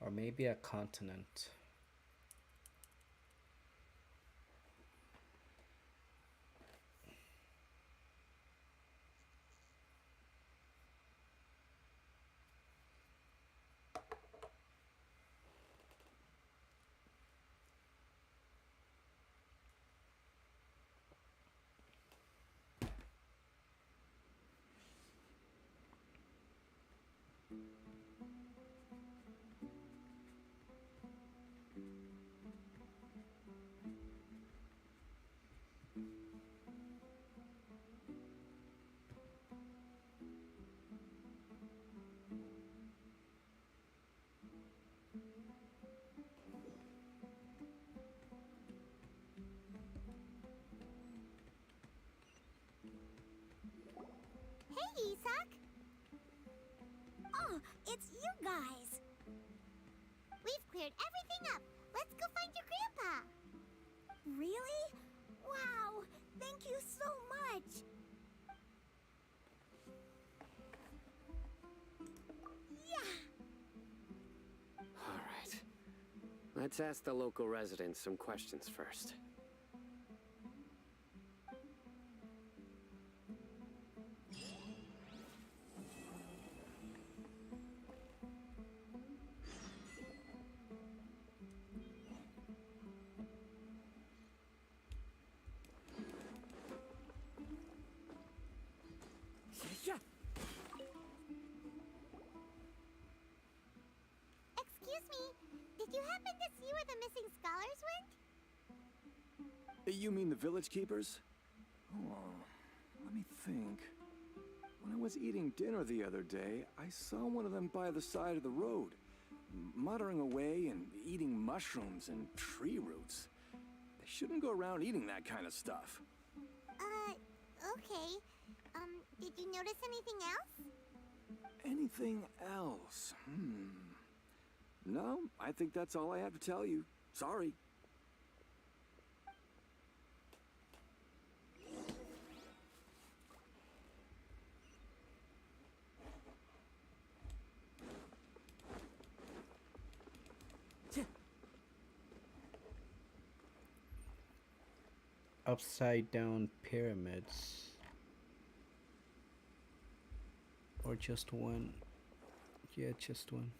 Or maybe a continent. Hey, Isak! Oh, it's you guys! We've cleared everything up. Let's go find your grandpa! Really? Wow! Thank you so much! Yeah! All right. Let's ask the local residents some questions first. Excuse me, did you happen to see where the missing scholars went? You mean the village keepers? Oh, let me think. When I was eating dinner the other day, I saw one of them by the side of the road, muttering away and eating mushrooms and tree roots. They shouldn't go around eating that kind of stuff. Okay. Did you notice anything else? Anything else? No, I think that's all I have to tell you. Sorry. Upside down pyramids. Or just one. Yeah, just one.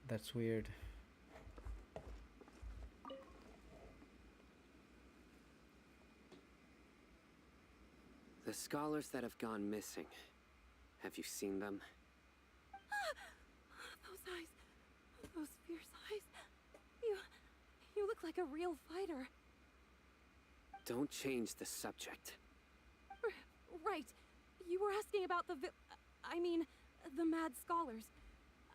That's weird. The scholars that have gone missing. Have you seen them? Those eyes. Those fierce eyes. You look like a real fighter. Don't change the subject. Right. You were asking about the the Mad Scholars.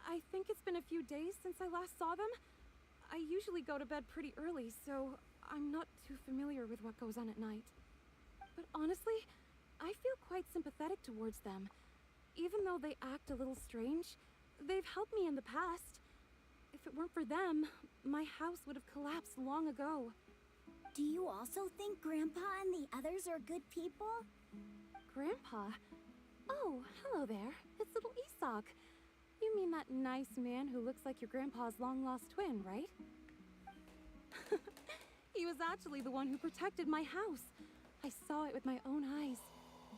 I think it's been a few days since I last saw them. I usually go to bed pretty early, so I'm not too familiar with what goes on at night. But honestly, I feel quite sympathetic towards them. Even though they act a little strange, they've helped me in the past. If it weren't for them, my house would have collapsed long ago. Do you also think Grandpa and the others are good people? Grandpa? Oh, hello there. It's little Isak. You mean that nice man who looks like your grandpa's long-lost twin, right? He was actually the one who protected my house. I saw it with my own eyes.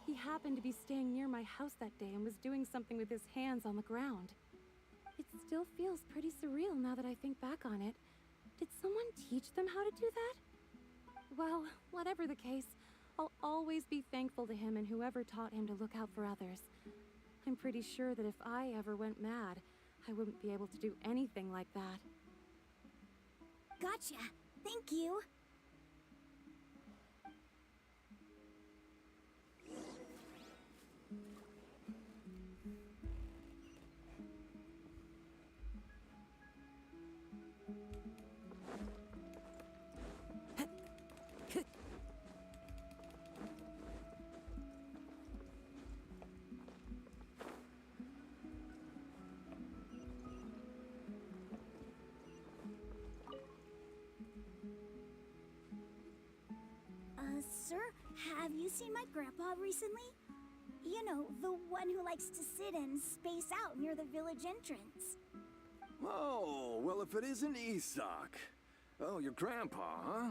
He happened to be staying near my house that day and was doing something with his hands on the ground. It still feels pretty surreal now that I think back on it. Did someone teach them how to do that? Well, whatever the case, I'll always be thankful to him and whoever taught him to look out for others. I'm pretty sure that if I ever went mad, I wouldn't be able to do anything like that. Gotcha. Thank you. Sir, have you seen my grandpa recently? You know, the one who likes to sit and space out near the village entrance. Oh, well, if it isn't Isak. Oh, your grandpa, huh?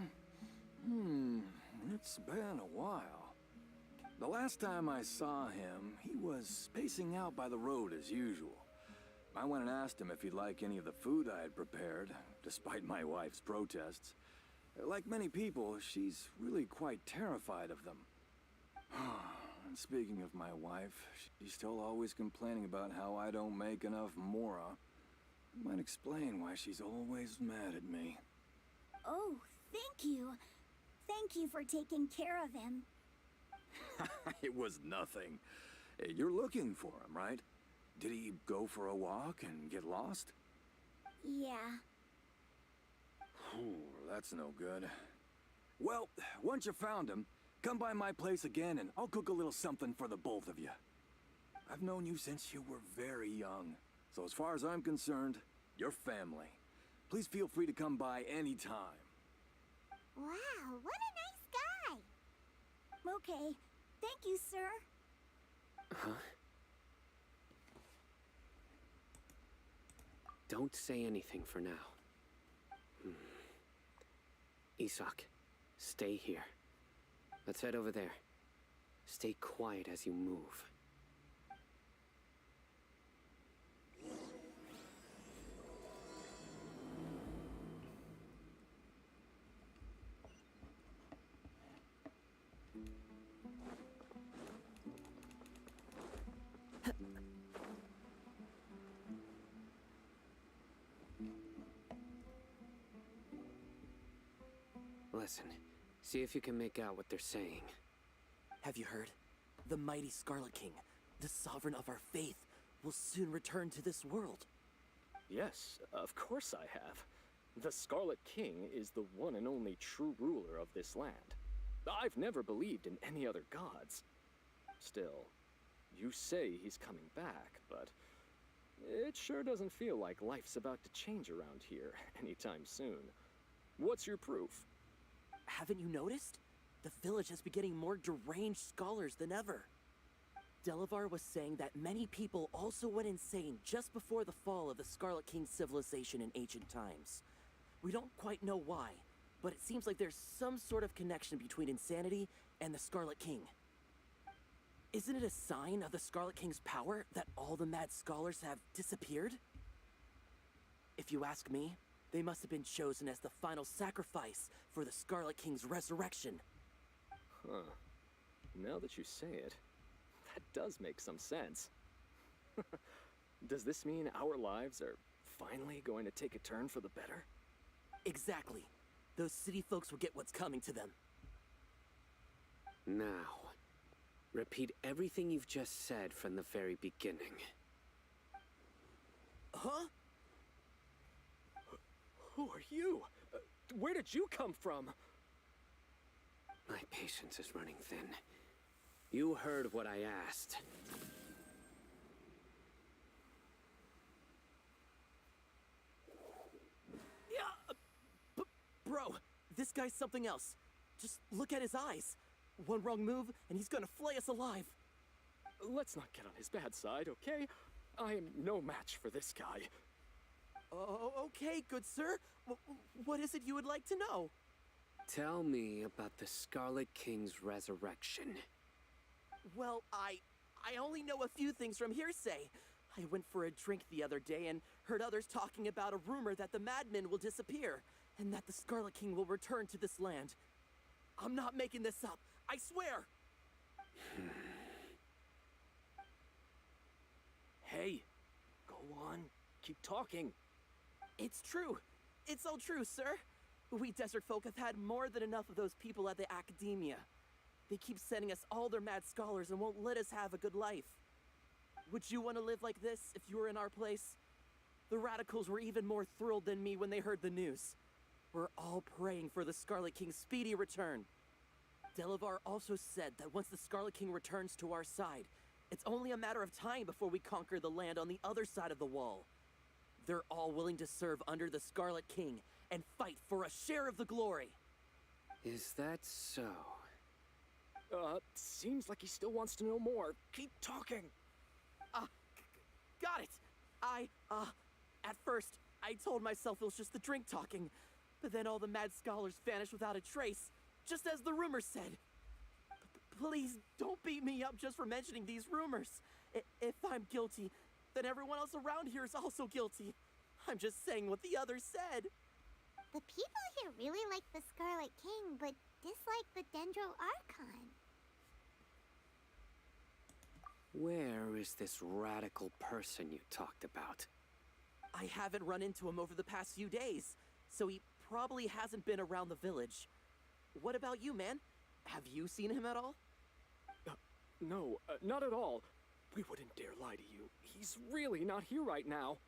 It's been a while. The last time I saw him, he was spacing out by the road as usual. I went and asked him if he'd like any of the food I had prepared, despite my wife's protests. Like many people, she's really quite terrified of them. And speaking of my wife, she's still always complaining about how I don't make enough mora. Might explain why she's always mad at me. Oh, thank you. Thank you for taking care of him. It was nothing. You're looking for him, right? Did he go for a walk and get lost? Yeah. That's no good. Well, once you found him, come by my place again and I'll cook a little something for the both of you. I've known you since you were very young, so as far as I'm concerned, you're family. Please feel free to come by anytime. Wow, what a nice guy! Okay, thank you, sir. Huh? Don't say anything for now. Isak, stay here. Let's head over there. Stay quiet as you move. Listen, see if you can make out what they're saying. Have you heard? The mighty Scarlet King, the sovereign of our faith, will soon return to this world. Yes, of course I have. The Scarlet King is the one and only true ruler of this land. I've never believed in any other gods. Still, you say he's coming back, but it sure doesn't feel like life's about to change around here anytime soon. What's your proof? Haven't you noticed? The village has been getting more deranged scholars than ever. Delavar was saying that many people also went insane just before the fall of the Scarlet King's civilization in ancient times. We don't quite know why, but it seems like there's some sort of connection between insanity and the Scarlet King. Isn't it a sign of the Scarlet King's power that all the mad scholars have disappeared? If you ask me, they must have been chosen as the final sacrifice for the Scarlet King's resurrection. Huh. Now that you say it, that does make some sense. Does this mean our lives are finally going to take a turn for the better? Exactly. those city folks will get what's coming to them. Now, repeat everything you've just said from the very beginning. Huh? Who are you? Where did you come from? My patience is running thin. You heard what I asked. Yeah, bro, this guy's something else. Just look at his eyes. One wrong move, and he's gonna flay us alive. Let's not get on his bad side, okay? I am no match for this guy. Oh, okay, good sir. What is it you would like to know? Tell me about the Scarlet King's resurrection. Well, I only know a few things from hearsay. I went for a drink the other day and heard others talking about a rumor that the madmen will disappear, and that the Scarlet King will return to this land. I'm not making this up, I swear! Hey, go on, keep talking. It's true. It's all true, sir. We desert folk have had more than enough of those people at the academia. They keep sending us all their mad scholars and won't let us have a good life. Would you want to live like this if you were in our place? The radicals were even more thrilled than me when they heard the news. We're all praying for the Scarlet King's speedy return. Delavar also said that once the Scarlet King returns to our side, it's only a matter of time before we conquer the land on the other side of the wall. They're all willing to serve under the Scarlet King and fight for a share of the glory. Is that so? Seems like he still wants to know more. Keep talking. Got it. At first, I told myself it was just the drink talking, but then all the mad scholars vanished without a trace, just as the rumors said. Please don't beat me up just for mentioning these rumors. If I'm guilty, then everyone else around here is also guilty. I'm just saying what the others said. The people here really like the Scarlet King, but dislike the Dendro Archon. Where is this radical person you talked about? I haven't run into him over the past few days, so he probably hasn't been around the village. What about you, man? Have you seen him at all? No, not at all. We wouldn't dare lie to you. He's really not here right now.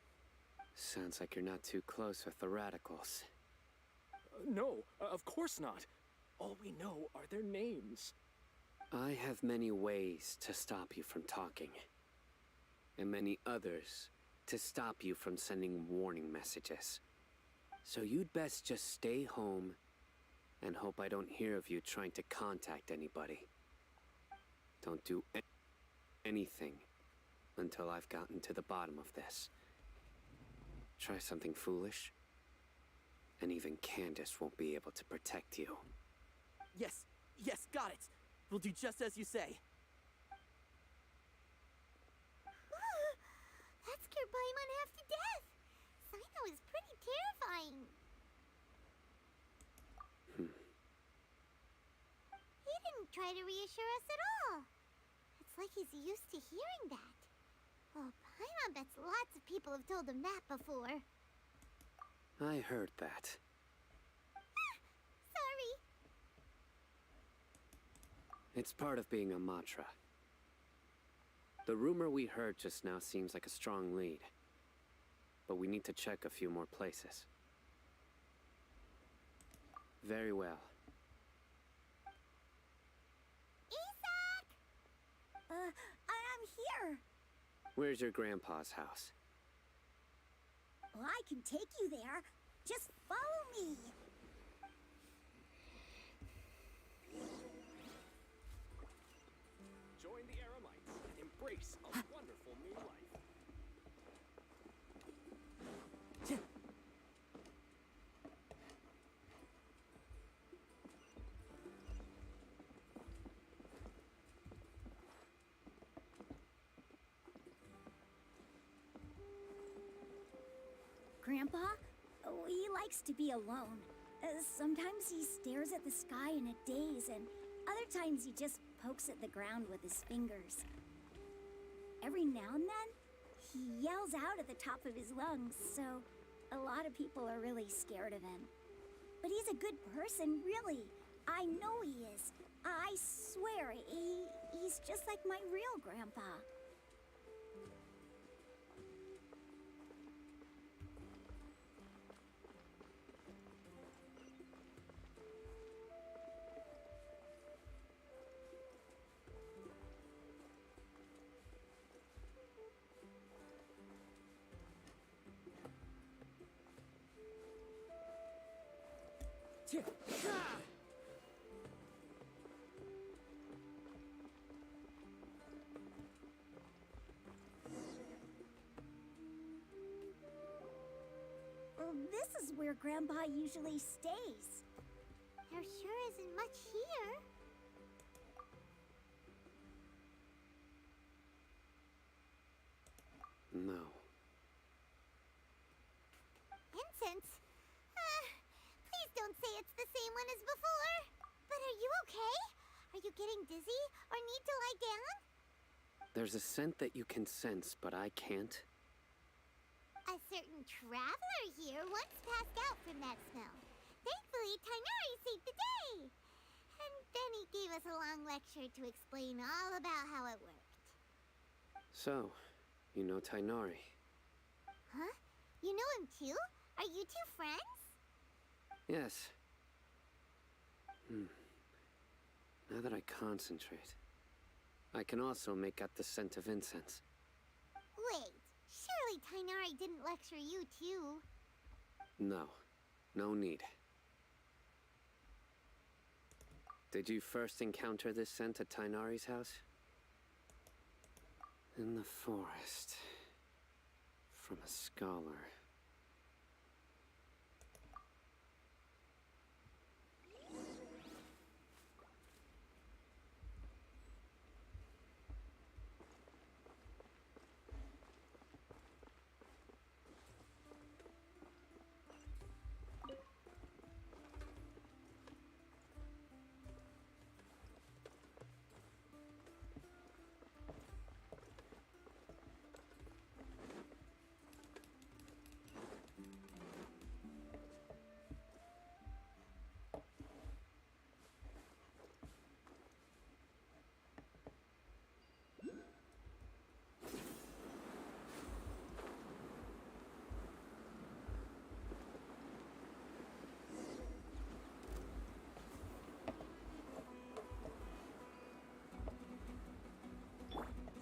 Sounds like you're not too close with the radicals. No, of course not. All we know are their names. I have many ways to stop you from talking, and many others to stop you from sending warning messages. So you'd best just stay home and hope I don't hear of you trying to contact anybody. Don't do anything until I've gotten to the bottom of this. Try something foolish, and even Candace won't be able to protect you. Yes, got it. We'll do just as you say. That scared Paimon half to death. Sino is pretty terrifying. He didn't try to reassure us at all. It's like he's used to hearing that. Oh, Paimon bets lots of people have told him that before. I heard that. Sorry. It's part of being a Matra. The rumor we heard just now seems like a strong lead, but we need to check a few more places. Very well. Isak! I'm here. Where's your grandpa's house? Well, I can take you there. Just follow me. Join the Eremites and embrace a wonderful new life. Grandpa, he likes to be alone. Sometimes he stares at the sky in a daze, and other times he just pokes at the ground with his fingers. Every now and then, he yells out at the top of his lungs, so a lot of people are really scared of him. but he's a good person, really. I know he is. I swear, he's just like my real grandpa. This is where Grandpa usually stays. There sure isn't much here. No. Incense? Please don't say it's the same one as before. But are you okay? Are you getting dizzy or need to lie down? There's a scent that you can sense, but I can't. A certain traveler here once passed out from that smell. Thankfully, Tainari saved the day. And then he gave us a long lecture to explain all about how it worked. So, you know Tainari. Huh? You know him too? Are you two friends? Yes. Now that I concentrate, I can also make out the scent of incense. Wait, surely Tainari didn't lecture you too? No, no need. Did you first encounter this scent at Tainari's house? In the forest. From a scholar.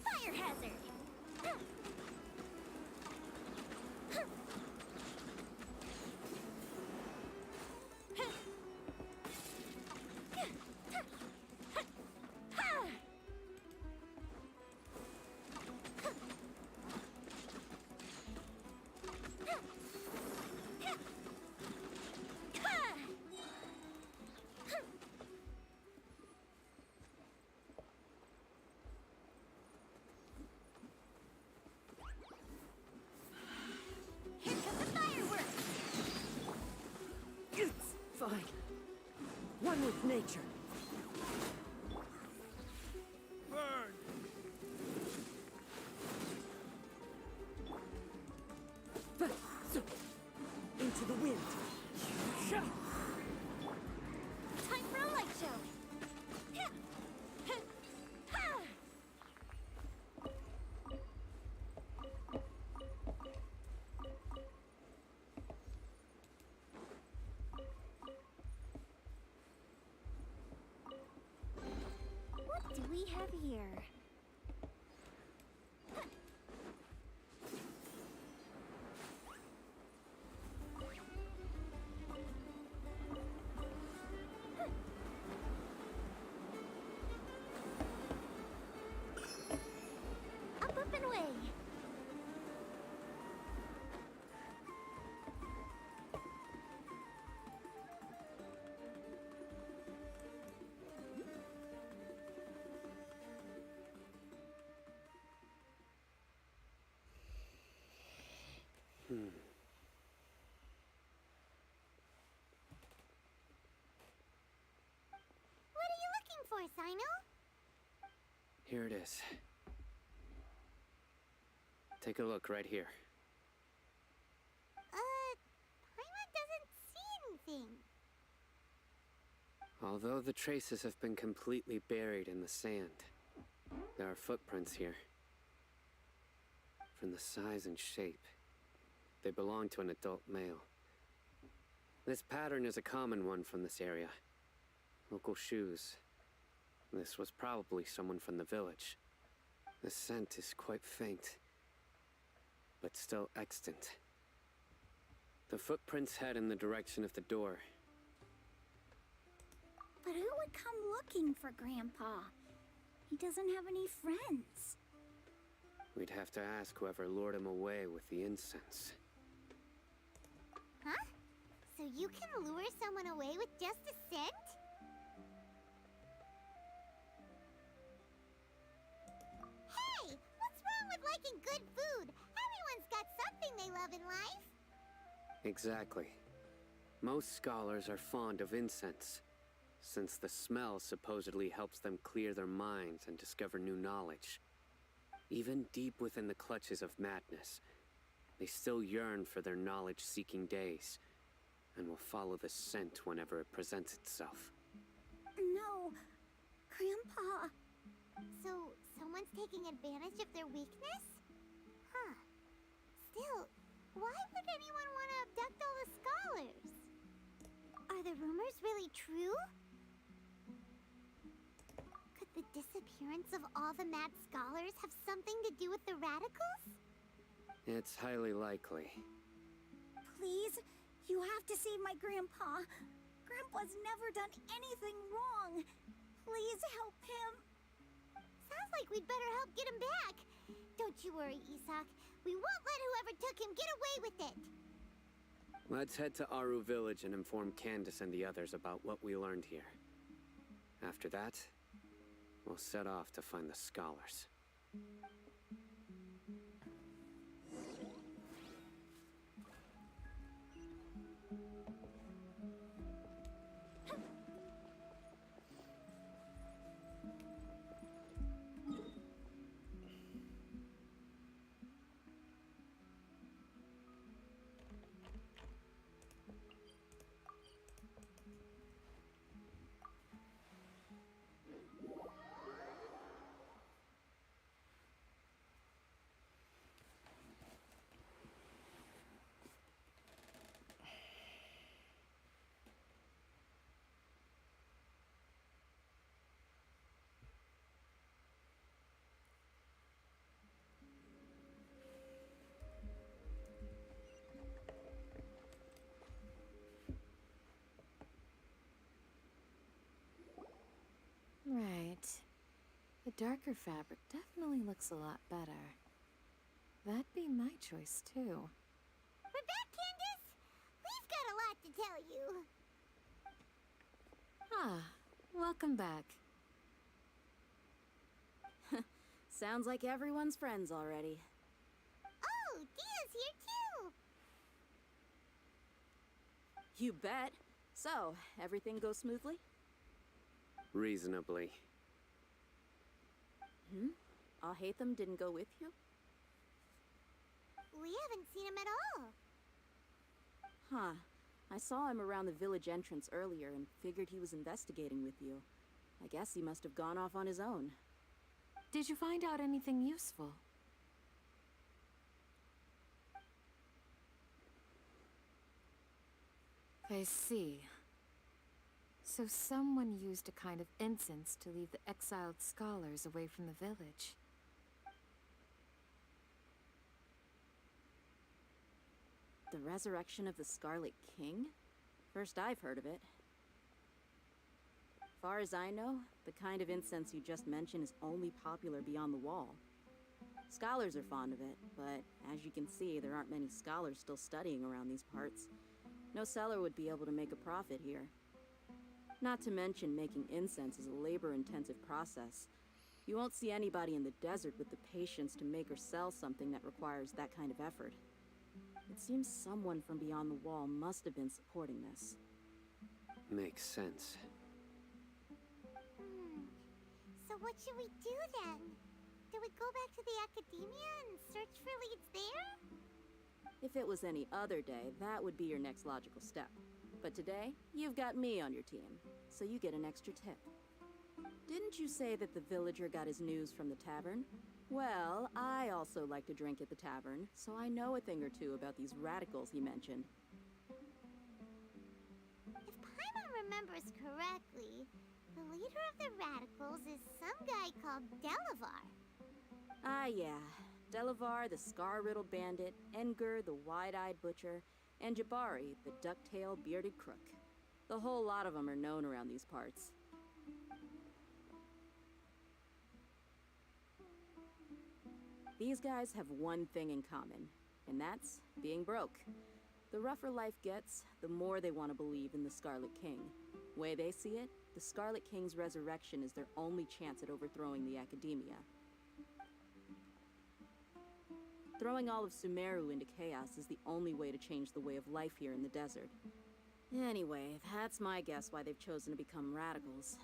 Fire hazard! Here come the fireworks! It's fine. One with nature. Burn! Into the wind. Time for a light show! What do we have here? Up and away! What are you looking for, Sino? Here it is. Take a look right here. Paimon doesn't see anything. Although the traces have been completely buried in the sand, there are footprints here. From the size and shape, they belong to an adult male. This pattern is a common one from this area. Local shoes. This was probably someone from the village. The scent is quite faint, but still extant. The footprints head in the direction of the door. But who would come looking for Grandpa? He doesn't have any friends. We'd have to ask whoever lured him away with the incense. Huh? So you can lure someone away with just a scent? Hey! What's wrong with liking good food? Everyone's got something they love in life. Exactly. Most scholars are fond of incense, since the smell supposedly helps them clear their minds and discover new knowledge. Even deep within the clutches of madness, they still yearn for their knowledge-seeking days, and will follow the scent whenever it presents itself. No, Grandpa. So, someone's taking advantage of their weakness? Huh. Still, why would anyone want to abduct all the scholars? Are the rumors really true? Could the disappearance of all the mad scholars have something to do with the radicals? It's highly likely. Please, you have to save my Grandpa. Grandpa's never done anything wrong. Please help him. Sounds like we'd better help get him back. Don't you worry, Isak. We won't let whoever took him get away with it. Let's head to Aru Village and inform Candace and the others about what we learned here. After that, we'll set off to find the scholars. Right. The darker fabric definitely looks a lot better. That'd be my choice, too. We're back, Candace! We've got a lot to tell you. Ah, welcome back. Sounds like everyone's friends already. Oh, Dia's here too! You bet. So, everything goes smoothly? Reasonably. Alhaitham didn't go with you? We haven't seen him at all. Huh. I saw him around the village entrance earlier and figured he was investigating with you. I guess he must have gone off on his own. Did you find out anything useful? I see. So someone used a kind of incense to lead the exiled scholars away from the village. The resurrection of the Scarlet King? First I've heard of it. Far as I know, the kind of incense you just mentioned is only popular beyond the wall. Scholars are fond of it, but as you can see, there aren't many scholars still studying around these parts. No seller would be able to make a profit here. Not to mention, making incense is a labor-intensive process. You won't see anybody in the desert with the patience to make or sell something that requires that kind of effort. It seems someone from beyond the wall must have been supporting this. Makes sense. So what should we do then? Do we go back to the academia and search for leads there? If it was any other day, that would be your next logical step. But today, you've got me on your team, so you get an extra tip. Didn't you say that the villager got his news from the tavern? Well, I also like to drink at the tavern, so I know a thing or two about these radicals he mentioned. If Paimon remembers correctly, the leader of the radicals is some guy called Delavar. Ah, yeah. Delavar, the scar-riddled bandit, Engur, the wide-eyed butcher, and Jabari, the duck-tailed bearded crook. The whole lot of them are known around these parts. These guys have one thing in common, and that's being broke. The rougher life gets, the more they want to believe in the Scarlet King. Way they see it, the Scarlet King's resurrection is their only chance at overthrowing the Academia. Throwing all of Sumeru into chaos is the only way to change the way of life here in the desert. Anyway, that's my guess why they've chosen to become radicals.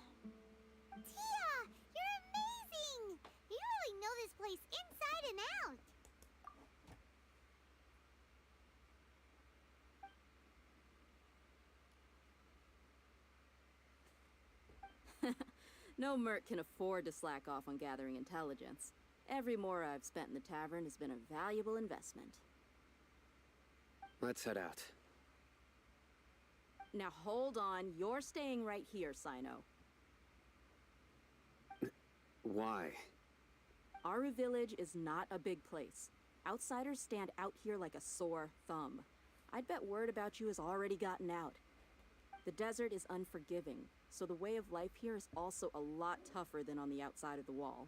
Tia! You're amazing! You really know this place inside and out! No merc can afford to slack off on gathering intelligence. Every mora I've spent in the tavern has been a valuable investment. Let's head out. Now hold on, you're staying right here, Sino. Why? Aru Village is not a big place. Outsiders stand out here like a sore thumb. I'd bet word about you has already gotten out. The desert is unforgiving, so the way of life here is also a lot tougher than on the outside of the wall.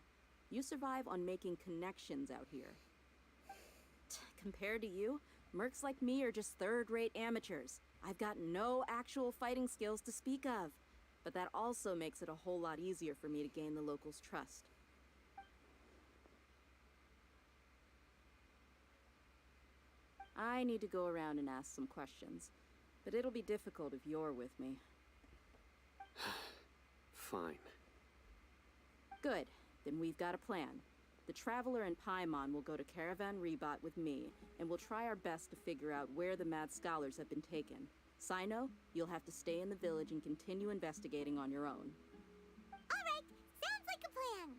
You survive on making connections out here. Compared to you, mercs like me are just third-rate amateurs. I've got no actual fighting skills to speak of, but that also makes it a whole lot easier for me to gain the locals' trust. I need to go around and ask some questions, but it'll be difficult if you're with me. Fine. Good. Then we've got a plan. The Traveler and Paimon will go to Caravan Rebot with me, and we'll try our best to figure out where the Mad Scholars have been taken. Sino, you'll have to stay in the village and continue investigating on your own. All right, sounds like a plan.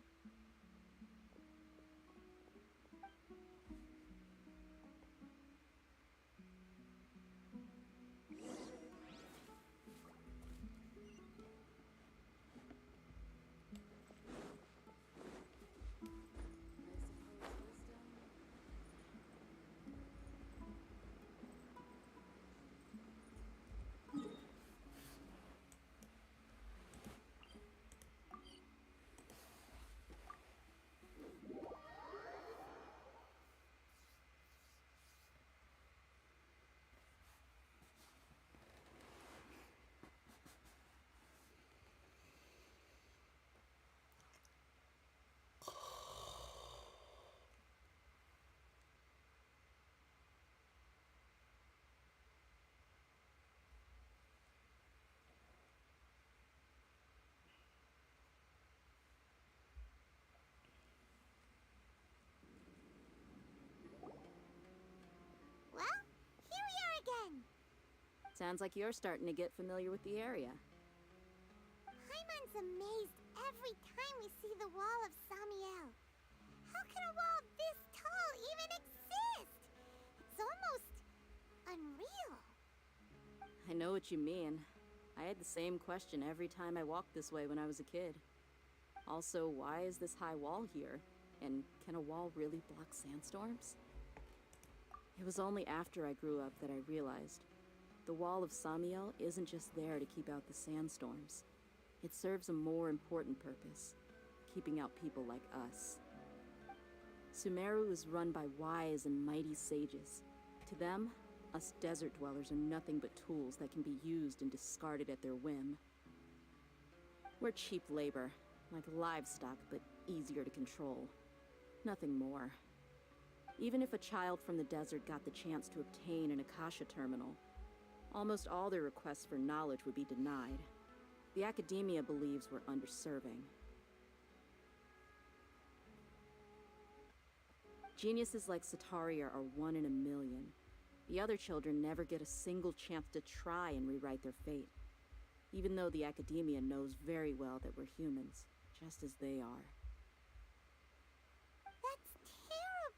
Sounds like you're starting to get familiar with the area. Paimon's amazed every time we see the wall of Samiel. How can a wall this tall even exist? It's almost unreal. I know what you mean. I had the same question every time I walked this way when I was a kid. Also, why is this high wall here? And can a wall really block sandstorms? It was only after I grew up that I realized the wall of Samiel isn't just there to keep out the sandstorms. It serves a more important purpose, keeping out people like us. Sumeru is run by wise and mighty sages. To them, us desert dwellers are nothing but tools that can be used and discarded at their whim. We're cheap labor, like livestock, but easier to control. Nothing more. Even if a child from the desert got the chance to obtain an Akasha terminal, almost all their requests for knowledge would be denied. The Academia believes we're underserving. Geniuses like Satori are one in a million. The other children never get a single chance to try and rewrite their fate, even though the academia knows very well that we're humans, just as they are. That's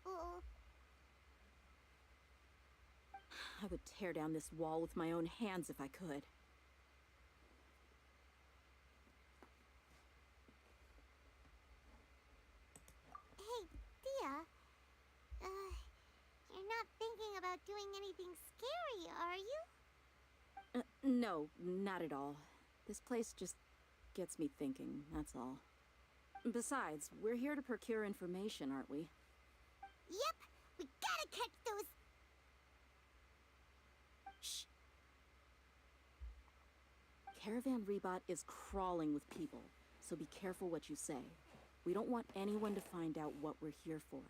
terrible. I would tear down this wall with my own hands if I could. Hey, Dia. You're not thinking about doing anything scary, are you? No, not at all. This place just gets me thinking, that's all. Besides, we're here to procure information, aren't we? Yep, we gotta catch those... Shh. Caravan Rebot is crawling with people, so be careful what you say. We don't want anyone to find out what we're here for.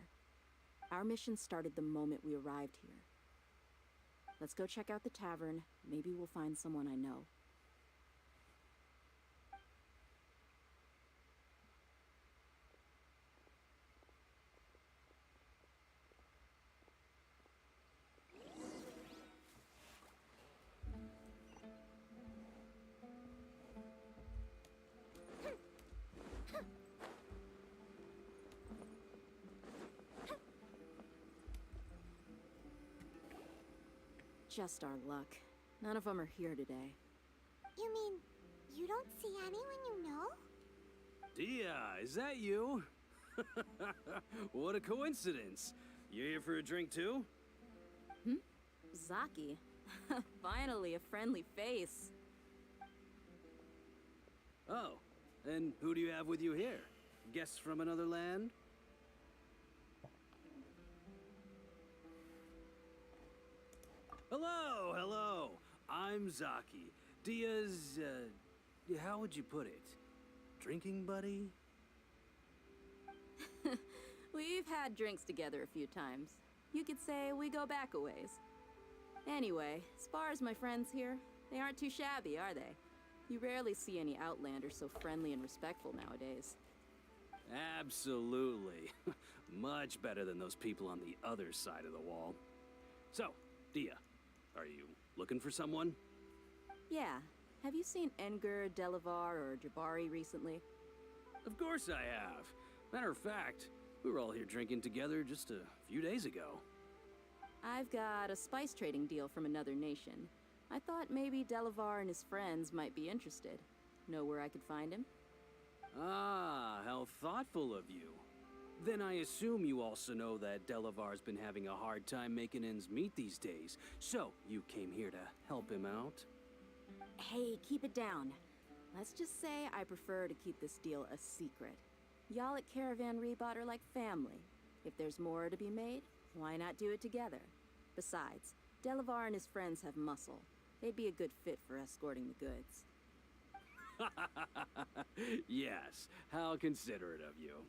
Our mission started the moment we arrived here. Let's go check out the tavern. Maybe we'll find someone I know. Just our luck. None of them are here today. You mean, you don't see anyone you know? Dia, is that you? What a coincidence. You here for a drink too? Zaki. Finally, a friendly face. Oh, and who do you have with you here? Guests from another land? Hello, hello. I'm Zaki. Dia's, how would you put it? Drinking buddy? We've had drinks together a few times. You could say we go back a ways. Anyway, as far as my friends here, they aren't too shabby, are they? You rarely see any Outlanders so friendly and respectful nowadays. Absolutely. Much better than those people on the other side of the wall. So, Dia, are you looking for someone? Yeah. Have you seen Enger, Delavar, or Jabari recently? Of course I have. Matter of fact, we were all here drinking together just a few days ago. I've got a spice trading deal from another nation. I thought maybe Delavar and his friends might be interested. Know where I could find him? Ah, how thoughtful of you. Then I assume you also know that Delavar's been having a hard time making ends meet these days, so you came here to help him out? Hey, keep it down. Let's just say I prefer to keep this deal a secret. Y'all at Caravan Rebot are like family. If there's more to be made, why not do it together? Besides, Delavar and his friends have muscle. They'd be a good fit for escorting the goods. Yes, how considerate of you.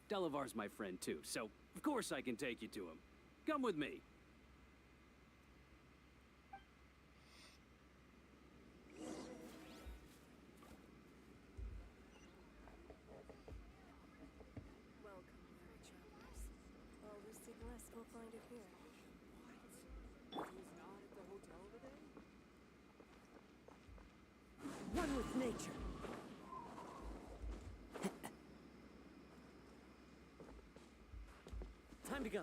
Delavar's my friend too, so of course I can take you to him. Come with me. Welcome, merry travelers. All who seek rest will find it here. What? He was not at the hotel today? One with nature. Time to go.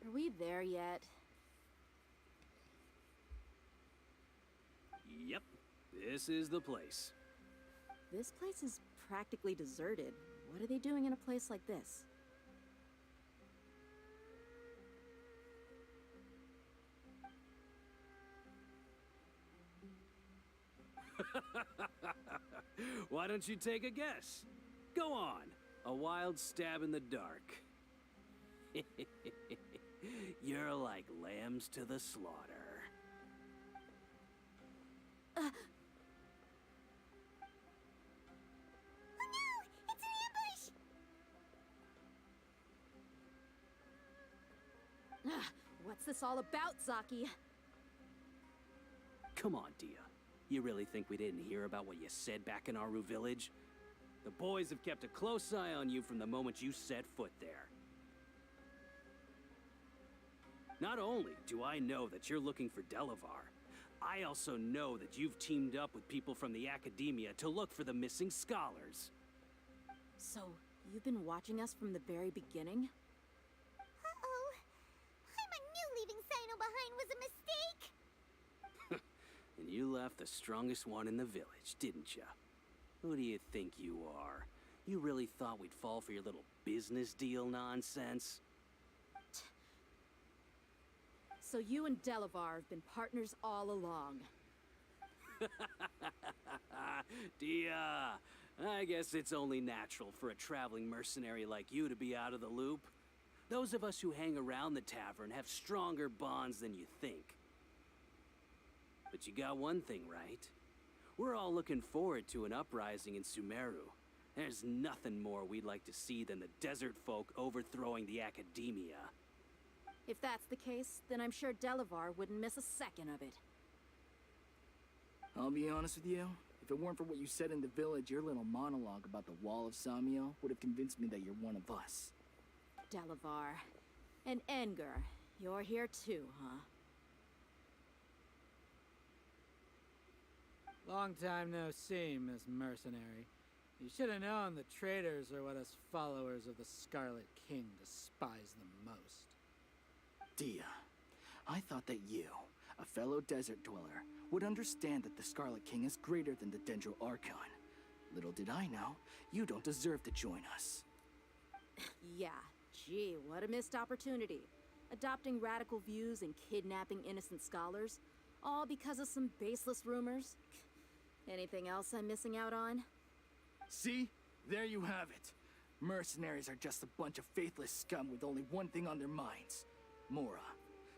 Are we there yet? Yep, this is the place. This place is practically deserted. What are they doing in a place like this? Why don't you take a guess? Go on. A wild stab in the dark. You're like lambs to the slaughter. What's this all about, Zaki? Come on, Dia. You really think we didn't hear about what you said back in Aru village? The boys have kept a close eye on you from the moment you set foot there. Not only do I know that you're looking for Delavar, I also know that you've teamed up with people from the Academia to look for the missing scholars. So, you've been watching us from the very beginning? Uh-oh. I knew leaving Sino behind was a mistake! And you left the strongest one in the village, didn't ya? Who do you think you are? You really thought we'd fall for your little business deal nonsense? So you and Delavar have been partners all along. Dia, I guess it's only natural for a traveling mercenary like you to be out of the loop. Those of us who hang around the tavern have stronger bonds than you think. But you got one thing right. We're all looking forward to an uprising in Sumeru. There's nothing more we'd like to see than the desert folk overthrowing the Academia. If that's the case, then I'm sure Delavar wouldn't miss a second of it. I'll be honest with you. If it weren't for what you said in the village, your little monologue about the Wall of Samio would have convinced me that you're one of us. Delavar. And Engar, you're here too, huh? Long time no see, Miss Mercenary. You should have known the traitors are what us followers of the Scarlet King despise the most. Dia, I thought that you, a fellow desert dweller, would understand that the Scarlet King is greater than the Dendro Archon. Little did I know, you don't deserve to join us. Yeah, gee, what a missed opportunity. Adopting radical views and kidnapping innocent scholars, all because of some baseless rumors. Anything else I'm missing out on? See? There you have it. Mercenaries are just a bunch of faithless scum with only one thing on their minds. Mora.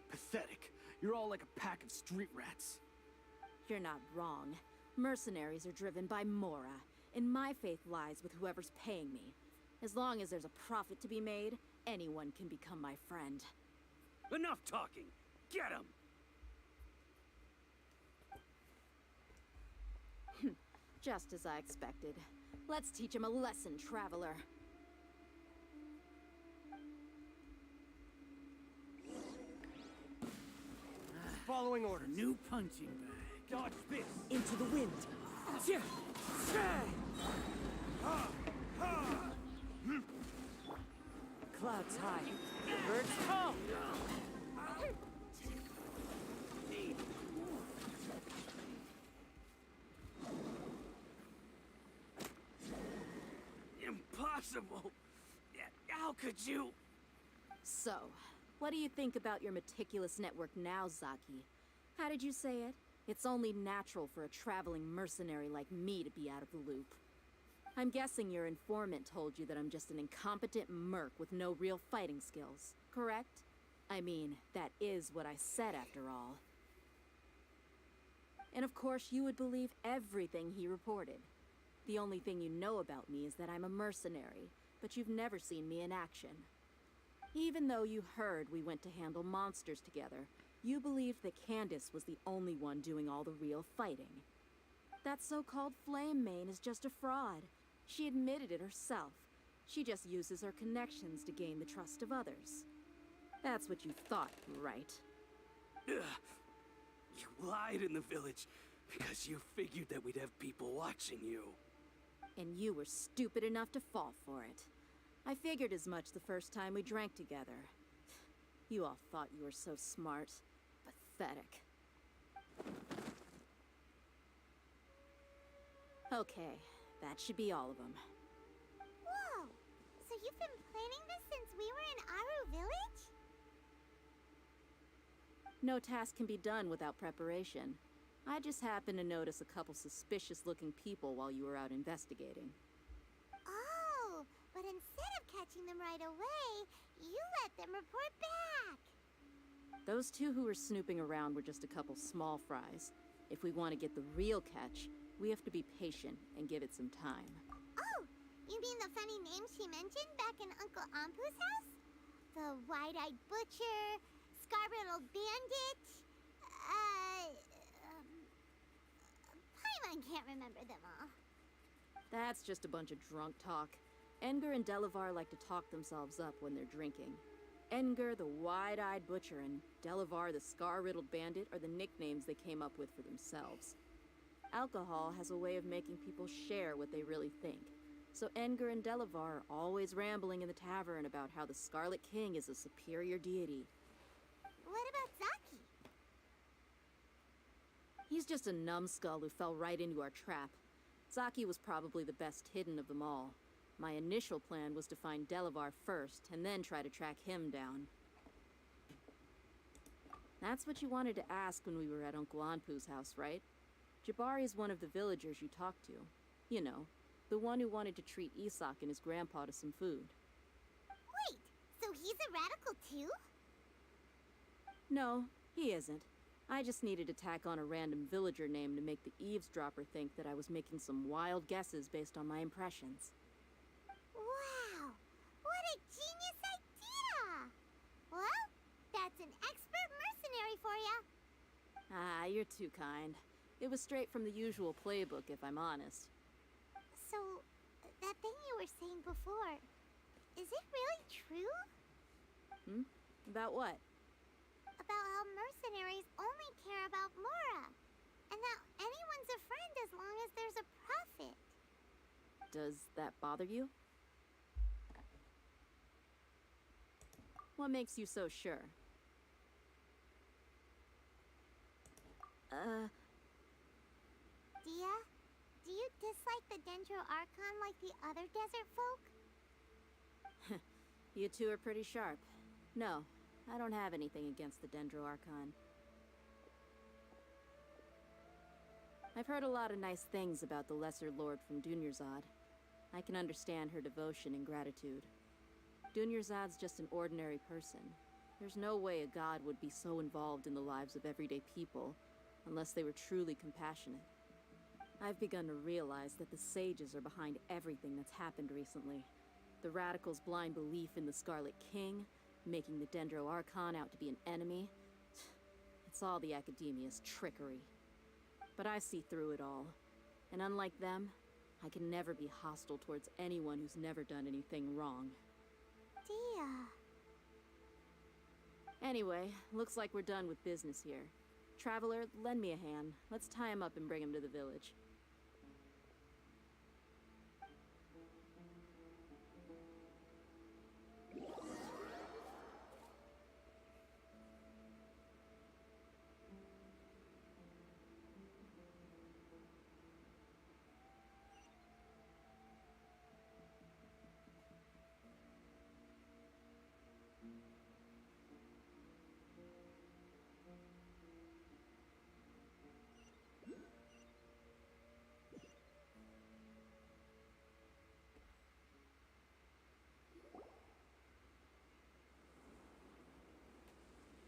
Pathetic. You're all like a pack of street rats. You're not wrong. Mercenaries are driven by Mora, and my faith lies with whoever's paying me. As long as there's a profit to be made, anyone can become my friend. Enough talking! Get him! Just as I expected. Let's teach him a lesson, traveler. Following orders. New punching bag. Dodge this. Into the wind. Clouds high. The birds come. Impossible! How could you? So, what do you think about your meticulous network now, Zaki? How did you say it? It's only natural for a traveling mercenary like me to be out of the loop. I'm guessing your informant told you that I'm just an incompetent merc with no real fighting skills, correct? I mean, that is what I said after all. And of course, you would believe everything he reported. The only thing you know about me is that I'm a mercenary, but you've never seen me in action. Even though you heard we went to handle monsters together, you believed that Candace was the only one doing all the real fighting. That so-called Flame Mane is just a fraud. She admitted it herself. She just uses her connections to gain the trust of others. That's what you thought, right? You lied in the village because you figured that we'd have people watching you. And you were stupid enough to fall for it. I figured as much the first time we drank together. You all thought you were so smart. Pathetic. Okay, that should be all of them. Whoa! So you've been planning this since we were in Aru village? No task can be done without preparation. I just happened to notice a couple suspicious-looking people while you were out investigating. Oh, but instead of catching them right away, you let them report back. Those two who were snooping around were just a couple small fries. If we want to get the real catch, we have to be patient and give it some time. Oh, you mean the funny names she mentioned back in Uncle Ampu's house? The wide-eyed butcher, scar-riddled bandit, Paimon can't remember them all. That's just a bunch of drunk talk. Edgar and Delavar like to talk themselves up when they're drinking. Edgar, the wide-eyed butcher, and Delavar, the scar-riddled bandit, are the nicknames they came up with for themselves. Alcohol has a way of making people share what they really think. So Edgar and Delavar are always rambling in the tavern about how the Scarlet King is a superior deity. What about Zaki? He's just a numbskull who fell right into our trap. Zaki was probably the best hidden of them all. My initial plan was to find Delavar first, and then try to track him down. That's what you wanted to ask when we were at Uncle Anpu's house, right? Jabari is one of the villagers you talked to. You know, the one who wanted to treat Isak and his grandpa to some food. Wait, so he's a radical too? No, he isn't. I just needed to tack on a random villager name to make the eavesdropper think that I was making some wild guesses based on my impressions. Wow, what a genius idea! Well, that's an expert mercenary for ya. Ah, you're too kind. It was straight from the usual playbook, if I'm honest. So, that thing you were saying before, is it really true? About what? About how mercenaries only care about Mora, and that anyone's a friend as long as there's a profit. Does that bother you? What makes you so sure? Dia, do you dislike the Dendro Archon like the other desert folk? You two are pretty sharp. No, I don't have anything against the Dendro Archon. I've heard a lot of nice things about the Lesser Lord from Dunyarzad. I can understand her devotion and gratitude. Dunyarzad's just an ordinary person. There's no way a god would be so involved in the lives of everyday people, unless they were truly compassionate. I've begun to realize that the sages are behind everything that's happened recently. The Radicals' blind belief in the Scarlet King, making the Dendro Archon out to be an enemy. It's all the Academia's trickery. But I see through it all. And unlike them, I can never be hostile towards anyone who's never done anything wrong. Dia. Anyway, looks like we're done with business here. Traveler, lend me a hand. Let's tie him up and bring him to the village.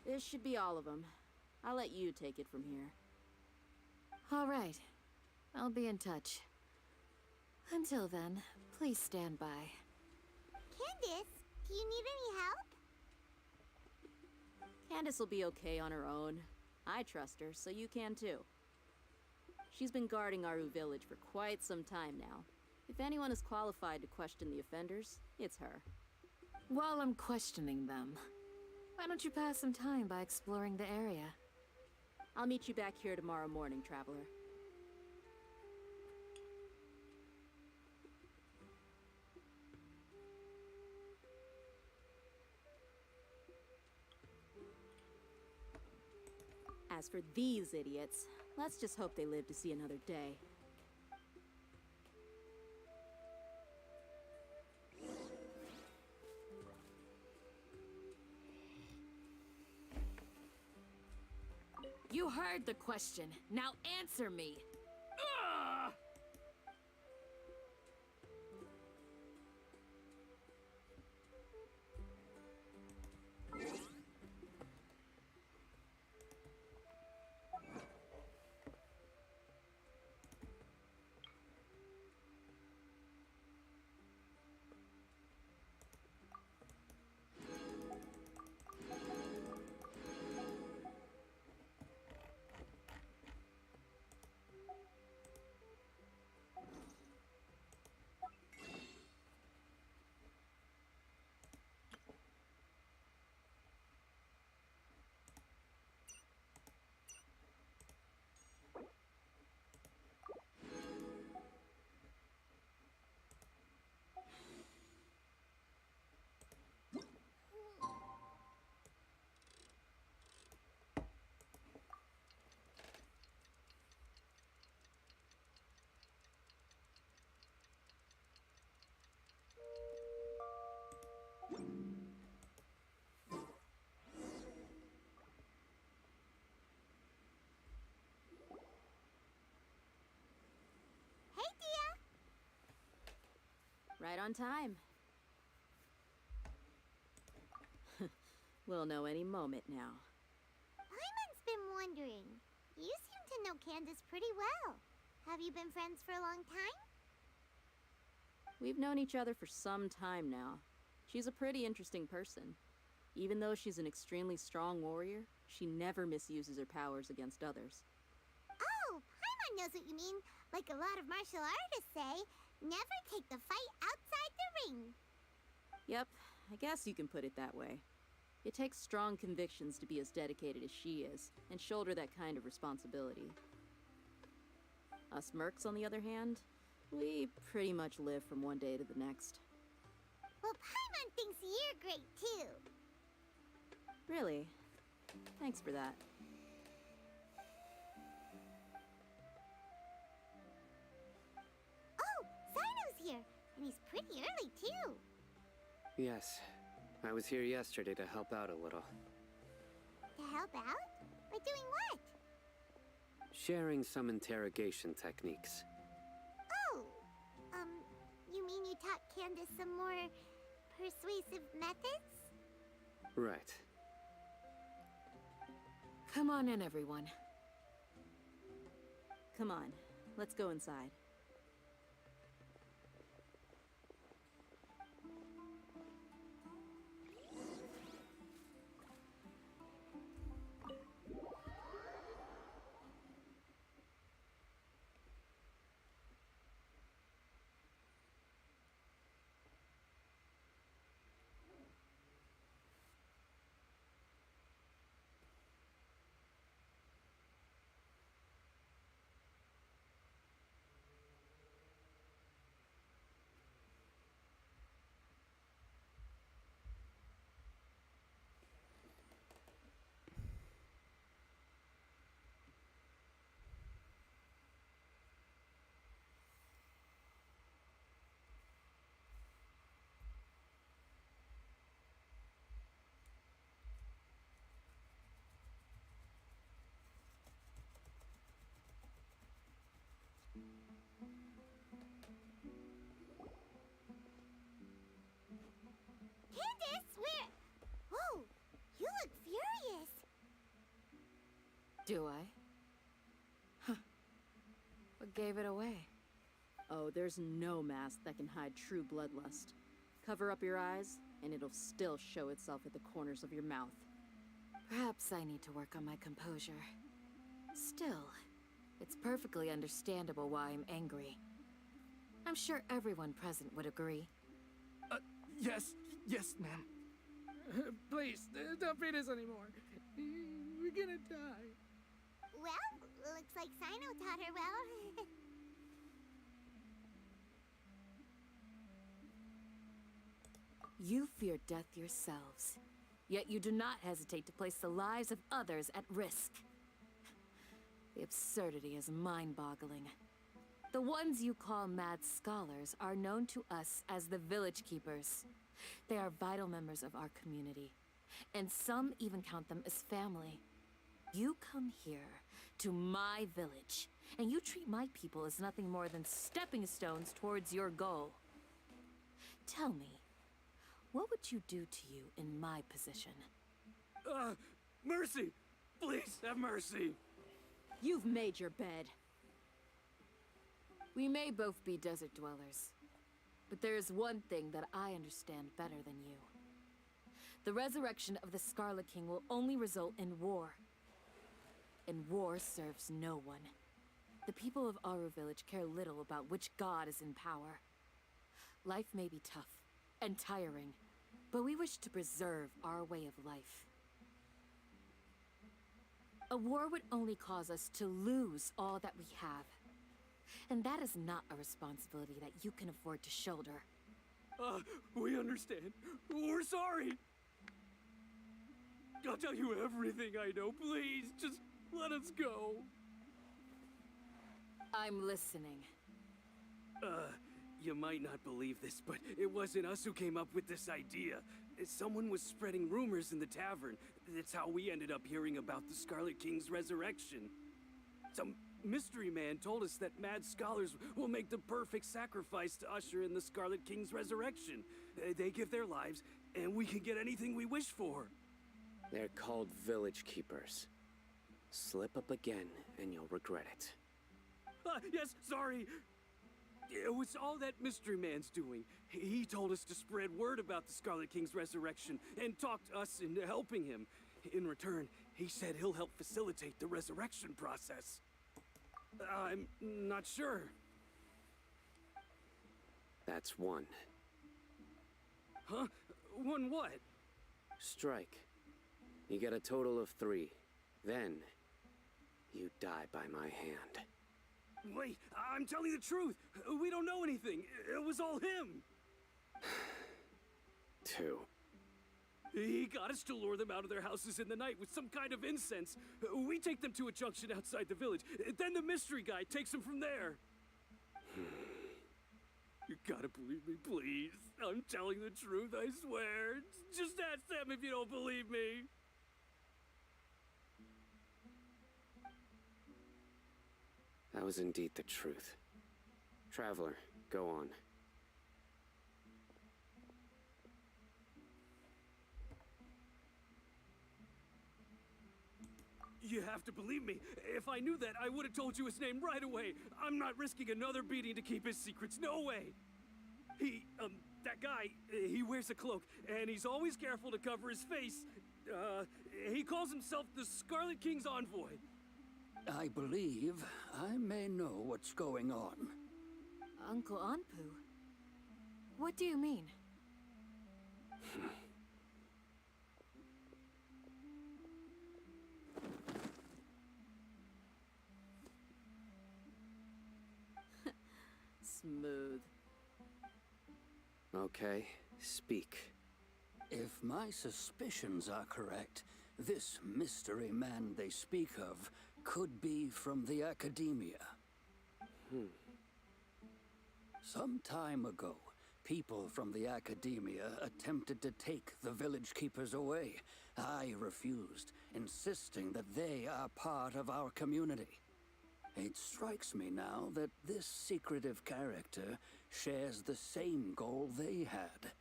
This should be all of them. I'll let you take it from here. All right. I'll be in touch. Until then, please stand by. Candace, do you need any help? Candace will be okay on her own. I trust her, so you can too. She's been guarding Aru village for quite some time now. If anyone is qualified to question the offenders, it's her. While I'm questioning them, why don't you pass some time by exploring the area? I'll meet you back here tomorrow morning, Traveler. As for these idiots, let's just hope they live to see another day. You heard the question. Now answer me. Hey, Dia! Right on time. We'll know any moment now. Paimon's been wondering. You seem to know Candace pretty well. Have you been friends for a long time? We've known each other for some time now. She's a pretty interesting person. Even though she's an extremely strong warrior, she never misuses her powers against others. Oh, Paimon knows what you mean. Like a lot of martial artists say, never take the fight outside the ring. Yep, I guess you can put it that way. It takes strong convictions to be as dedicated as she is, and shoulder that kind of responsibility. Us mercs, on the other hand, we pretty much live from one day to the next. Well, Paimon thinks you're great, too. Really? Thanks for that. Oh, Zino's here, and he's pretty early, too. Yes, I was here yesterday to help out a little. To help out? By doing what? Sharing some interrogation techniques. Oh, you mean you taught Candace some more persuasive methods? Right. Come on in, everyone. Come on, let's go inside. Candace, where? Whoa, you look furious. Do I? Huh. What gave it away? Oh, there's no mask that can hide true bloodlust. Cover up your eyes, and it'll still show itself at the corners of your mouth. Perhaps I need to work on my composure. Still, it's perfectly understandable why I'm angry. I'm sure everyone present would agree. Yes, ma'am. Please, don't beat us anymore. We're gonna die. Well, looks like Sino taught her well. You fear death yourselves, yet you do not hesitate to place the lives of others at risk. The absurdity is mind-boggling. The ones you call mad scholars are known to us as the Village Keepers. They are vital members of our community, and some even count them as family. You come here to my village, and you treat my people as nothing more than stepping stones towards your goal. Tell me, what would you do to you in my position? Mercy! Please, have mercy! You've made your bed. We may both be desert dwellers, but there is one thing that I understand better than you. The resurrection of the Scarlet King will only result in war. And war serves no one. The people of our village care little about which god is in power. Life may be tough and tiring, but we wish to preserve our way of life. A war would only cause us to lose all that we have. And that is not a responsibility that you can afford to shoulder. We understand. We're sorry. I'll tell you everything I know. Please, just let us go. I'm listening. You might not believe this, but it wasn't us who came up with this idea. Someone was spreading rumors in the tavern. That's how we ended up hearing about the Scarlet King's resurrection. Some mystery man told us that mad scholars will make the perfect sacrifice to usher in the Scarlet King's resurrection. They give their lives, and we can get anything we wish for. They're called village keepers. Slip up again, and you'll regret it. Yes, sorry. It was all that mystery man's doing. He told us to spread word about the Scarlet King's resurrection and talked us into helping him. In return, he said he'll help facilitate the resurrection process. I'm not sure. That's one. Huh? One what? Strike. You get a total of 3. Then, you die by my hand. Wait, I'm telling the truth. We don't know anything. It was all him. 2. He got us to lure them out of their houses in the night with some kind of incense. We take them to a junction outside the village. Then the mystery guy takes them from there. You gotta believe me, please. I'm telling the truth, I swear. Just ask them if you don't believe me. That was indeed the truth. Traveler, go on. You have to believe me. If I knew that, I would have told you his name right away. I'm not risking another beating to keep his secrets. No way. That guy, he wears a cloak, and he's always careful to cover his face. He calls himself the Scarlet King's envoy. I believe I may know what's going on. Uncle Anpu? What do you mean? Smooth. Okay, speak. If my suspicions are correct, this mystery man they speak of could be from the Academia. Some time ago, people from the Academia attempted to take the village keepers away. I refused, insisting that they are part of our community. It strikes me now that this secretive character shares the same goal they had.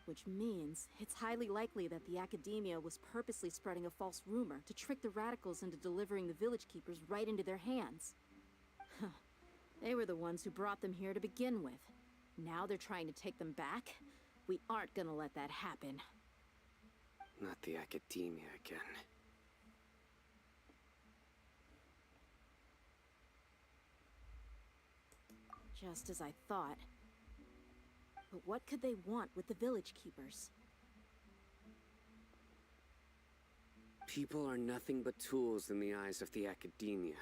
Which means it's highly likely that the Academia was purposely spreading a false rumor to trick the radicals into delivering the village keepers right into their hands. They were the ones who brought them here to begin with. Now they're trying to take them back? We aren't gonna let that happen. Not the Academia again. Just as I thought. But what could they want with the village keepers? People are nothing but tools in the eyes of the Academia.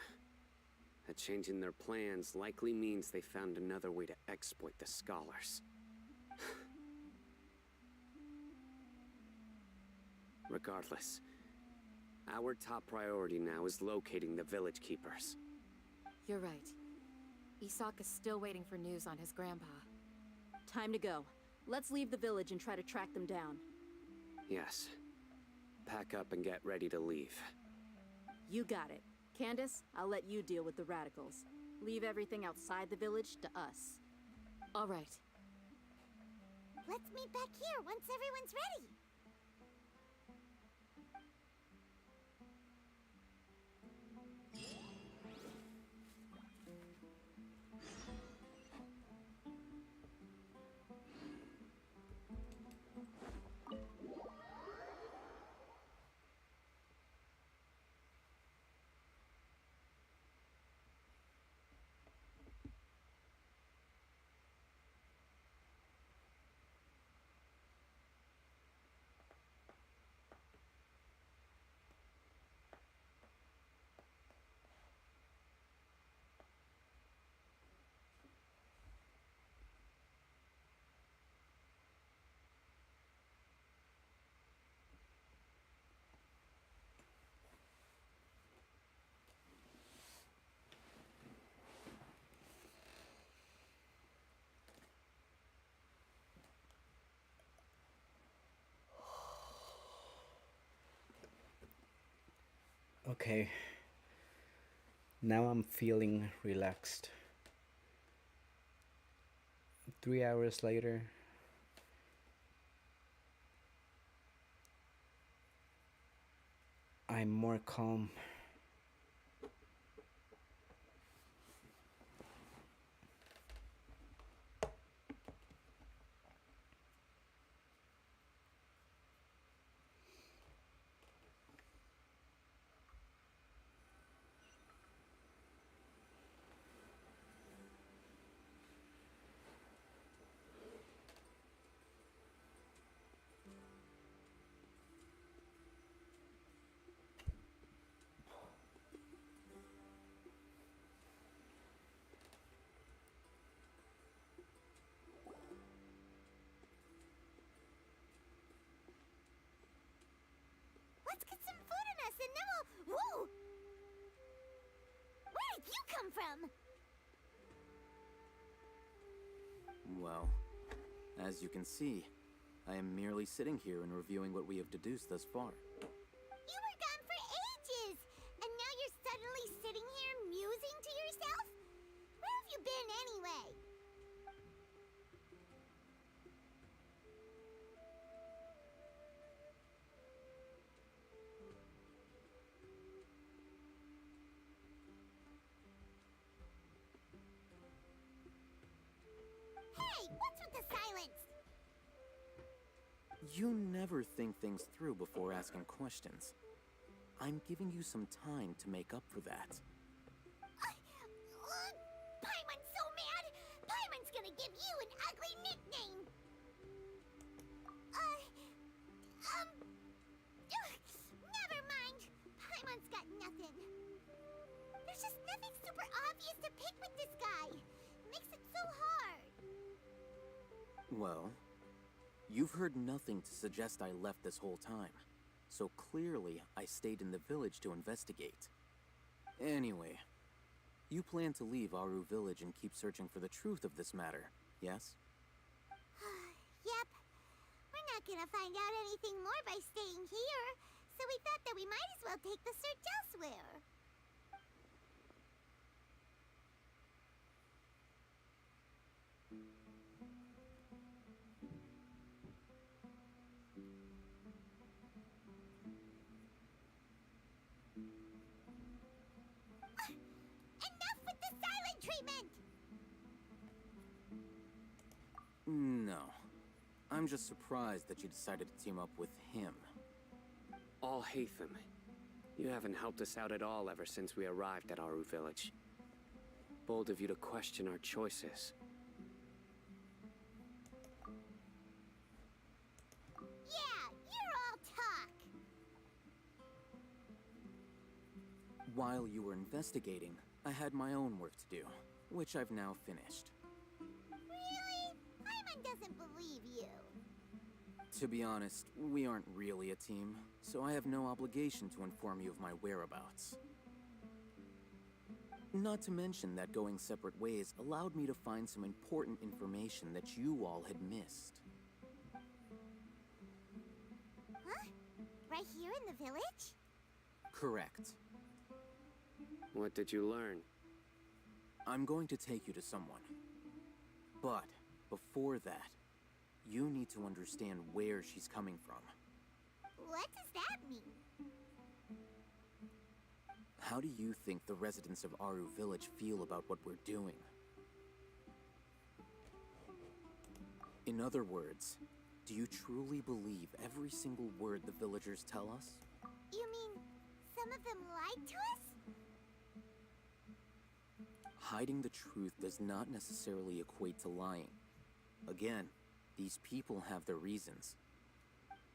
A change in their plans likely means they found another way to exploit the scholars. Regardless, our top priority now is locating the village keepers. You're right. Isak is still waiting for news on his grandpa. Time to go. Let's leave the village and try to track them down. Yes. Pack up and get ready to leave. You got it. Candace, I'll let you deal with the radicals. Leave everything outside the village to us. All right. Let's meet back here once everyone's ready. Okay. Now I'm feeling relaxed. 3 hours later, I'm more calm. Let's get some food in us and then we'll... Whoa! Where did you come from? Well, as you can see, I am merely sitting here and reviewing what we have deduced thus far. You were gone for ages! And now you're suddenly sitting here musing to yourself? Where have you been anyway? Hey, what's with the silence? You never think things through before asking questions. I'm giving you some time to make up for that. Paimon's so mad! Paimon's gonna give you an ugly nickname! Never mind. Paimon's got nothing. There's just nothing super obvious to pick with this guy. It makes it so hard. Well, you've heard nothing to suggest I left this whole time. So clearly, I stayed in the village to investigate. Anyway, you plan to leave Aru village and keep searching for the truth of this matter, yes? Yep. We're not gonna find out anything more by staying here, so we thought that we might as well take the search elsewhere. Enough with the silent treatment! No. I'm just surprised that you decided to team up with him. All Hatham, you haven't helped us out at all ever since we arrived at Aru village. Bold of you to question our choices. Yeah, you're all talk! While you were investigating, I had my own work to do, which I've now finished. Really? Paimon doesn't believe you. To be honest, we aren't really a team, so I have no obligation to inform you of my whereabouts. Not to mention that going separate ways allowed me to find some important information that you all had missed. Huh? Right here in the village? Correct. What did you learn? I'm going to take you to someone. But before that, you need to understand where she's coming from. What does that mean? How do you think the residents of Aru Village feel about what we're doing? In other words, do you truly believe every single word the villagers tell us? You mean some of them lied to us? Hiding the truth does not necessarily equate to lying. Again, these people have their reasons.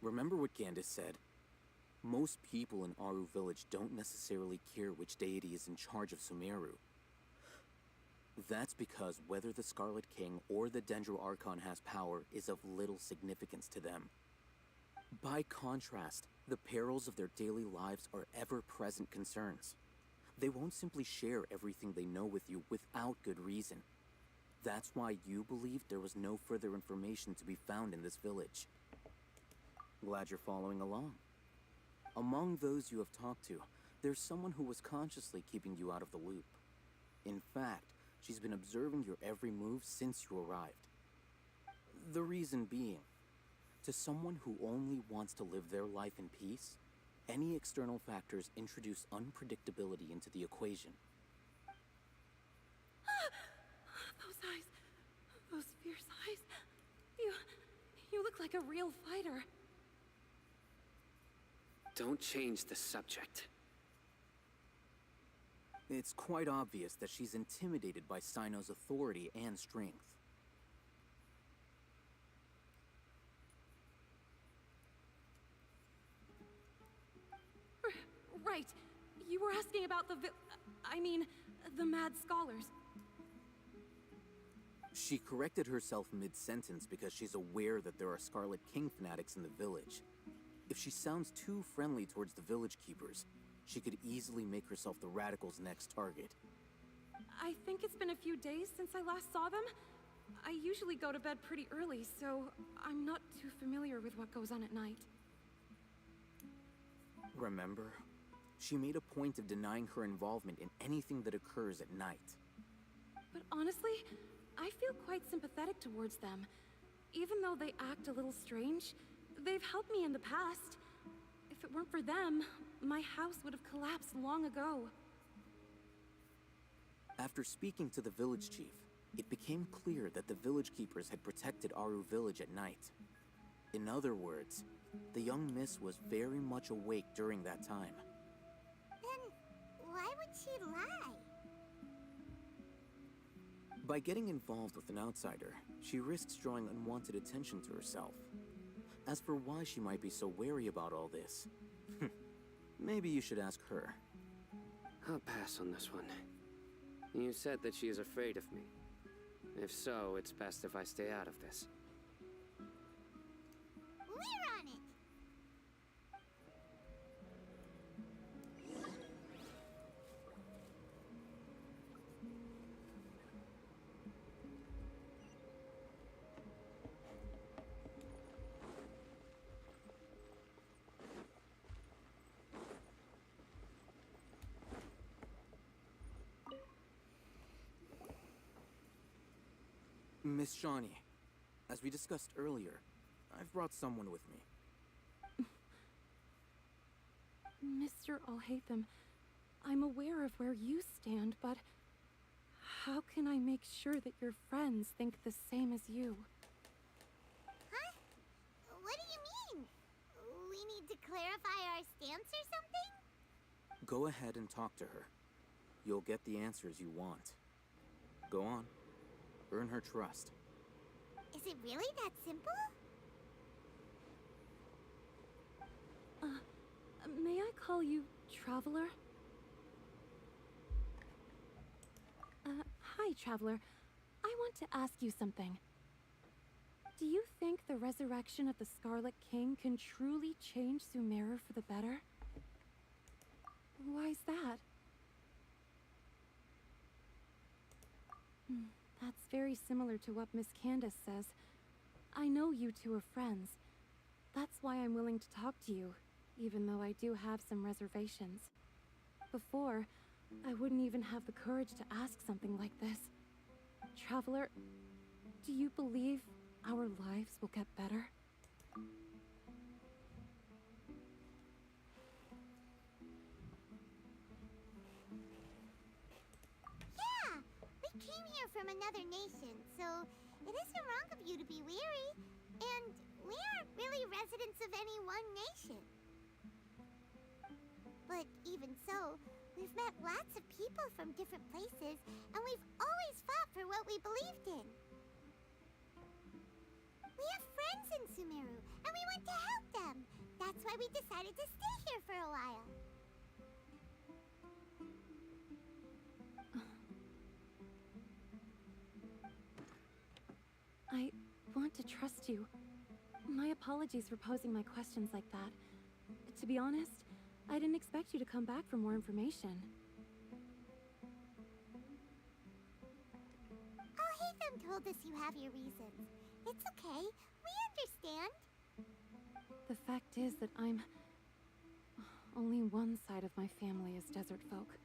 Remember what Gandalf said? Most people in Aru Village don't necessarily care which deity is in charge of Sumeru. That's because whether the Scarlet King or the Dendro Archon has power is of little significance to them. By contrast, the perils of their daily lives are ever-present concerns. They won't simply share everything they know with you without good reason. That's why you believed there was no further information to be found in this village. Glad you're following along. Among those you have talked to, there's someone who was consciously keeping you out of the loop. In fact, she's been observing your every move since you arrived. The reason being, to someone who only wants to live their life in peace, any external factors introduce unpredictability into the equation. Those eyes. Those fierce eyes. You look like a real fighter. Don't change the subject. It's quite obvious that she's intimidated by Sino's authority and strength. Right. You were asking about the the Mad Scholars. She corrected herself mid-sentence because she's aware that there are Scarlet King fanatics in the village. If she sounds too friendly towards the village keepers, she could easily make herself the Radicals' next target. I think it's been a few days since I last saw them. I usually go to bed pretty early, so I'm not too familiar with what goes on at night. Remember? She made a point of denying her involvement in anything that occurs at night. But honestly, I feel quite sympathetic towards them. Even though they act a little strange, they've helped me in the past. If it weren't for them, my house would have collapsed long ago. After speaking to the village chief, it became clear that the village keepers had protected Aru Village at night. In other words, the young miss was very much awake during that time. Then why would she lie? By getting involved with an outsider, she risks drawing unwanted attention to herself. As for why she might be so wary about all this, maybe you should ask her. I'll pass on this one. You said that she is afraid of me. If so, it's best if I stay out of this. We're on it! Miss Shawnee, as we discussed earlier, I've brought someone with me. Mr. Alhaitham, I'm aware of where you stand, but how can I make sure that your friends think the same as you? Huh? What do you mean? We need to clarify our stance or something? Go ahead and talk to her. You'll get the answers you want. Go on. Earn her trust. Is it really that simple? May I call you Traveler? Hi, Traveler. I want to ask you something. Do you think the resurrection of the Scarlet King can truly change Sumeru for the better? Why's that? That's very similar to what Miss Candace says. I know you two are friends. That's why I'm willing to talk to you, even though I do have some reservations. Before, I wouldn't even have the courage to ask something like this. Traveler, do you believe our lives will get better? Yeah! We came here from another nation, so it isn't wrong of you to be weary. And we aren't really residents of any one nation. But even so, we've met lots of people from different places, and we've always fought for what we believed in. We have friends in Sumeru, and we want to help them. That's why we decided to stay here for a while. I want to trust you. My apologies for posing my questions like that. To be honest, I didn't expect you to come back for more information. Alhaitham told us you have your reasons. It's okay. We understand. The fact is that only one side of my family is desert folk.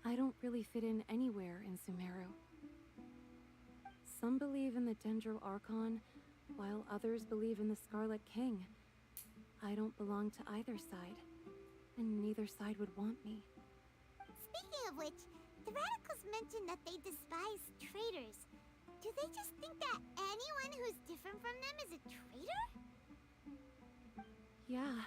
I don't really fit in anywhere in Sumeru. Some believe in the Dendro Archon, while others believe in the Scarlet King. I don't belong to either side, and neither side would want me. Speaking of which, the radicals mentioned that they despise traitors. Do they just think that anyone who's different from them is a traitor? Yeah.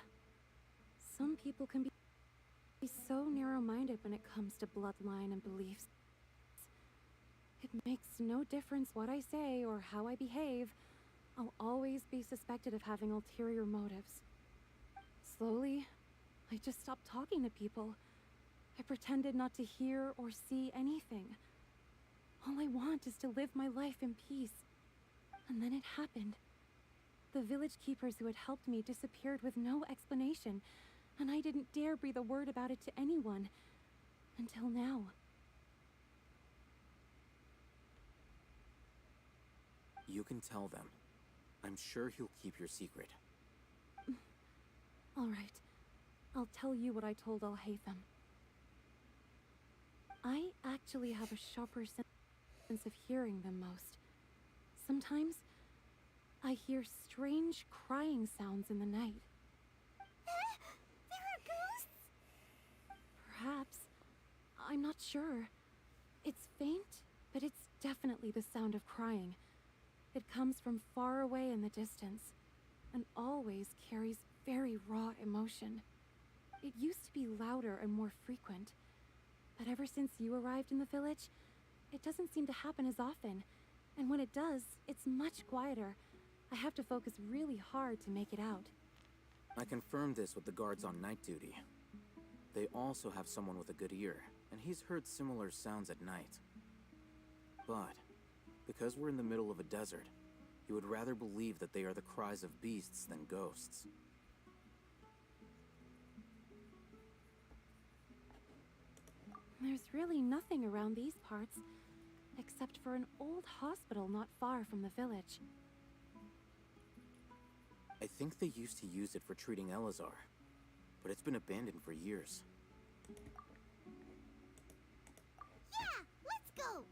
Some people can be so narrow-minded when it comes to bloodline and beliefs. It makes no difference what I say or how I behave. I'll always be suspected of having ulterior motives. Slowly, I just stopped talking to people. I pretended not to hear or see anything. All I want is to live my life in peace. And then it happened. The village keepers who had helped me disappeared with no explanation, and I didn't dare breathe a word about it to anyone. Until now. You can tell them. I'm sure he'll keep your secret. All right. I'll tell you what I told Alhaitham. I actually have a sharper sense of hearing than most. Sometimes, I hear strange crying sounds in the night. There are ghosts? Perhaps. I'm not sure. It's faint, but it's definitely the sound of crying. It comes from far away in the distance, and always carries very raw emotion. It used to be louder and more frequent, but ever since you arrived in the village, it doesn't seem to happen as often, and when it does, it's much quieter. I have to focus really hard to make it out. I confirmed this with the guards on night duty. They also have someone with a good ear, and he's heard similar sounds at night. But because we're in the middle of a desert, you would rather believe that they are the cries of beasts than ghosts. There's really nothing around these parts, except for an old hospital not far from the village. I think they used to use it for treating Elazar, but it's been abandoned for years. Yeah, let's go!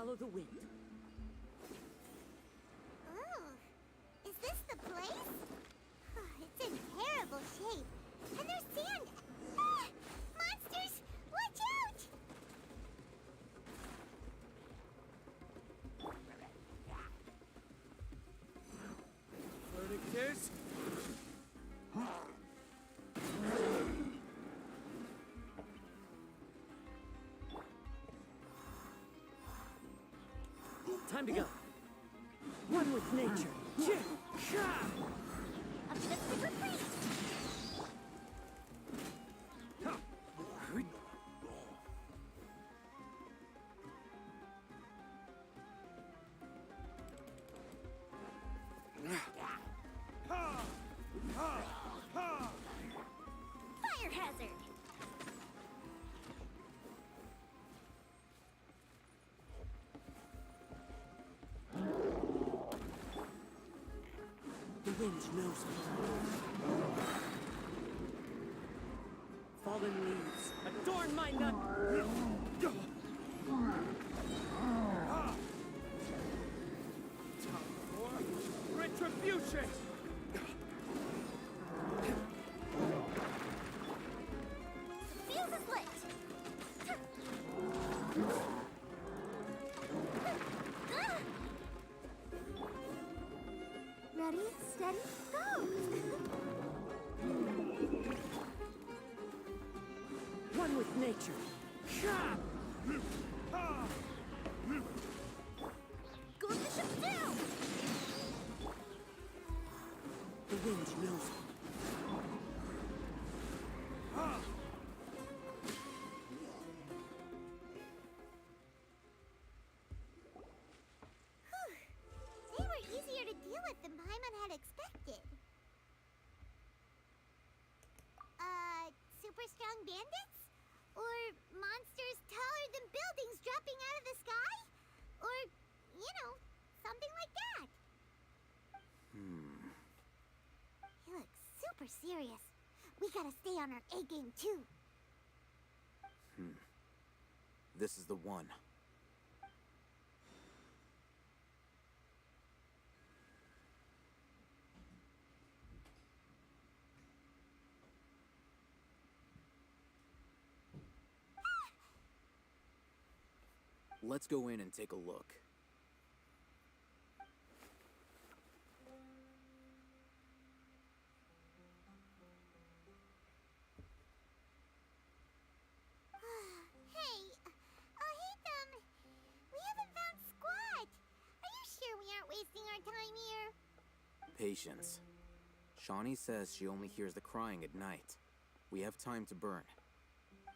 follow the wind. Oh, is this the place? It's in terrible shape. And there's sand. Ah! Monsters! Watch out! Verdict is... Time to go. One with nature. Up to the super priest! Fire hazard! The wind knows me. Fallen leaves, adorn my nut. Time for retribution! Fuse is lit! Ready, steady, go! One with nature. Go the ship down! The wind knows me. They were easier to deal with than Paimon had expected. Super strong bandits? Or monsters taller than buildings dropping out of the sky? Or, something like that. He looks super serious. We gotta stay on our A game too. This is the one. Let's go in and take a look. Hey, Hatham, we haven't found squat. Are you sure we aren't wasting our time here? Patience. Shawnee says she only hears the crying at night. We have time to burn.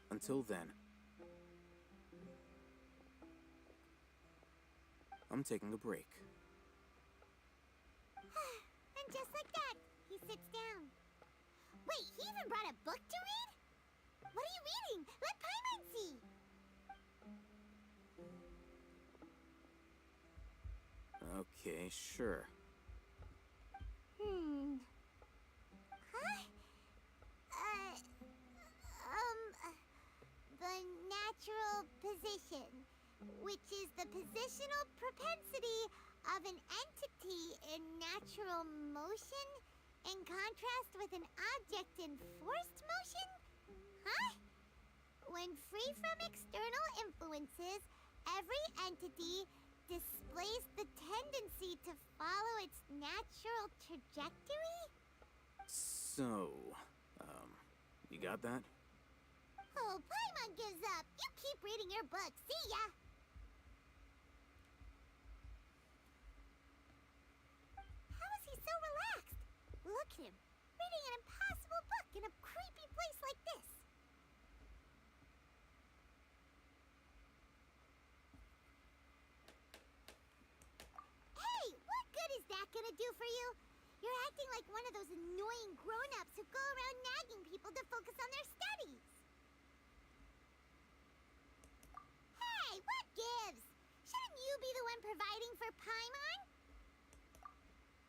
Until then, I'm taking a break. And just like that, he sits down. Wait, he even brought a book to read? What are you reading? Let Paimon see. Okay, sure. Huh? The natural position, which is the positional propensity of an entity in natural motion in contrast with an object in forced motion? Huh? When free from external influences, every entity displays the tendency to follow its natural trajectory? So, you got that? Oh, Paimon gives up. You keep reading your book. See ya! How is he so relaxed? Look at him, reading an impossible book in a creepy place like this. Hey, what good is that gonna do for you? You're acting like one of those annoying grown-ups who go around nagging people to focus on their studies. Hey, what gives? Shouldn't you be the one providing for Paimon?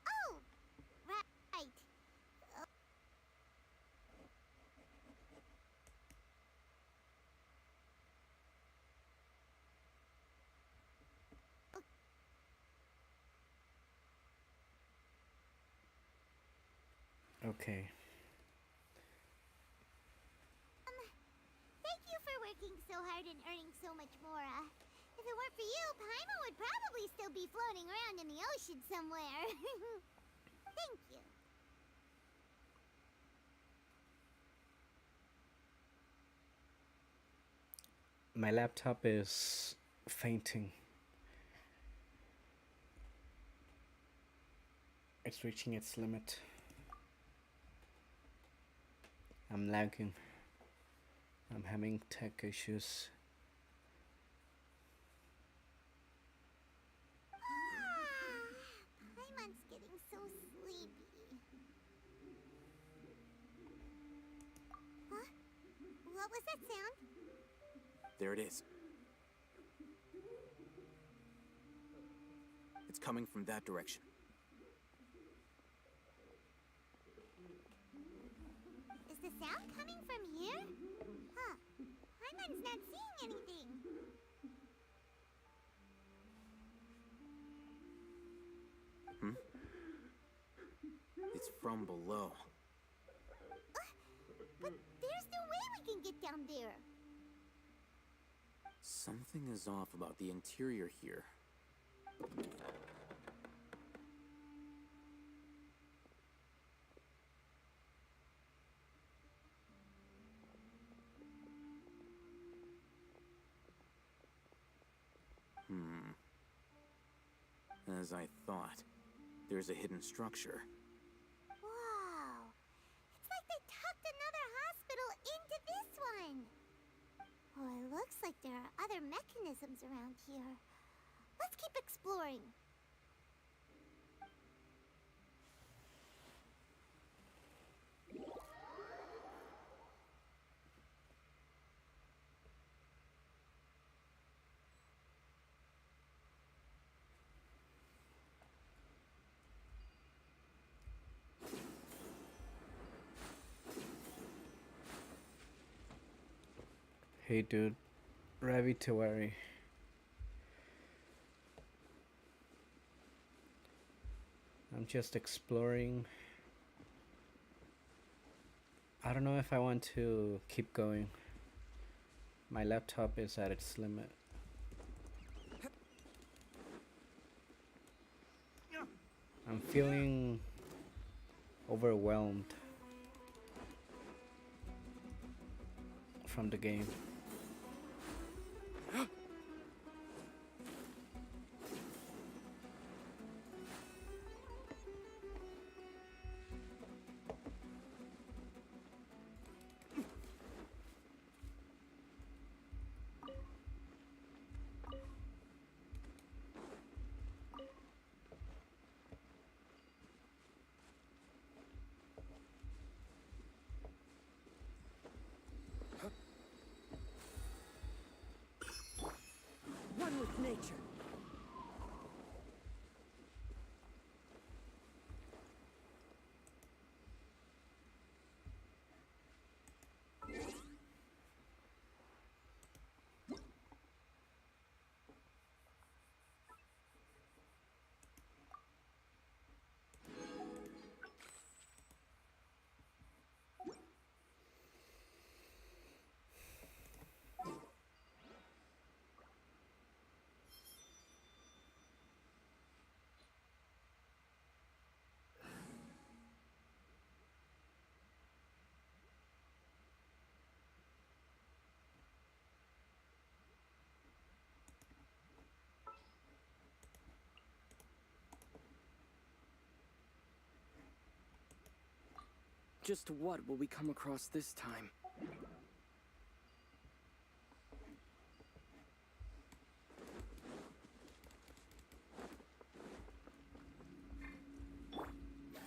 Oh, right. Okay. Thank you for working so hard and earning so much more. If it weren't for you, Paimon would probably still be floating around in the ocean somewhere. Thank you. My laptop is fainting. It's reaching its limit. I'm lagging. I'm having tech issues. Paimon's getting so sleepy. Huh? What was that sound? There it is. It's coming from that direction. Is the sound coming from here? Huh. Paimon's not seeing anything. It's from below. But there's no way we can get down there. Something is off about the interior here. As I thought, there's a hidden structure. Wow. It's like they tucked another hospital into this one. Well, it looks like there are other mechanisms around here. Let's keep exploring. Hey dude, Ravi Tiwari. I'm just exploring. I don't know if I want to keep going. My laptop is at its limit. I'm feeling overwhelmed from the game. One with nature. Just what will we come across this time?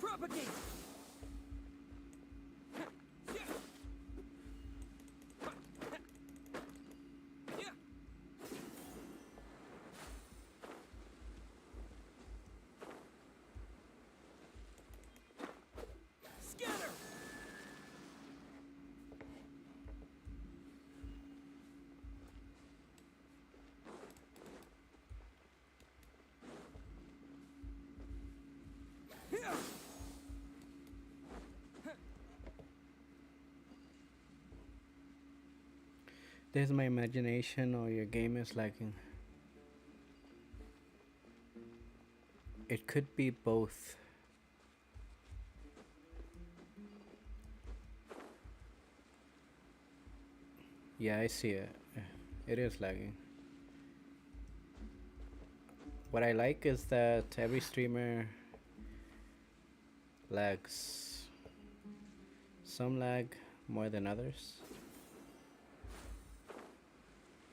Propagate! Scatter! This is my imagination or your game is lagging. It could be both. Yeah, I see it. It is lagging. What I like is that every streamer lags. Some lag more than others.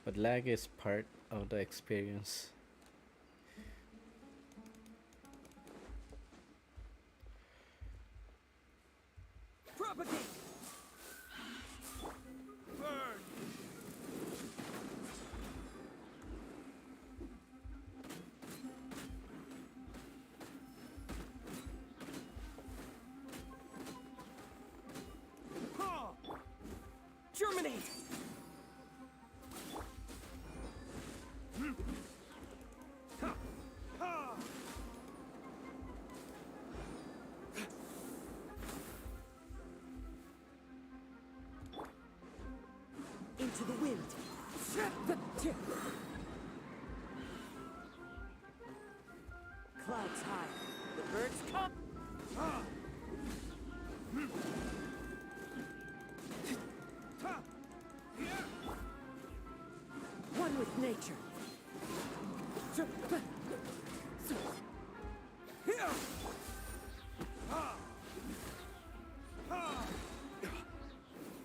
But lag is part of the experience. Propagate! Burn! Germinate! Into the wind. Clouds high. The birds come. One with nature.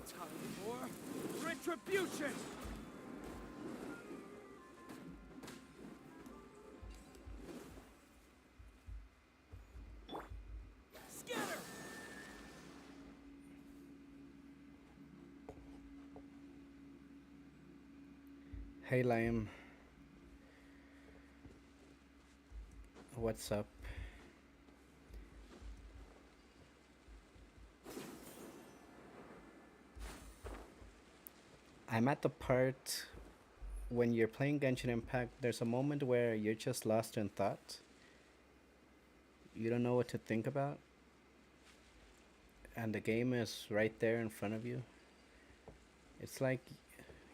Time for retribution! Scatter! Hey Liam. What's up? I'm at the part when you're playing Genshin Impact, there's a moment where you're just lost in thought. You don't know what to think about. And the game is right there in front of you. It's like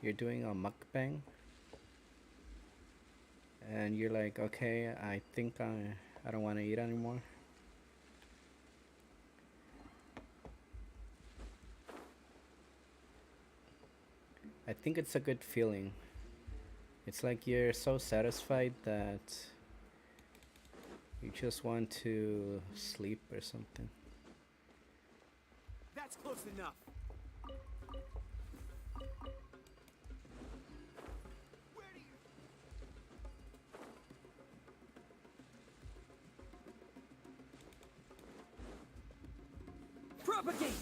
you're doing a mukbang. And you're like, okay, I think I don't want to eat anymore. I think it's a good feeling. It's like you're so satisfied that you just want to sleep or something. That's close enough. Propagate!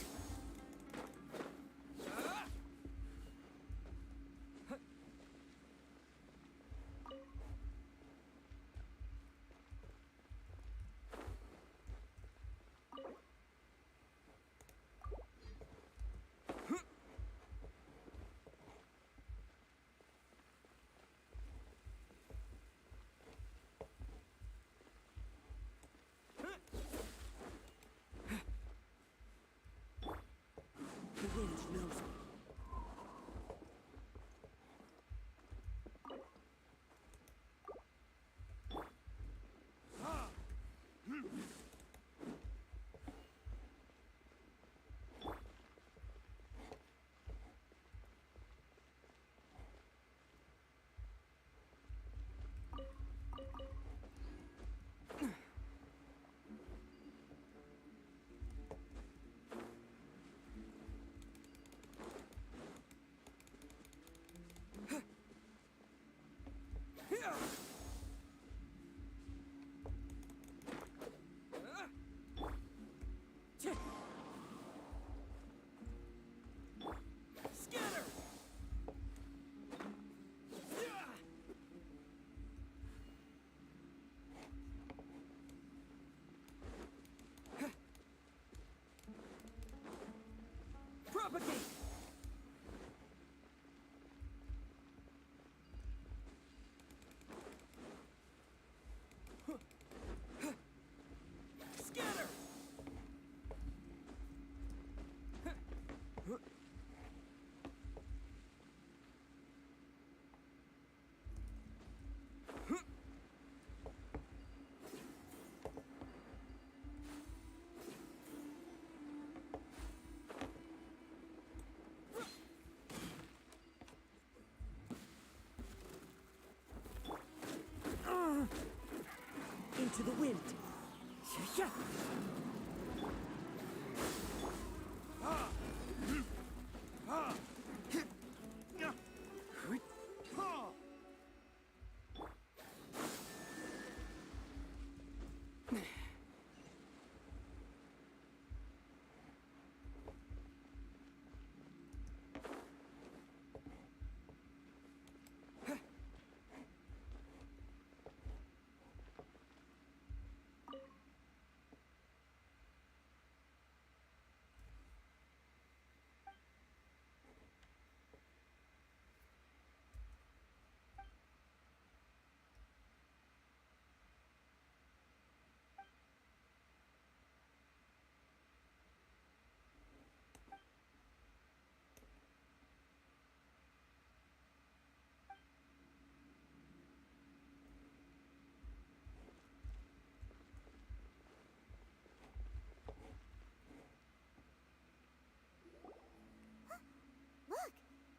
Look!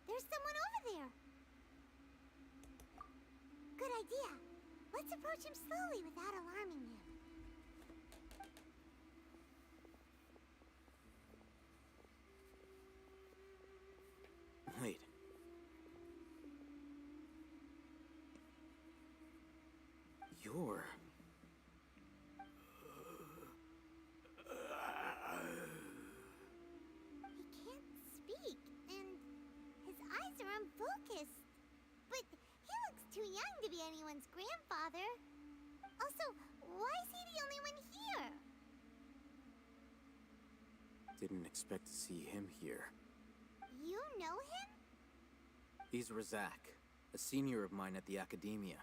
There's someone over there! Good idea. Let's approach him slowly without alarming him. Wait. You're... He can't speak, and his eyes are unfocused. But he looks too young to be anyone's grandfather. Also, why is he the only one here? Didn't expect to see him here. You know him? He's Razak, a senior of mine at the Academia.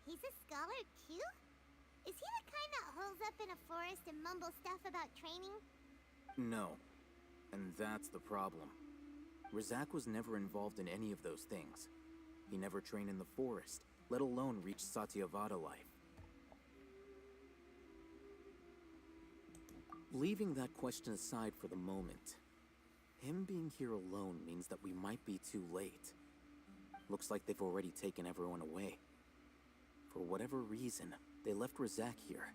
He's a scholar too? Is he the kind that holes up in a forest and mumbles stuff about training? No. And that's the problem. Razak was never involved in any of those things. He never trained in the forest, let alone reach Satyavada life. Leaving that question aside for the moment, him being here alone means that we might be too late. Looks like they've already taken everyone away. For whatever reason, they left Razak here.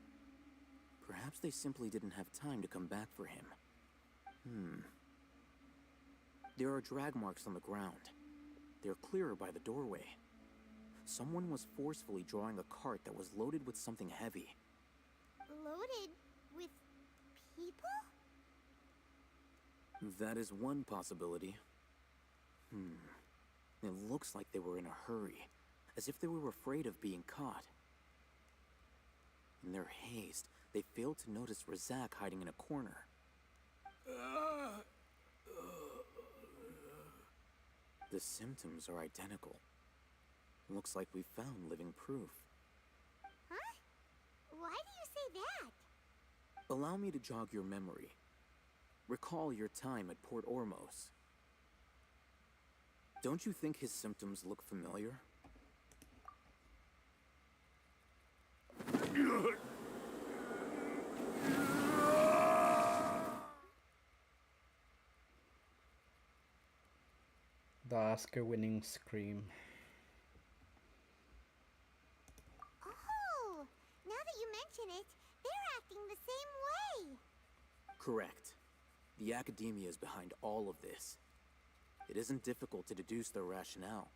Perhaps they simply didn't have time to come back for him. There are drag marks on the ground. They're clearer by the doorway. Someone was forcefully drawing a cart that was loaded with something heavy. Loaded with people? That is one possibility. It looks like they were in a hurry, as if they were afraid of being caught. In their haste, they failed to notice Razak hiding in a corner. The symptoms are identical. Looks like we found living proof. Huh? Why do you say that? Allow me to jog your memory. Recall your time at Port Ormos. Don't you think his symptoms look familiar? The Oscar-winning scream. Oh, now that you mention it, they're acting the same way. Correct. The Academia is behind all of this. It isn't difficult to deduce their rationale.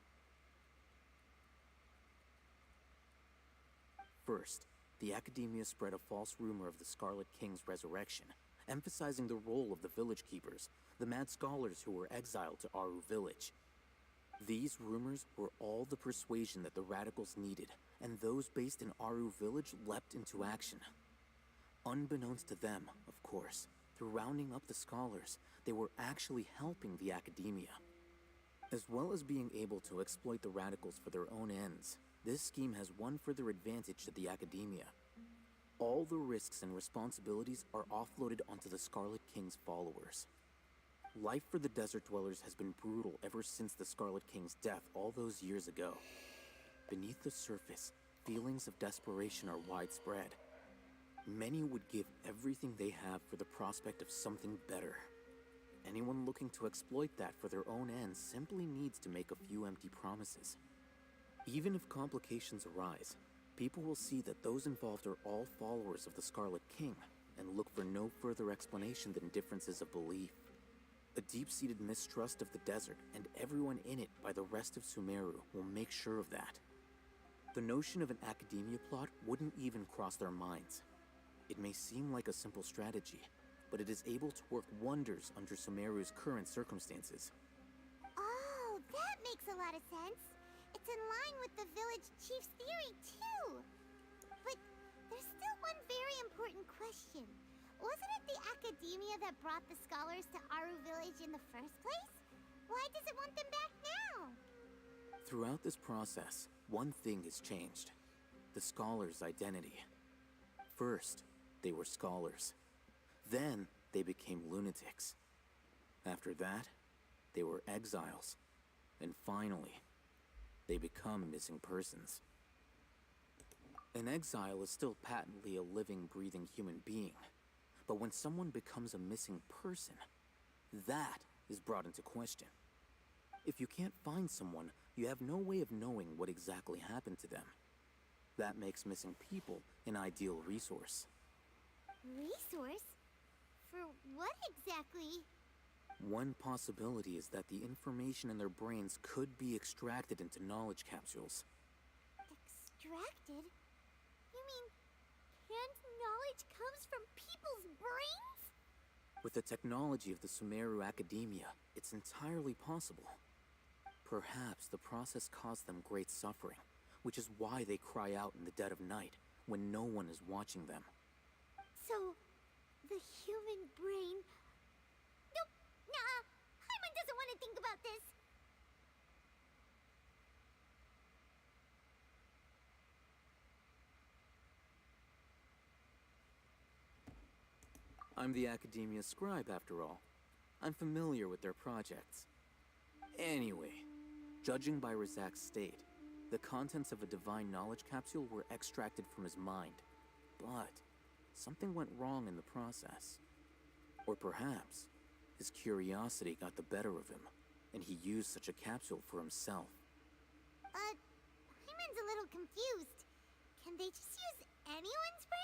First, the Academia spread a false rumor of the Scarlet King's resurrection, emphasizing the role of the village keepers, the mad scholars who were exiled to Aru village. These rumors were all the persuasion that the radicals needed, and those based in Aru village leapt into action. Unbeknownst to them, of course, through rounding up the scholars, they were actually helping the Academia. As well as being able to exploit the radicals for their own ends, this scheme has one further advantage to the Academia. All the risks and responsibilities are offloaded onto the Scarlet King's followers. Life for the Desert Dwellers has been brutal ever since the Scarlet King's death all those years ago. Beneath the surface, feelings of desperation are widespread. Many would give everything they have for the prospect of something better. Anyone looking to exploit that for their own ends simply needs to make a few empty promises. Even if complications arise, people will see that those involved are all followers of the Scarlet King, and look for no further explanation than differences of belief. A deep-seated mistrust of the desert and everyone in it by the rest of Sumeru will make sure of that. The notion of an academia plot wouldn't even cross their minds. It may seem like a simple strategy, but it is able to work wonders under Sumeru's current circumstances. Oh, that makes a lot of sense. It's in line with the village chief's theory, too. But there's still one very important question. Wasn't it the academia that brought the scholars to Aru village in the first place? Why does it want them back now? Throughout this process, one thing has changed. The scholars' identity. First, they were scholars. Then, they became lunatics. After that, they were exiles. And finally, they become missing persons. An exile is still patently a living, breathing human being. But when someone becomes a missing person, that is brought into question. If you can't find someone, you have no way of knowing what exactly happened to them. That makes missing people an ideal resource. Resource? For what exactly? One possibility is that the information in their brains could be extracted into knowledge capsules. Extracted? You mean, canned knowledge comes from people's brains? With the technology of the Sumeru Academia, it's entirely possible. Perhaps the process caused them great suffering, which is why they cry out in the dead of night, when no one is watching them. So, the human brain... Nope, nah, Paimon doesn't want to think about this. I'm the Academia scribe, after all. I'm familiar with their projects. Anyway, judging by Razak's state, the contents of a divine knowledge capsule were extracted from his mind. But something went wrong in the process. Or perhaps his curiosity got the better of him, and he used such a capsule for himself. Paimon's a little confused. Can they just use anyone's brain?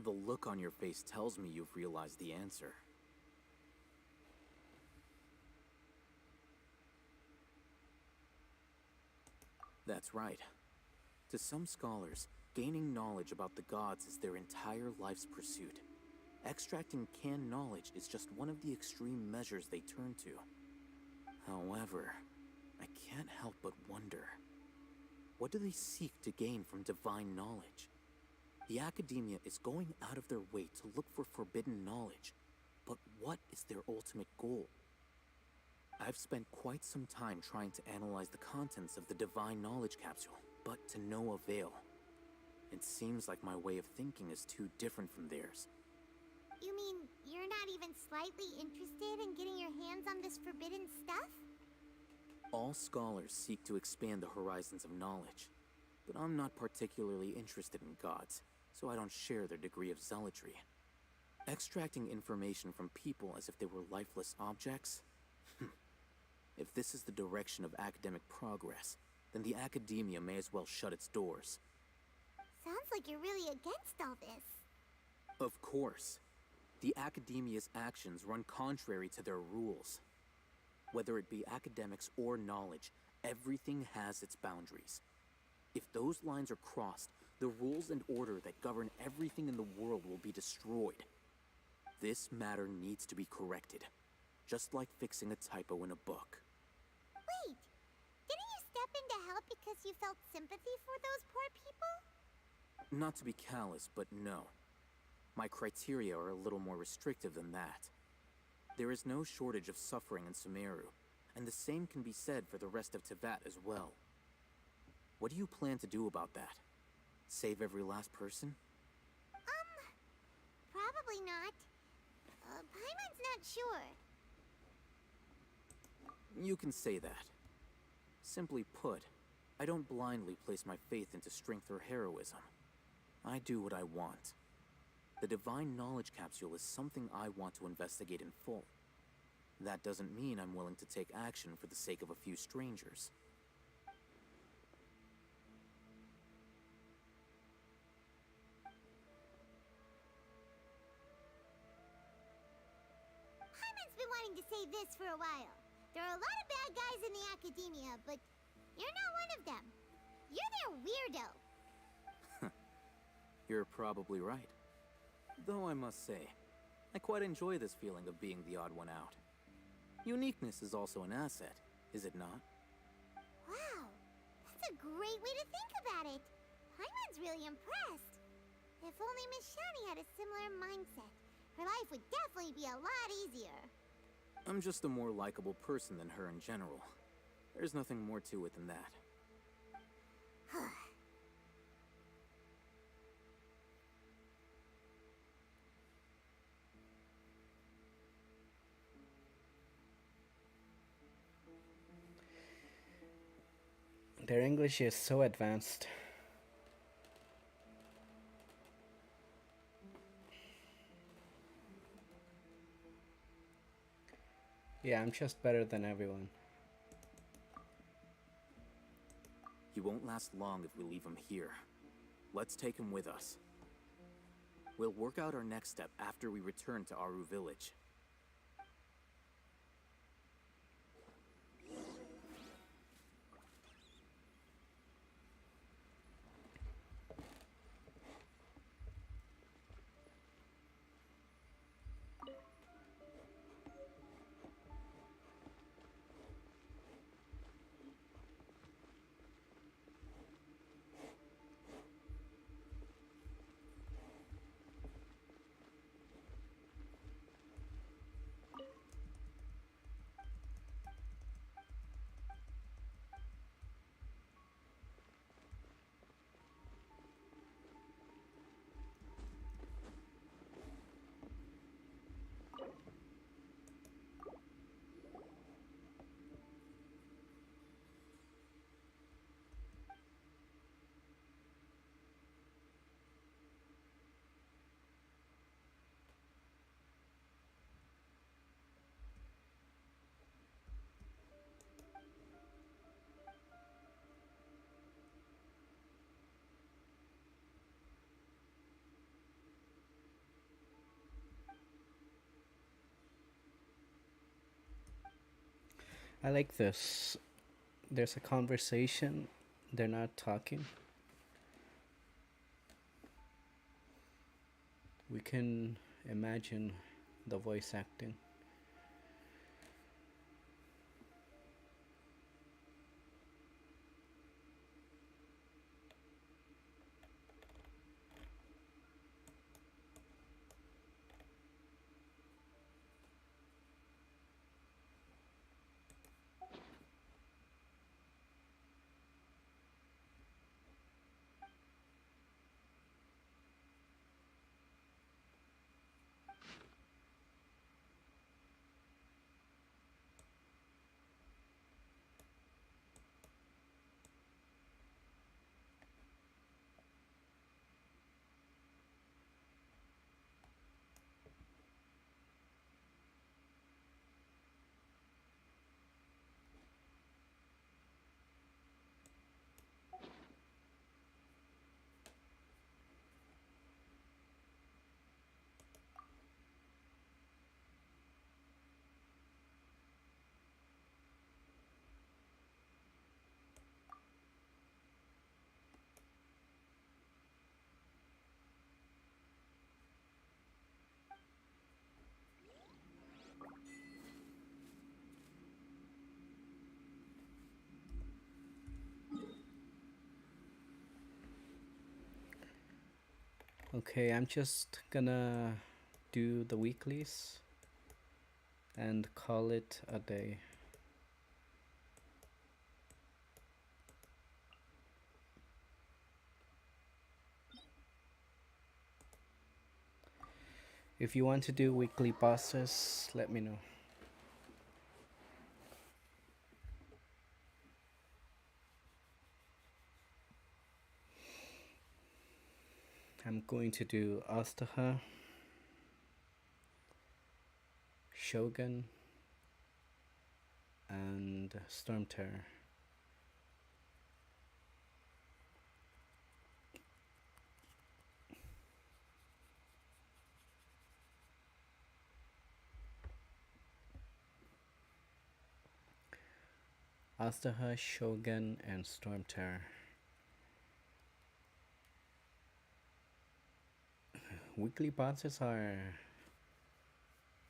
The look on your face tells me you've realized the answer. That's right. To some scholars, gaining knowledge about the gods is their entire life's pursuit. Extracting canned knowledge is just one of the extreme measures they turn to. However, I can't help but wonder, what do they seek to gain from divine knowledge? The Academia is going out of their way to look for forbidden knowledge, but what is their ultimate goal? I've spent quite some time trying to analyze the contents of the divine knowledge capsule, but to no avail. It seems like my way of thinking is too different from theirs. You mean you're not even slightly interested in getting your hands on this forbidden stuff? All scholars seek to expand the horizons of knowledge, but I'm not particularly interested in gods, so I don't share their degree of zealotry. Extracting information from people as if they were lifeless objects? If this is the direction of academic progress, then the Academia may as well shut its doors. Sounds like you're really against all this. Of course. The Academia's actions run contrary to their rules. Whether it be academics or knowledge, everything has its boundaries. If those lines are crossed, the rules and order that govern everything in the world will be destroyed. This matter needs to be corrected, just like fixing a typo in a book. Wait, didn't you step in to help because you felt sympathy for those poor people? Not to be callous, but no. My criteria are a little more restrictive than that. There is no shortage of suffering in Sumeru, and the same can be said for the rest of Teyvat as well. What do you plan to do about that? Save every last person? Probably not. Paimon's not sure. You can say that. Simply put, I don't blindly place my faith into strength or heroism. I do what I want, The Divine Knowledge Capsule is something I want to investigate in full. That doesn't mean I'm willing to take action for the sake of a few strangers. Hyman's been wanting to say this for a while. There are a lot of bad guys in the academia, but you're not one of them. You're their weirdo. You're probably right. Though I must say, I quite enjoy this feeling of being the odd one out. Uniqueness is also an asset, is it not? Wow, that's a great way to think about it. Hyman's really impressed. If only Miss Shani had a similar mindset, her life would definitely be a lot easier. I'm just a more likable person than her in general. There's nothing more to it than that. Their English is so advanced. Yeah, I'm just better than everyone. He won't last long if we leave him here. Let's take him with us. We'll work out our next step after we return to Aru Village. I like this. There's a conversation. They're not talking. We can imagine the voice acting. Okay, I'm just gonna do the weeklies and call it a day. If you want to do weekly bosses, let me know. I'm going to do Astaha, Shogun, and Storm Terror. Astaha, Shogun, and Storm Terror. Weekly bosses are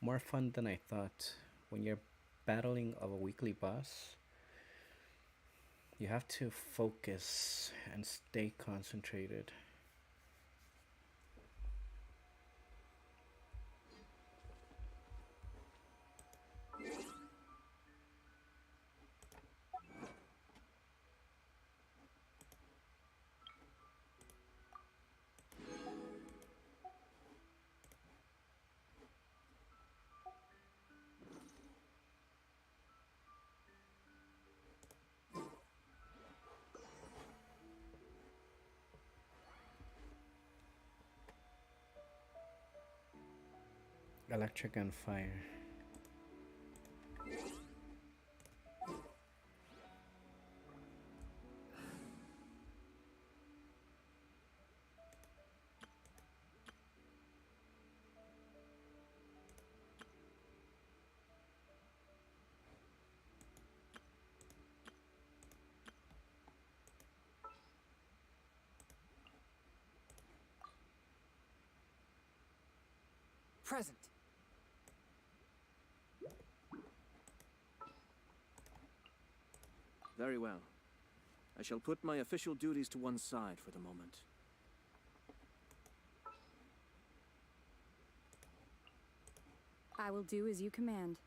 more fun than I thought. When you're battling a weekly boss, you have to focus and stay concentrated. Electric and fire. Present. Very well. I shall put my official duties to one side for the moment. I will do as you command.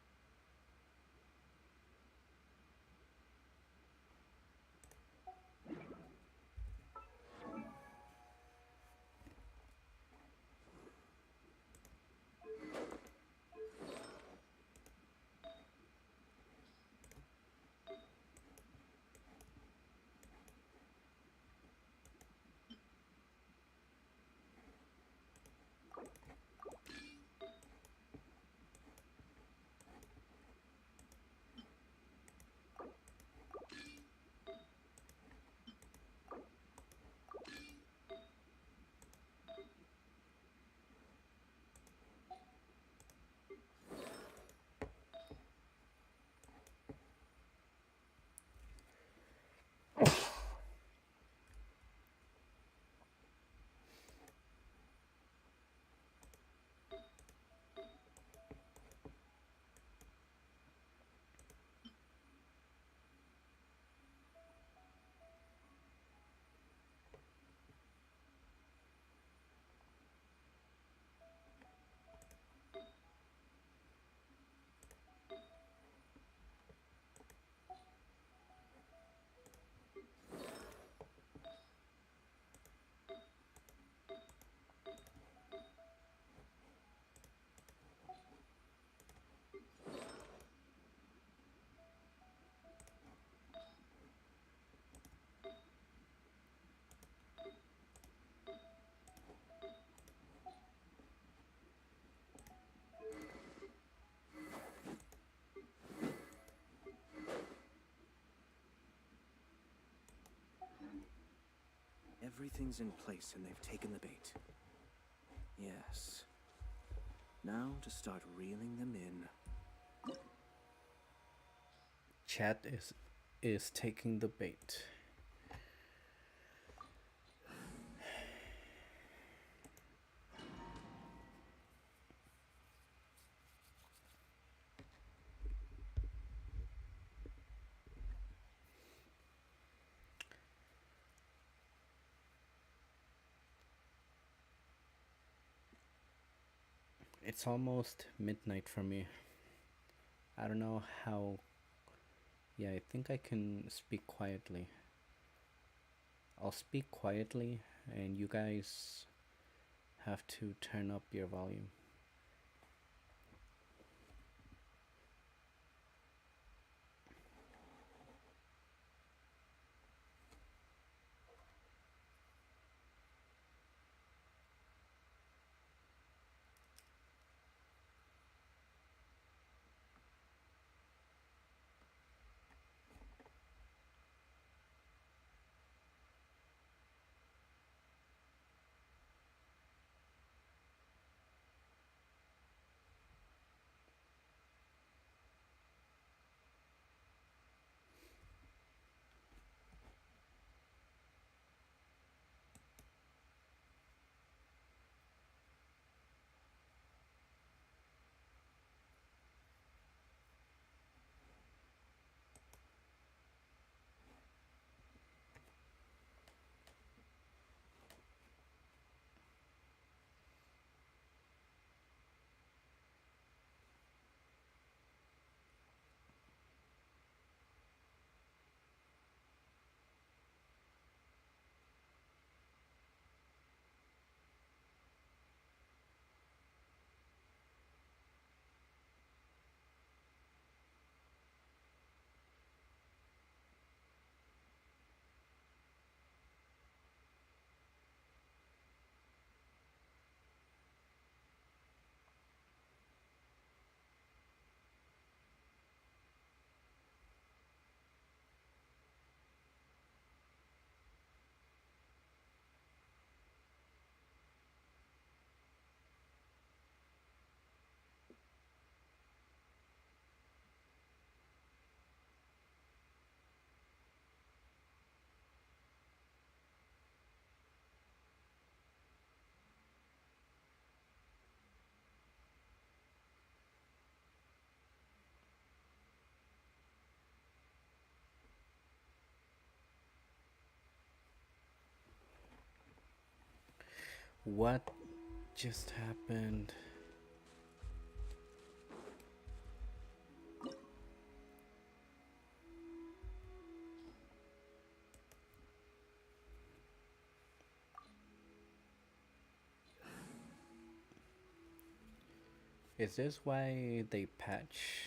Everything's in place and they've taken the bait. Yes. Now to start reeling them in. Chat is taking the bait. It's almost midnight for me. I don't know how. Yeah, I think I can speak quietly. I'll speak quietly, and you guys have to turn up your volume. What just happened? Is this why they patch?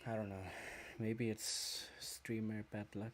I don't know. Maybe it's streamer bad luck.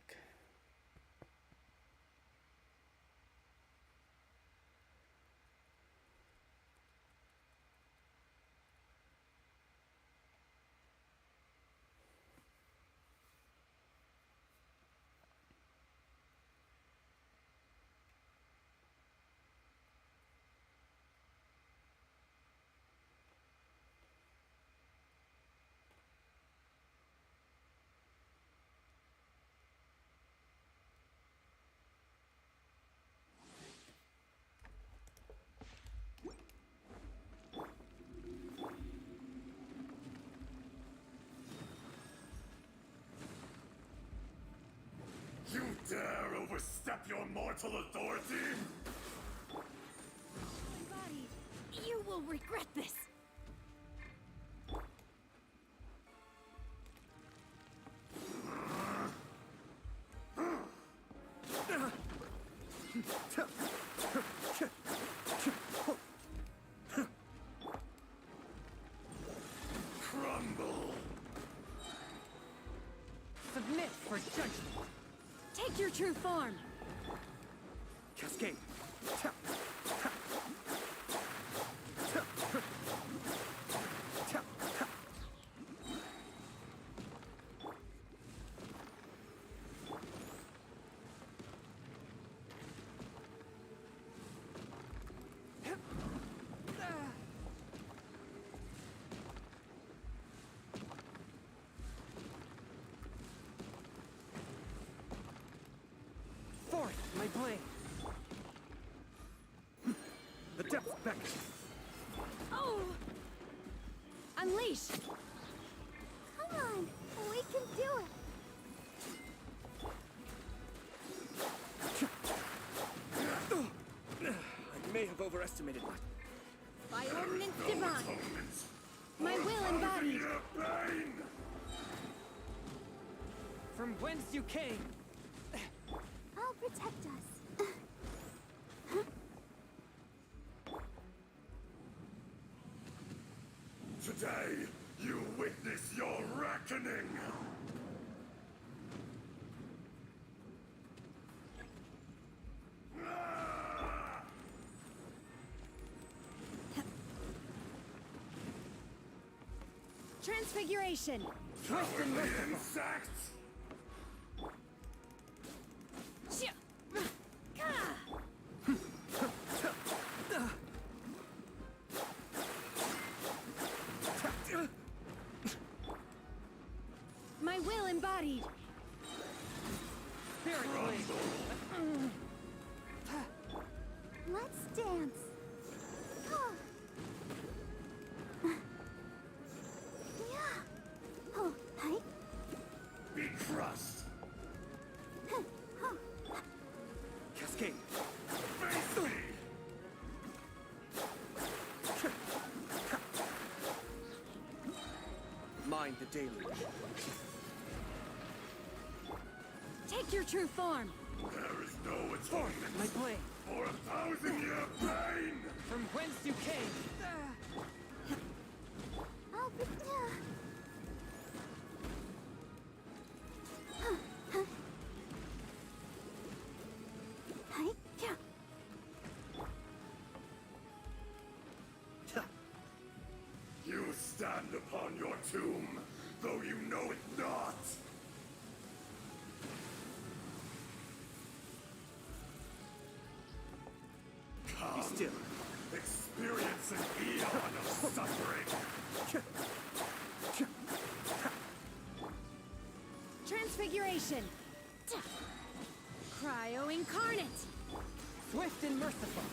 You dare overstep your mortal authority? Buddy, you will regret this. Crumble! Submit for judgment. Take your true form. Cascade. Forth, my blade. The depths beckon. Oh! Unleash! Come on, we can do it. I may have overestimated that. By ordinance divine. My will embodied. From whence you came. I'll protect us. Today, you witness your reckoning! Transfiguration. Cowardly insects! My will embodied. Spirit blade. Let's dance. Yeah. Oh, hi. Be crushed! Cascade. Face me! Mind the deluge. Take your true form. There is no atonement My blade. for 1,000-year pain! From whence you came. I'll be. Hi. Yeah. You stand upon your tomb, though you know it not! Come, Be still. experience an eon of suffering! Transfiguration. Cryo incarnate. Swift and merciful.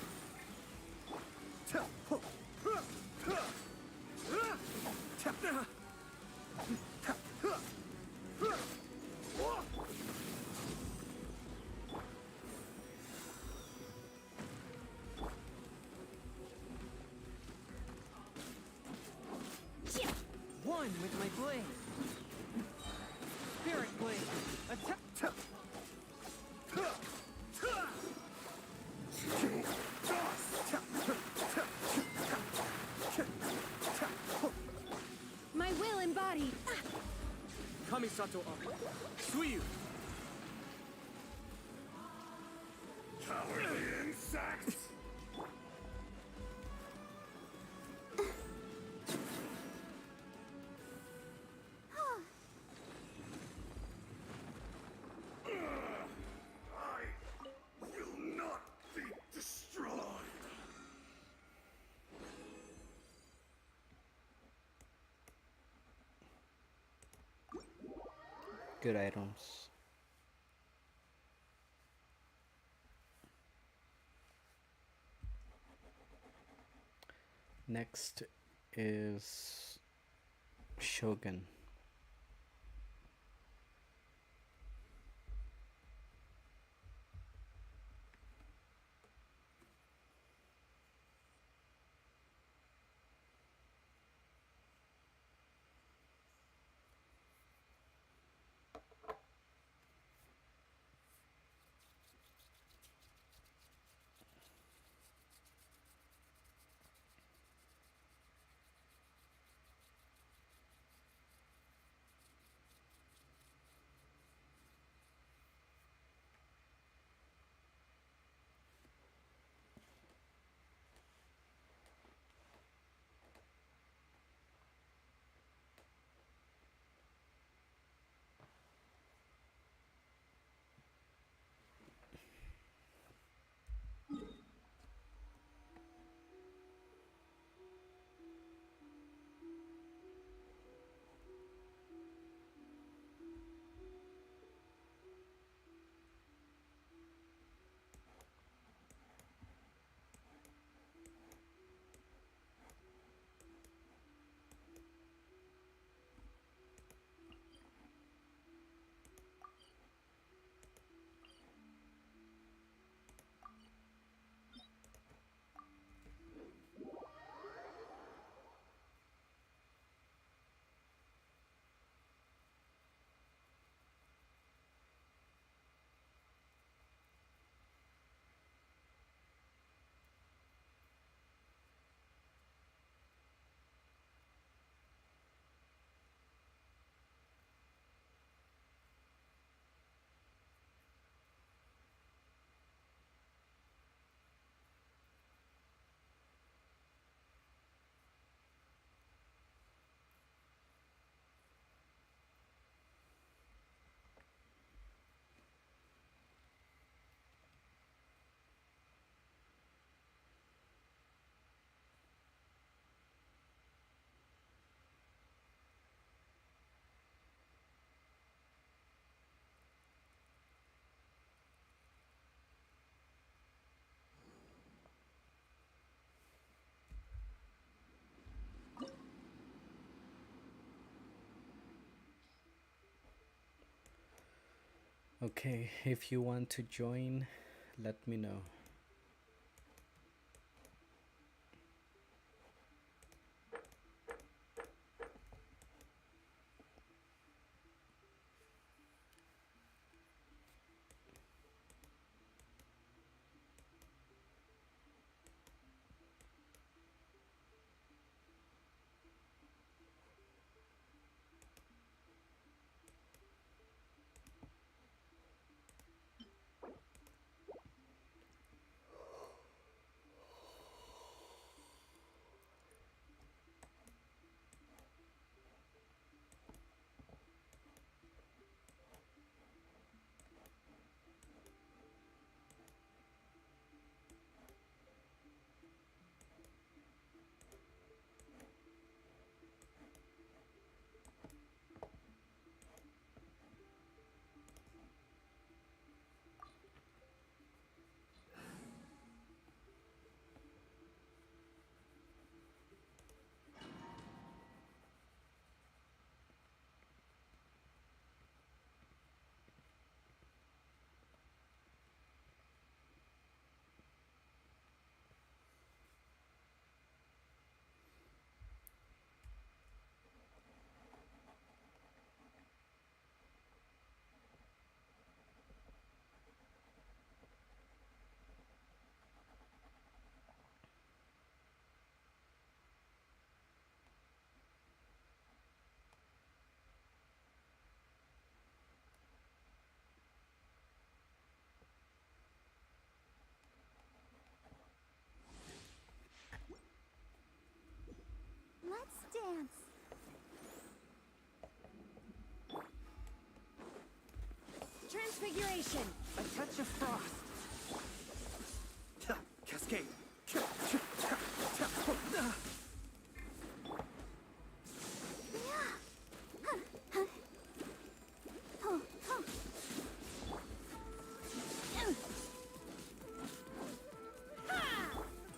one with my blade. Spirit blade. Attack. My will embodied. Kamisato up. Suyu. Cowardly insect! I will not be destroyed. Good items. Next is Shogun. Okay, if you want to join, let me know. dance. Transfiguration. A touch of frost. Cascade.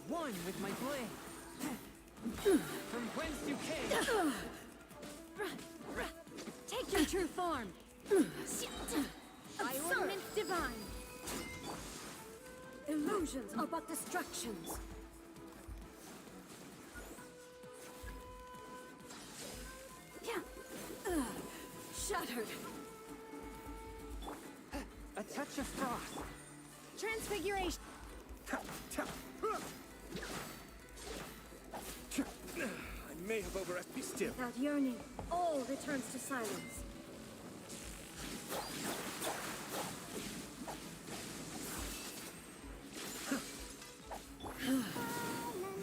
One with my blade. From whence you came. Take your true form. Allurements divine. Illusions are but distractions. Shattered. A touch of frost. Transfiguration. I may have overestimated. Be still. Without yearning, all returns to silence.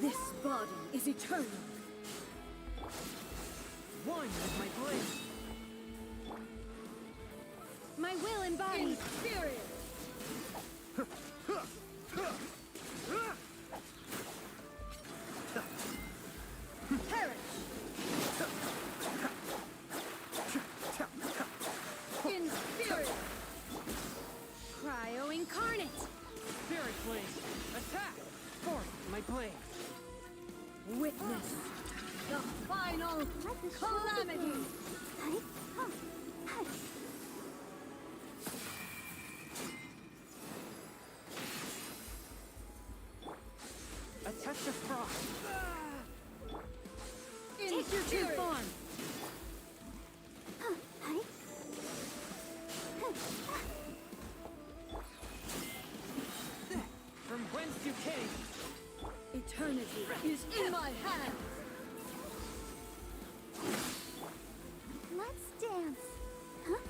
This body is eternal. One with my blade. My will embodied. Inferior. Perish. Inferior. Cryo incarnate. Spirit blade. Attack. Forth my blade. Witness the final calamity. A touch of frost. Take your true form. From whence you came. Eternity is in my hands. Let's dance. Huh?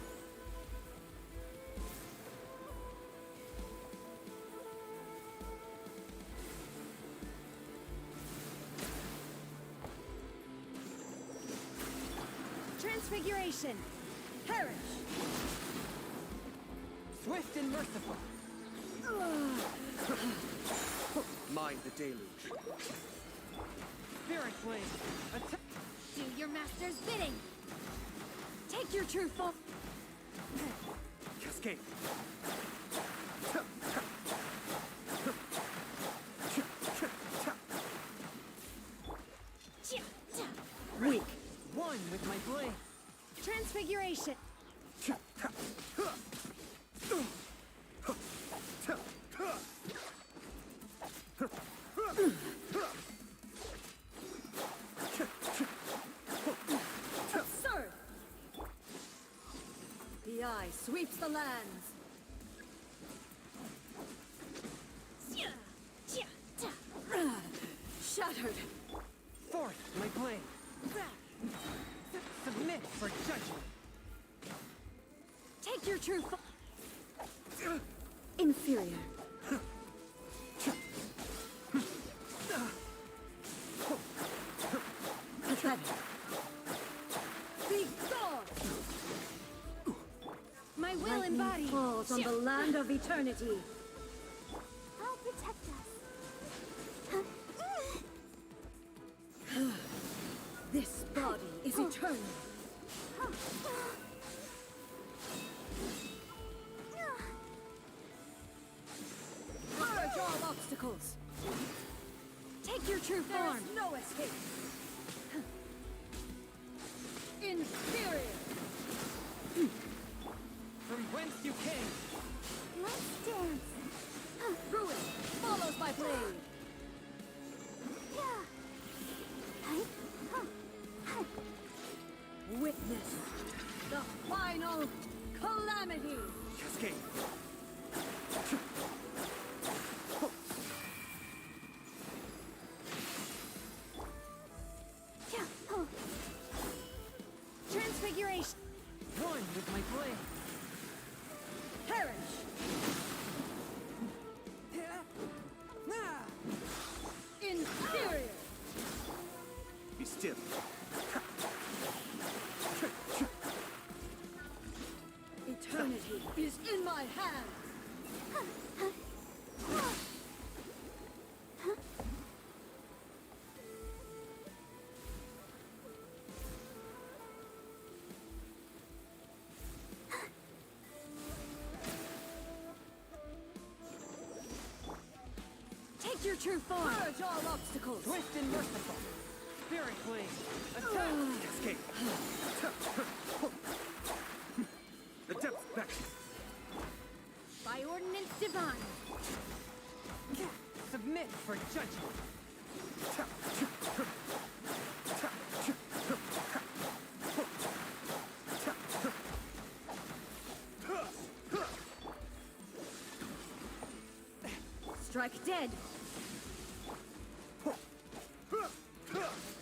Transfiguration. Perish. Swift and merciful. Mind the deluge. Spirit blade. Attack. Do your master's bidding. Take your true form. Cascade. Weak. One with my blade. Transfiguration. Absurd. The eye sweeps the lands. Shattered. Forth my blade. Submit for judgment. Take your true form. Inferior. Pathetic. Be gone! My will embodied falls on the land of eternity. I'll protect us. This body is eternal. Purge all obstacles. Take your true form. There's no escape. Inferior. From whence you came. Let's dance. Ruin follows my blade. Witness the final calamity. Cascade. Transfiguration. One with my blade. Perish. Inferior. Be still. Eternity is in my hands! Take your true form! Purge all obstacles! Swift and merciful. Spirit Blade. Attack. Escape. The depths back. By ordinance divine! Submit for judgment. Strike dead!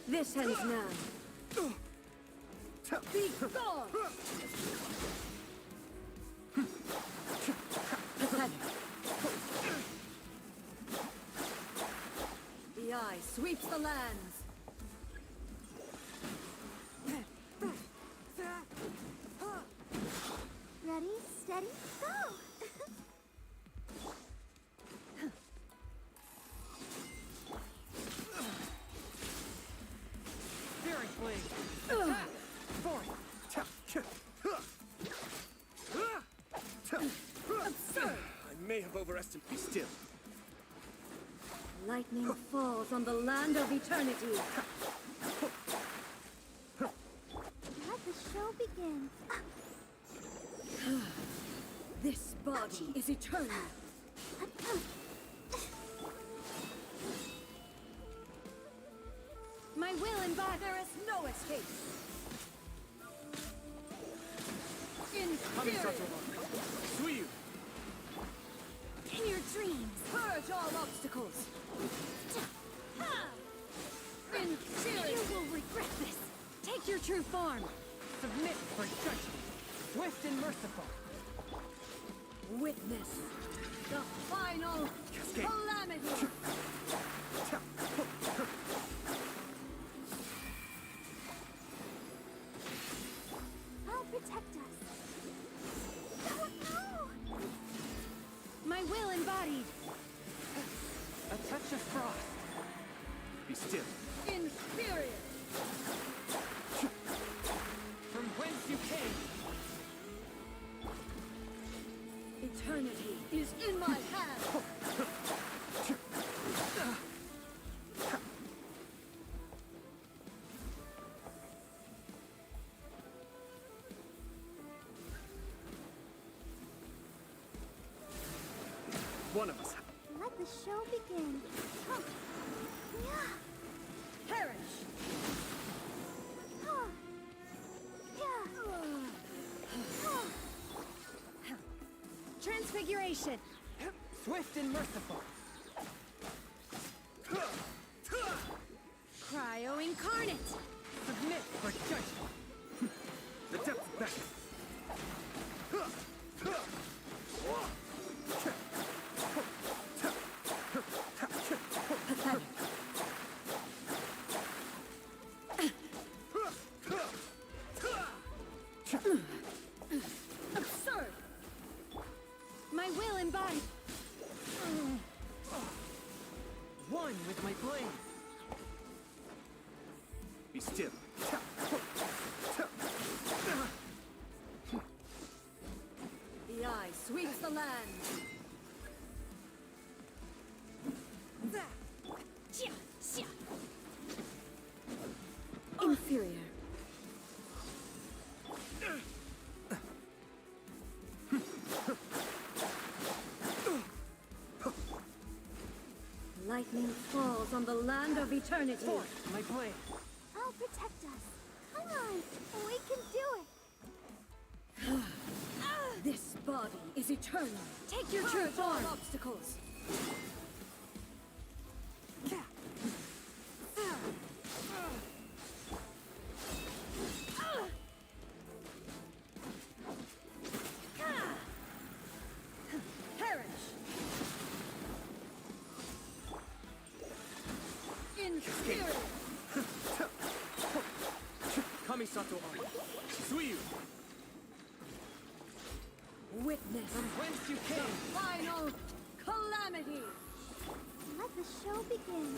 This ends now. Be gone! Pathetic. The eye sweeps the lands. Ready, steady, go! Spirit Blade. Attack. Forth. Absurd! I may have overestimated. Be still. Lightning falls on the land of eternity. Let the show begin. This body is eternal. My will embodied. There is no escape. In spirit. Sumeru. In your dreams. Purge all obstacles. In spirit. You will regret this! Take your true form! Submit for judgment. Swift and merciful. Witness the final calamity. I'll protect us. No! My will embodied! A touch of frost. Be still. In spirit. From whence you came. Eternity is in my hand. One of us. Let the show begin. Perish. Transfiguration! Swift and merciful. Cryo incarnate! Submit for judgment. The depths back. Pathetic. Absurd. My will embodied! One with my blade. Be still. The eye sweeps the land. Inferior. Lightning falls on the land of eternity. Forth, my blade. I'll protect us. Come on, we can do it. This body is eternal. Take your true Purge all form! obstacles. Perish. In spirit. Kami Satori. Sumeru. Witness From whence you the came. final calamity! Let the show begin.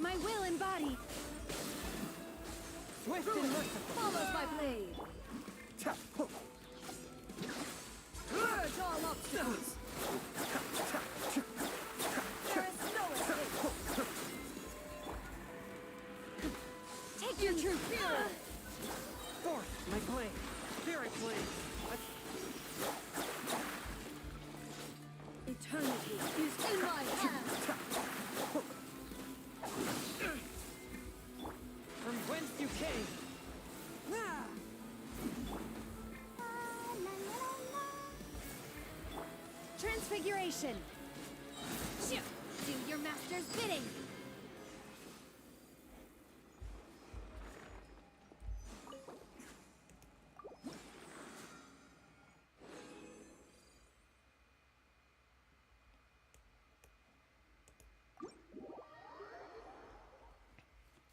My will and body Swift and merciful. follows my blade. Purge all obstacles. There is no escape. Take your true fury. Force, my blade. Spirit blade. Eternity is in my hands. From whence you came. Transfiguration. Do your master's bidding.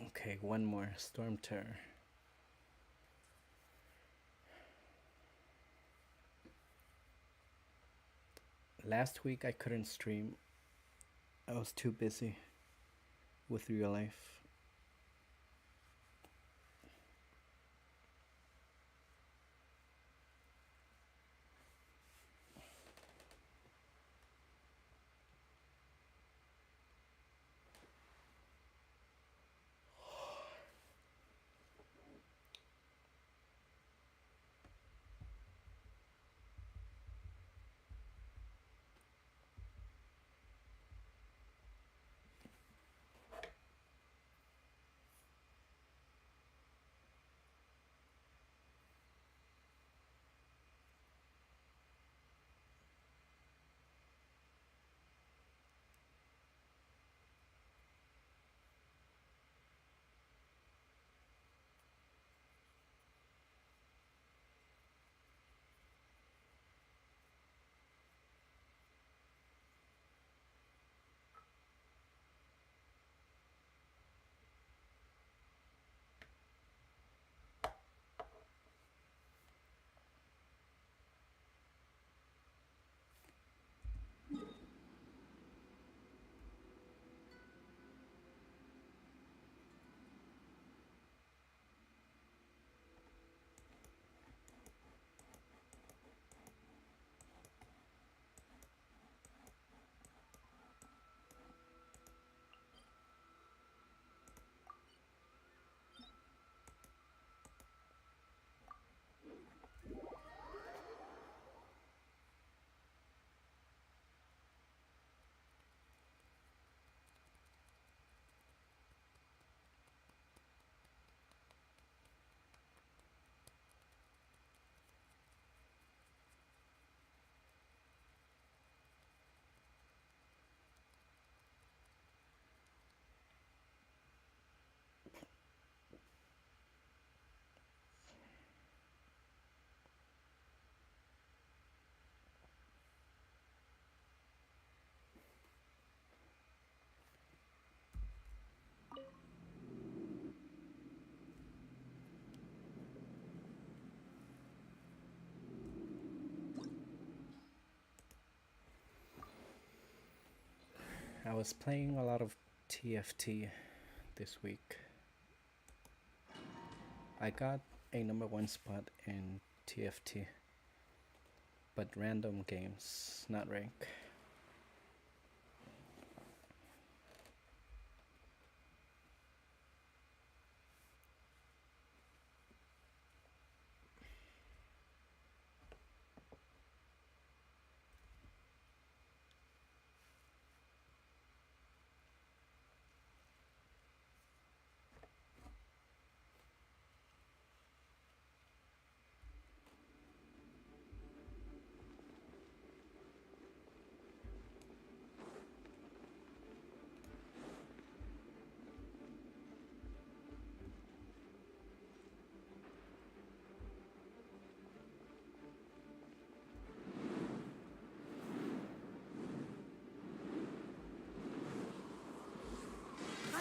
Okay, one more. Storm Terror. Last week I couldn't stream. I was too busy with real life. I was playing a lot of TFT this week. I got a #1 spot in TFT, but random games, not rank.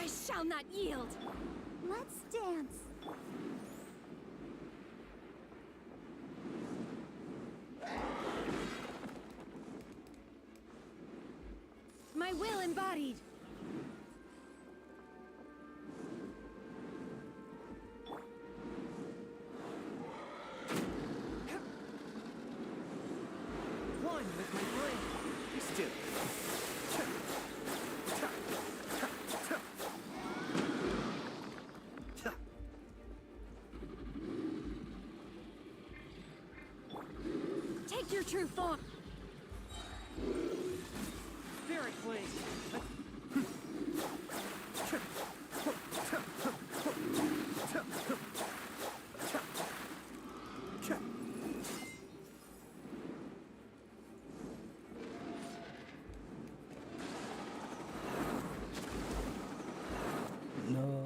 I shall not yield! Let's dance. My will embodied! One with my brain. Be still. Take your true form! Spirit Blade. No.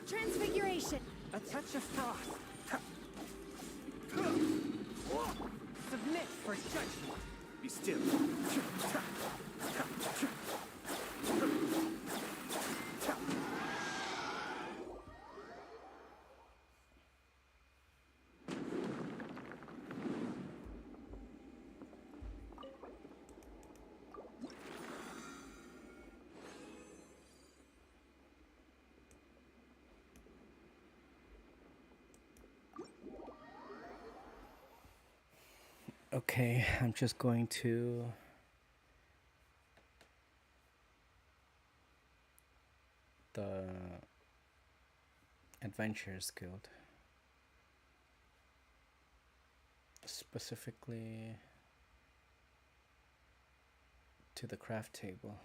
Transfiguration! A touch of frost. Submit for judgment. Be still. Okay, I'm just going to the Adventurers Guild, specifically to the craft table.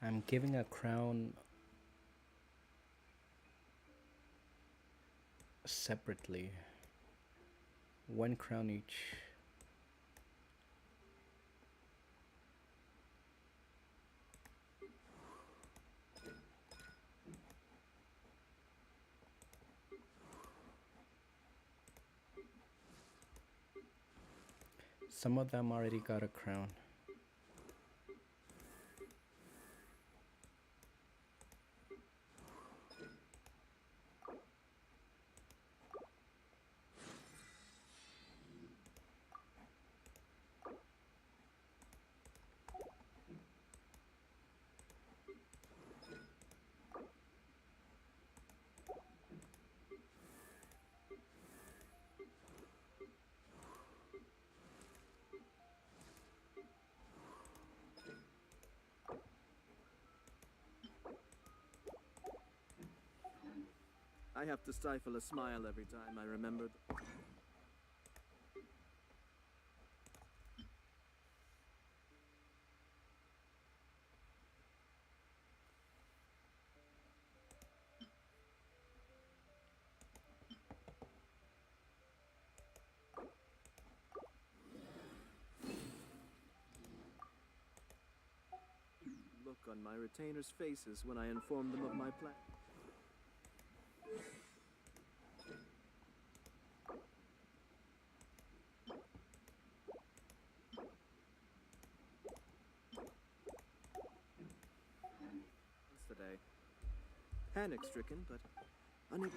I'm giving a crown separately. One crown each. Some of them already got a crown. I have to stifle a smile every time I remember. Look on my retainers' faces when I inform them of my plan. Today. Panic-stricken, but unable.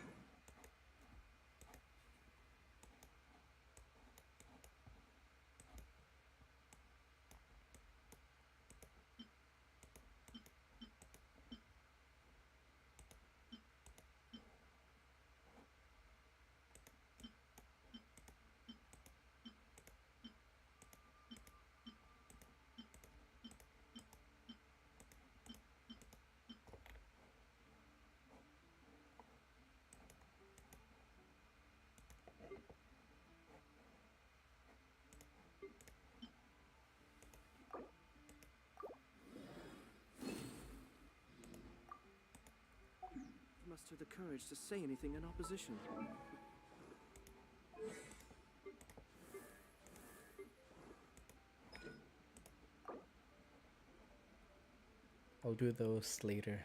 Muster the courage to say anything in opposition. I'll do those later.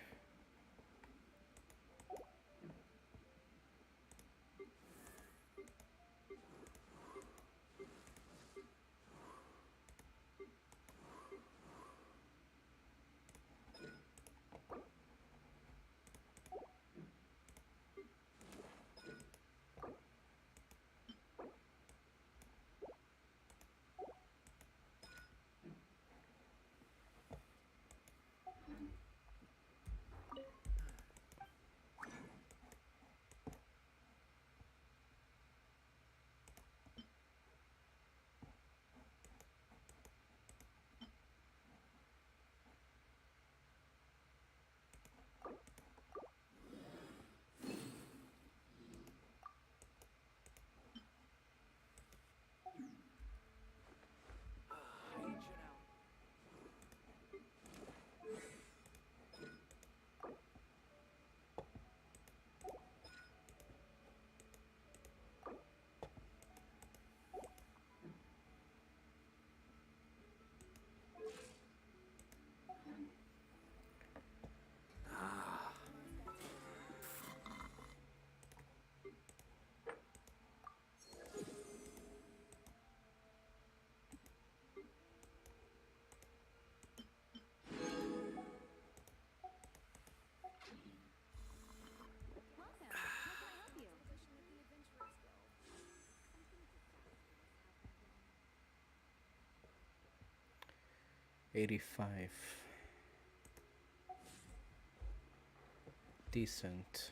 Welcome. How can I help you? 85. Decent.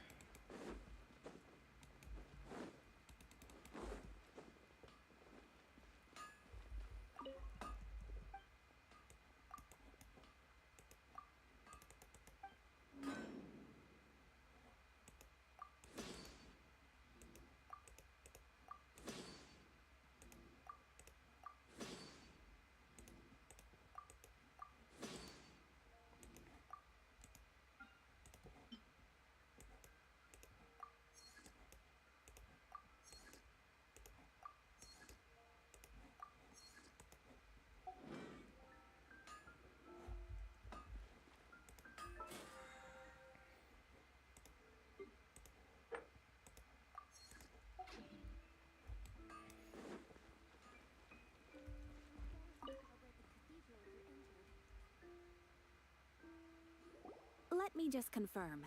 Let me just confirm.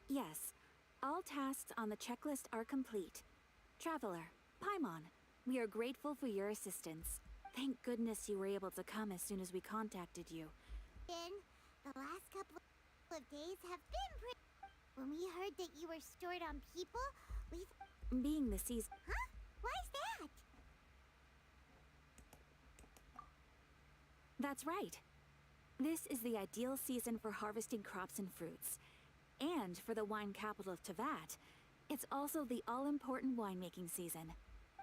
Yes, all tasks on the checklist are complete. Traveler, Paimon, we are grateful for your assistance. Thank goodness you were able to come as soon as we contacted you. The last couple of days have been pretty... When we heard that you were stored on people, we... Being the season... Huh? Why's that? That's right. This is the ideal season for harvesting crops and fruits. And for the wine capital of Tevat, it's also the all-important winemaking season.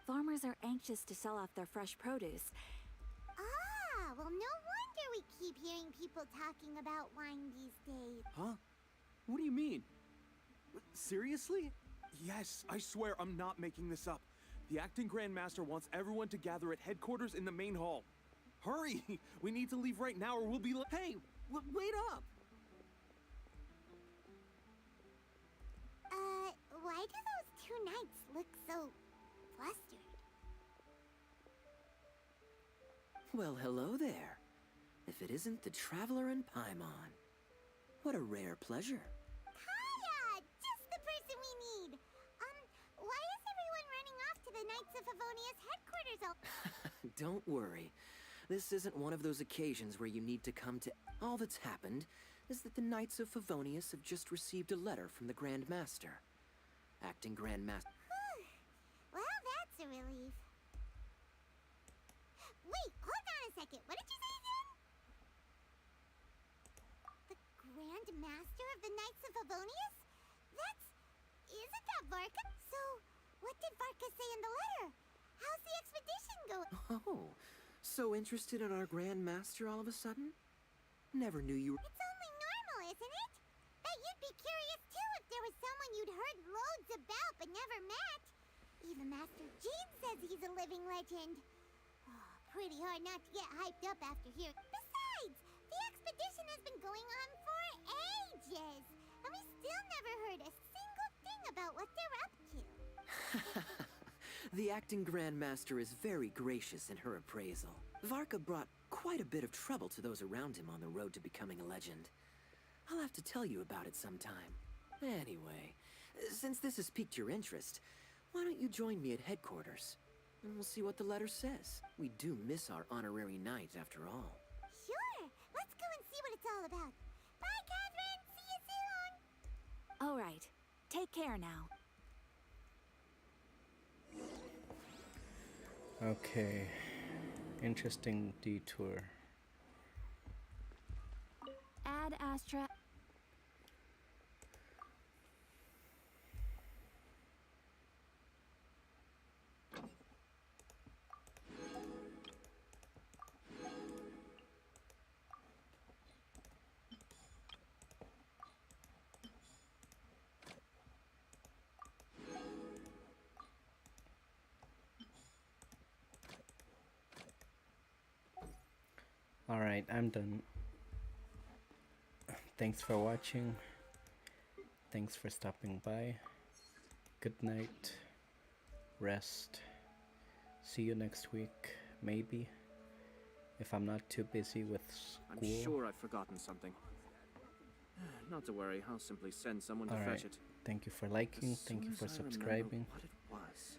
Farmers are anxious to sell off their fresh produce. Ah, well, no wonder we keep hearing people talking about wine these days. Huh? What do you mean? Seriously? Yes, I swear I'm not making this up. The acting Grand Master wants everyone to gather at headquarters in the main hall. Hurry! We need to leave right now or we'll be Hey! Wait up! Why do those two knights look so flustered? Well, hello there. If it isn't the Traveler and Paimon. What a rare pleasure. Kaya! Just the person we need! Why is everyone running off to the Knights of Favonia's headquarters all... Don't worry. This isn't one of those occasions where you need to come to... All that's happened is that the Knights of Favonius have just received a letter from the Grand Master. Acting Grand Master... Well, that's a relief. Wait, hold on a second. What did you say again? The Grand Master of the Knights of Favonius? Isn't that Varka? So, what did Varka say in the letter? How's the expedition going? Oh, so interested in our Grand Master all of a sudden? Never knew you were... It's only normal, isn't it? Bet you'd be curious too if there was someone you'd heard loads about but never met. Even Master Jean says he's a living legend. Oh, pretty hard not to get hyped up after hearing. Besides, the expedition has been going on for ages, and we still never heard a single thing about what they're up to. The acting Grand Master is very gracious in her appraisal. Varka brought quite a bit of trouble to those around him on the road to becoming a legend. I'll have to tell you about it sometime. Anyway, since this has piqued your interest, why don't you join me at headquarters? And we'll see what the letter says. We do miss our honorary knight, after all. Sure, let's go and see what it's all about. Bye, Catherine! See you soon! All right. Take care now. Okay. Interesting detour. Ad Astra... Alright, I'm done. Thanks for watching. Thanks for stopping by. Good night. Rest. See you next week, maybe. If I'm not too busy with school. I'm sure I've forgotten something. Not to worry, I'll simply send someone to Alright. fetch it. Thank you for liking. As Thank you soon for as I remember subscribing. what it was.